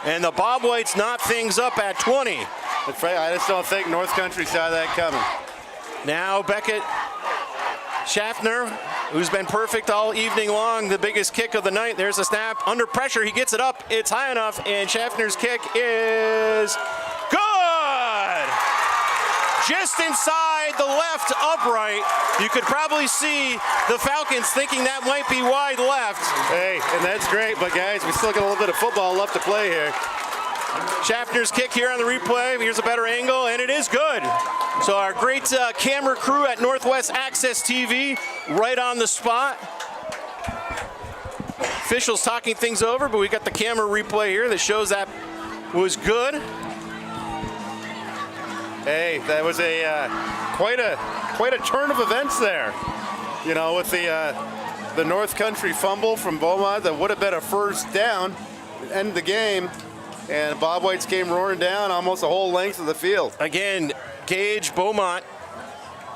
And the Bob Whites knot things up at 20. I just don't think North Country saw that coming. Now Beckett Schaffner, who's been perfect all evening long, the biggest kick of the night. There's a snap, under pressure, he gets it up, it's high enough, and Schaffner's kick is good! Just inside the left upright. You could probably see the Falcons thinking that might be wide left. Hey, and that's great, but guys, we still got a little bit of football left to play here. Schaffner's kick here on the replay. Here's a better angle, and it is good. So our great camera crew at Northwest Access TV, right on the spot. Officials talking things over, but we got the camera replay here that shows that was good. Hey, that was a quite a turn of events there. You know, with the North Country fumble from Beaumont that would have been a first down, end the game, and Bob White's came roaring down almost the whole length of the field. Again, Gage Beaumont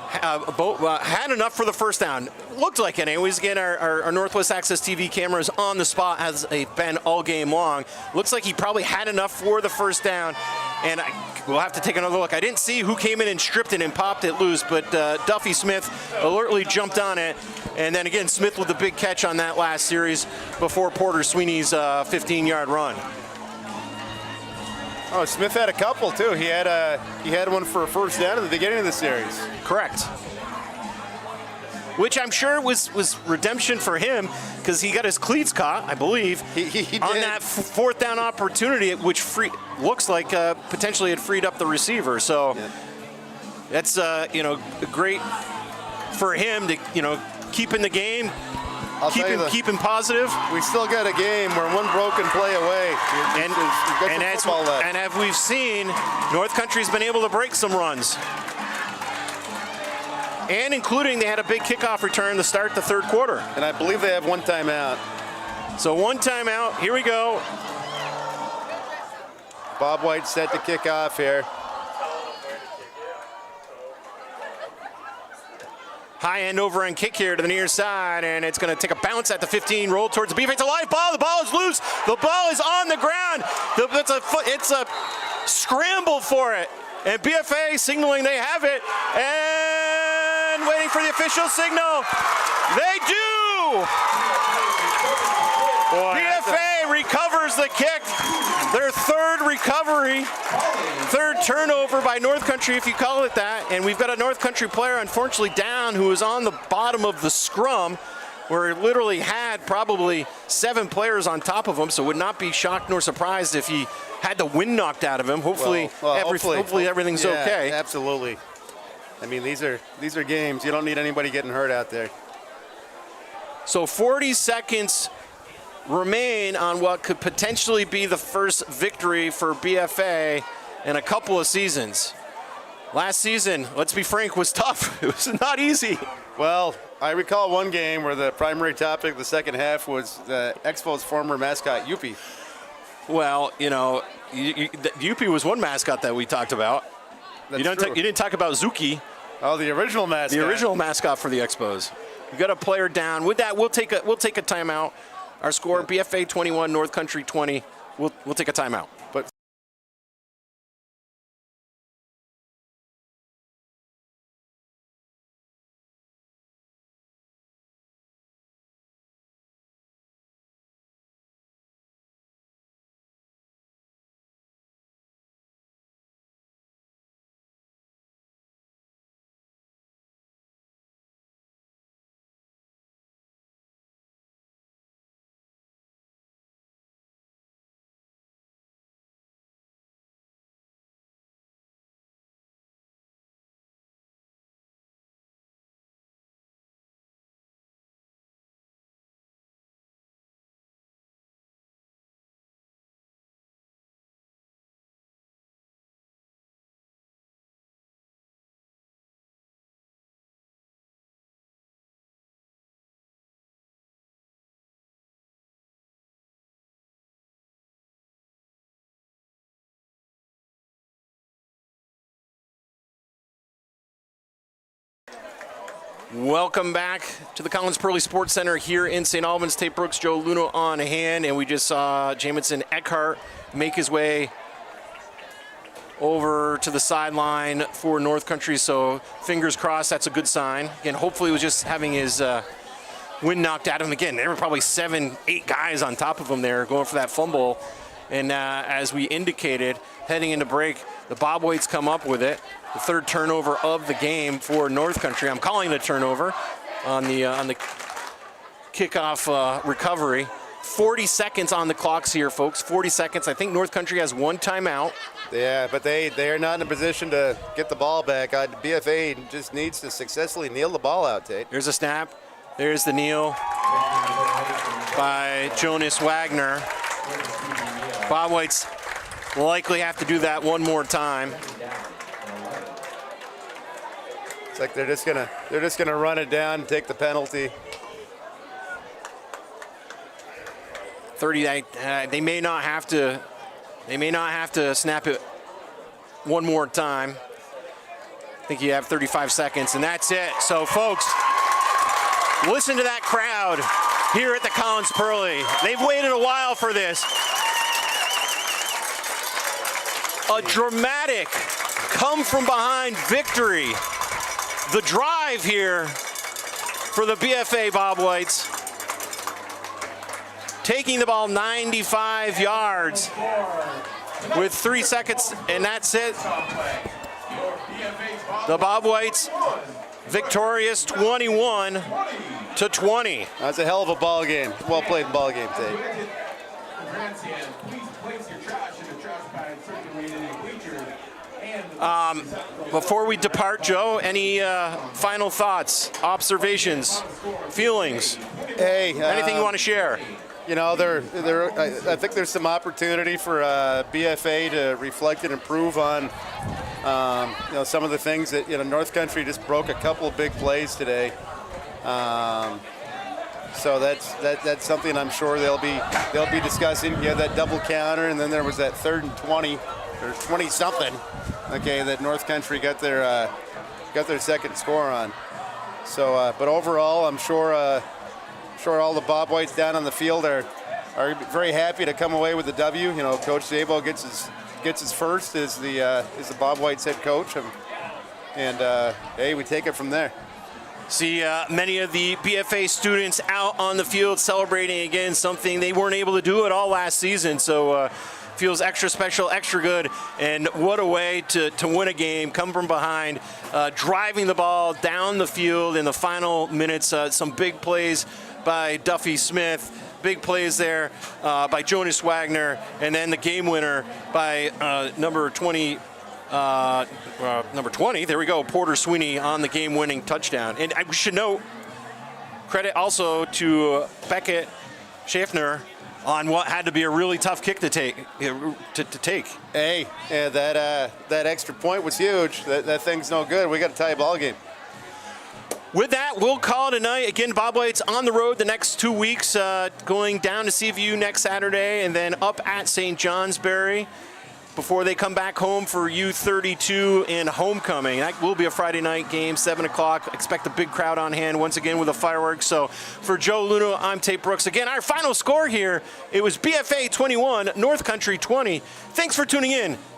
had enough for the first down. Looked like it anyways. Again, our Northwest Access TV cameras on the spot has been all game long. Looks like he probably had enough for the first down, and we'll have to take another look. I didn't see who came in and stripped it and popped it loose, but Duffy Smith alertly jumped on it, and then again Smith with the big catch on that last series before Porter Sweeney's 15-yard run. Oh, Smith had a couple too. He had one for a first down at the beginning of the series. Correct. Which I'm sure was redemption for him because he got his cleats caught, I believe, he on did. that fourth down opportunity, which looks like potentially it freed up the receiver. So that's great for him to keep in the game. Keep him positive. We still got a game. We're one broken play away. And as we've seen, North Country's been able to break some runs. And including they had a big kickoff return to start the third quarter. And I believe they have one timeout. So one timeout. Here we go. Bob White set to kick off here. High end over and kick here to the near side, and it's going to take a bounce at the 15, roll towards the BFA. It's a live ball. The ball is loose. The ball is on the ground. It's a scramble for it. And BFA signaling they have it, and waiting for the official signal. They do! Boy, BFA recovers the kick. Their third recovery, third turnover by North Country, if you call it that. And we've got a North Country player, unfortunately, down who is on the bottom of the scrum, where it literally had probably 7 players on top of him, so would not be shocked nor surprised if he had the wind knocked out of him. Hopefully everything's okay. Absolutely. I mean, these are games. You don't need anybody getting hurt out there. So 40 seconds remain on what could potentially be the first victory for BFA in a couple of seasons. Last season, let's be frank, was tough. It was not easy. Well, I recall one game where the primary topic of the second half was the Expo's former mascot, Yuppie. Well, Yuppie was one mascot that we talked about. You didn't talk about Zuki. Oh, the original mascot. The original mascot for the Expos. We got a player down. With that, we'll take a timeout. Our score: BFA 21, North Country 20. We'll take a timeout. But Welcome back to the Collins Pearly Sports Center here in St. Albans. Tate Brooks, Joe Luna on hand, and we just saw Jamison Eckhart make his way over to the sideline for North Country, so fingers crossed that's a good sign. Again, hopefully he was just having his wind knocked out of him. Again, there were probably 7, 8 guys on top of him there going for that fumble, and as we indicated, heading into break, the Bob Whites come up with it. The third turnover of the game for North Country. I'm calling it a turnover on the kickoff recovery. 40 seconds on the clocks here, folks. 40 seconds. I think North Country has one timeout. yeah, but they are not in a position to get the ball back. BFA just needs to successfully kneel the ball out, Tate. There's a snap. There's the kneel by Jonas Wagner. Bob White's We'll likely have to do that one more time. It's like they're just gonna run it down and take the penalty. 30. They may not have to. They may not have to snap it one more time. I think you have 35 seconds, and that's it. So, folks, listen to that crowd here at the Collins Pearly. They've waited a while for this. A dramatic come-from-behind victory. The drive here for the BFA Bobwhites. Taking the ball 95 yards with 3 seconds, and that's it. The Bobwhites victorious 21-20. That's a hell of a ball game. Well played ball game, Tate. Before we depart, Joe, any final thoughts, observations, feelings? Hey, Anything you want to share? You know, I think there's some opportunity for BFA to reflect and improve on, you know, some of the things that, you know, North Country just broke a couple of big plays today. So that's something I'm sure they'll be discussing. You had that double counter, and then there was that 3rd and 20 or 20 something. Okay, that North Country got their second score on. So, but overall, I'm sure all the Bobwhites down on the field are very happy to come away with the W. You know, Coach Szabo gets his first as the Bobwhites head coach, and hey, we take it from there. See many of the BFA students out on the field celebrating again, something they weren't able to do at all last season. So feels extra special, extra good, and what a way to win a game, come from behind, driving the ball down the field in the final minutes. Some big plays by Duffy Smith, big plays there by Jonas Wagner, and then the game winner by number 20, there we go, Porter Sweeney on the game-winning touchdown. And I should note, credit also to Beckett Schaffner on what had to be a really tough kick to take. Hey, yeah, that extra point was huge. That thing's no good. We got a tie ball game. With that, we'll call it a night. Again, Bobwhites on the road the next 2 weeks, going down to Seaview next Saturday, and then up at St. Johnsbury before they come back home for U32 and homecoming. That will be a Friday night game, 7 o'clock. Expect a big crowd on hand once again with the fireworks. So for Joe Luno, I'm Tate Brooks. Again, our final score here, it was BFA 21, North Country 20. Thanks for tuning in.